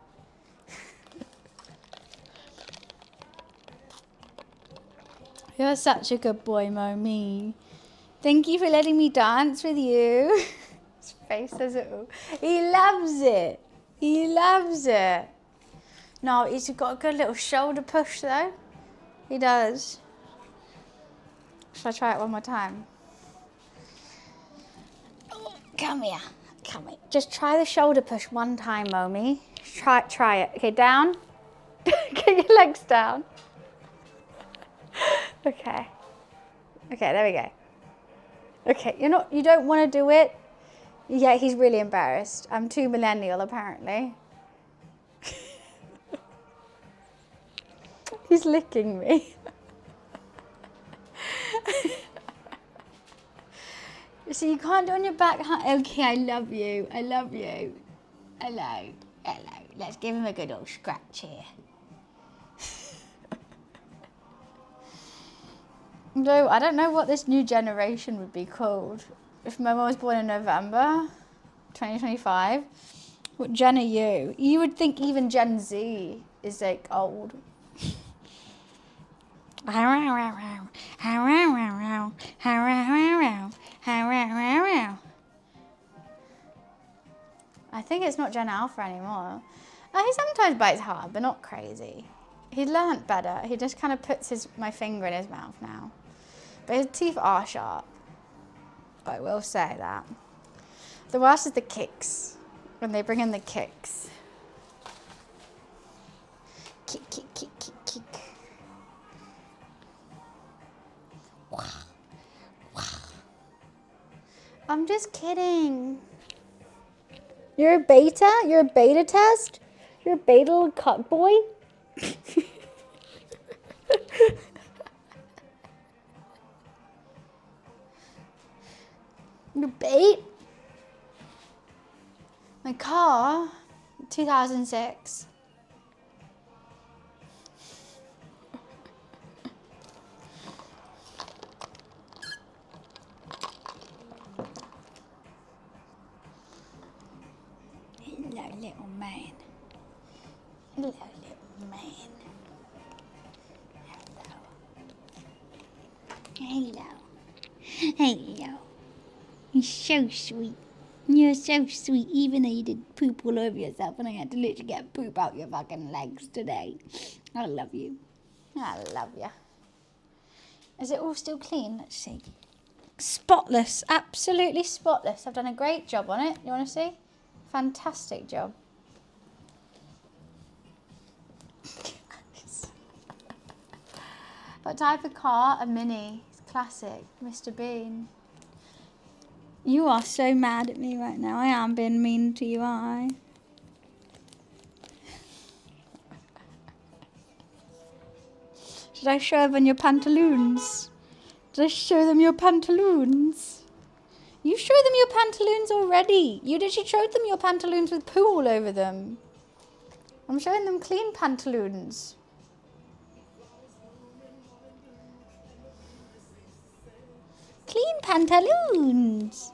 You're such a good boy, Momi. Thank you for letting me dance with you. His face says it all. He loves it. He loves it. No, he's got a good little shoulder push though. He does. Shall I try it one more time? Oh, come here. Come here. Just try the shoulder push one time, Momi. Try it. Okay, down. Get your legs down. Okay. Okay, there we go. Okay, you don't want to do it. Yeah, he's really embarrassed. I'm too millennial, apparently. He's licking me. So you can't do it on your back. Okay, I love you. I love you. Hello. Hello. Let's give him a good old scratch here. No, I don't know what this new generation would be called. If Momo was born in November 2025, what gen are you? You would think even Gen Z is like old. I think it's not Gen Alpha anymore. He sometimes bites hard, but not crazy. He learnt better. He just kind of puts my finger in his mouth now. But his teeth are sharp. I will say that. The worst is the kicks. When they bring in the kicks. Kick, kick, kick, kick, kick. I'm just kidding. You're a beta? You're a beta test? You're a beta little cut boy? You bait? My car, 2006. Hello, little man. Hello, little man. Hello. Hello. You're so sweet. You're so sweet, even though you did poop all over yourself and I had to literally get poop out your fucking legs today. I love you. I love you. Is it all still clean? Let's see. Spotless. Absolutely spotless. I've done a great job on it. You want to see? Fantastic job. What type of car? A Mini. It's classic. Mr. Bean. You are so mad at me right now. I am being mean to you, aren't I? Should I show them your pantaloons? Did I show them your pantaloons? You showed them your pantaloons already. You literally showed them your pantaloons with poo all over them. I'm showing them clean pantaloons. Clean pantaloons.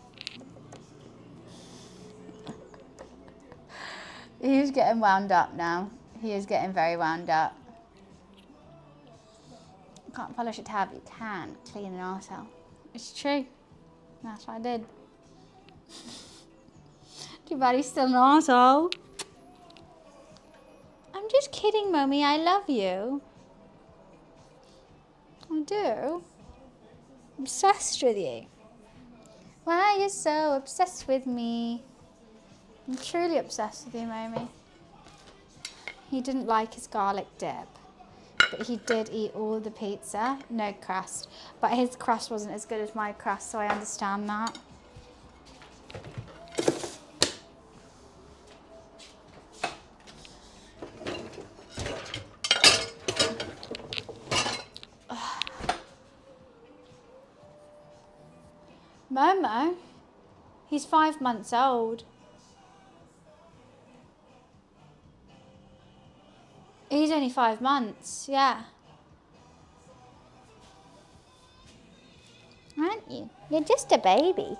He's getting wound up now. He is getting very wound up. You can't polish a tab, you can clean an arsehole. It's true. That's what I did. Too bad he's still an arsehole. I'm just kidding, Mummy. I love you. I do. Obsessed with you. Why are you so obsessed with me? I'm truly obsessed with you, Mommy. He didn't like his garlic dip, but he did eat all the pizza. No crust. But his crust wasn't as good as my crust, so I understand that. Momo, he's 5 months old. He's only 5 months, yeah. Aren't you? You're just a baby.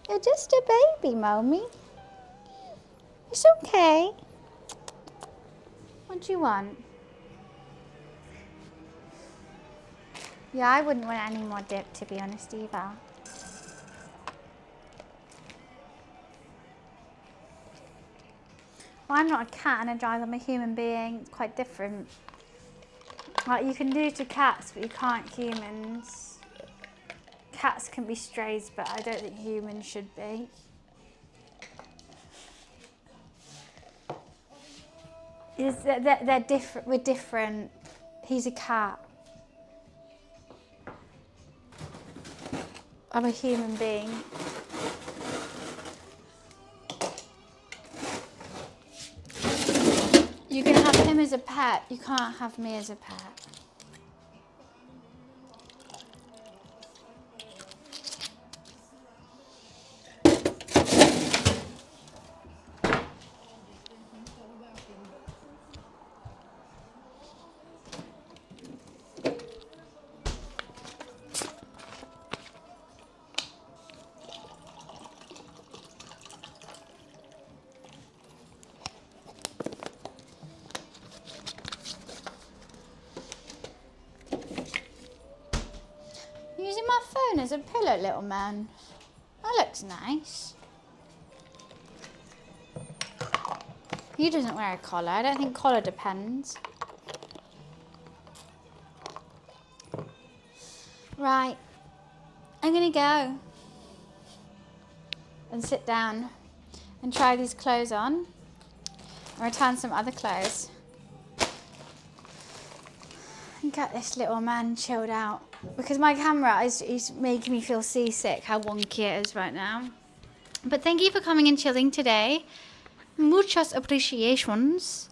You're just a baby, Mommy. It's okay. What do you want? Yeah, I wouldn't want any more dip, to be honest, either. Well, I'm not a cat energizer, I'm a human being. It's quite different. Like, you can do to cats, but you can't humans. Cats can be strays, but I don't think humans should be. They're different. We're different. He's a cat. I'm a human being. You can have him as a pet, you can't have me as a pet. Using my phone as a pillow, little man. That looks nice. He doesn't wear a collar. I don't think collar depends. Right. I'm gonna go and sit down and try these clothes on and return some other clothes and get this little man chilled out. Because my camera is making me feel seasick, how wonky it is right now. But thank you for coming and chilling today. Muchas appreciations.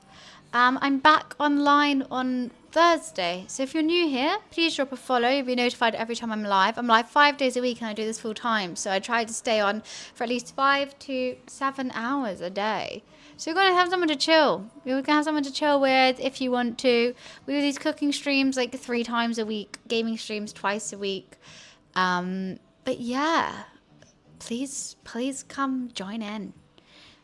I'm back online on Thursday. So if you're new here, please drop a follow. You'll be notified every time I'm live. I'm live 5 days a week and I do this full time. So I try to stay on for at least 5 to 7 hours a day. So you're going to have someone to chill. You're going to have someone to chill with if you want to. We do these cooking streams like 3 times a week, gaming streams twice a week. But yeah, please come join in.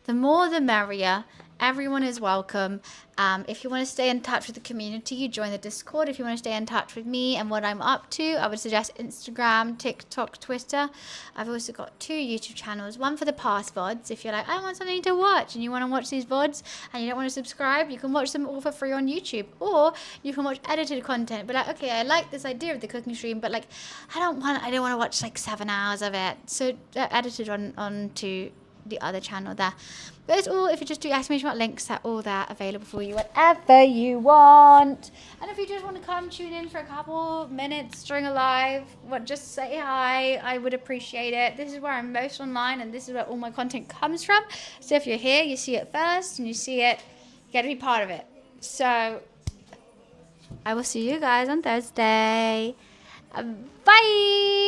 The more the merrier. Everyone is welcome. If you want to stay in touch with the community, you join the Discord. If you want to stay in touch with me and what I'm up to, I would suggest Instagram, TikTok, Twitter. I've also got 2 YouTube channels. One for the past VODs. If you're like, I want something to watch and you want to watch these VODs and you don't want to subscribe, you can watch them all for free on YouTube. Or you can watch edited content. But like, okay, I like this idea of the cooking stream, but like, I don't want to watch like 7 hours of it. So edited on to the other channel there. But it's all, if you just do exclamation mark links, they're all there available for you whenever you want. And if you just want to come tune in for a couple minutes during a live, just say hi, I would appreciate it. This is where I'm most online and this is where all my content comes from. So if you're here, you see it first and you see it, you got to be part of it. So I will see you guys on Thursday. Bye.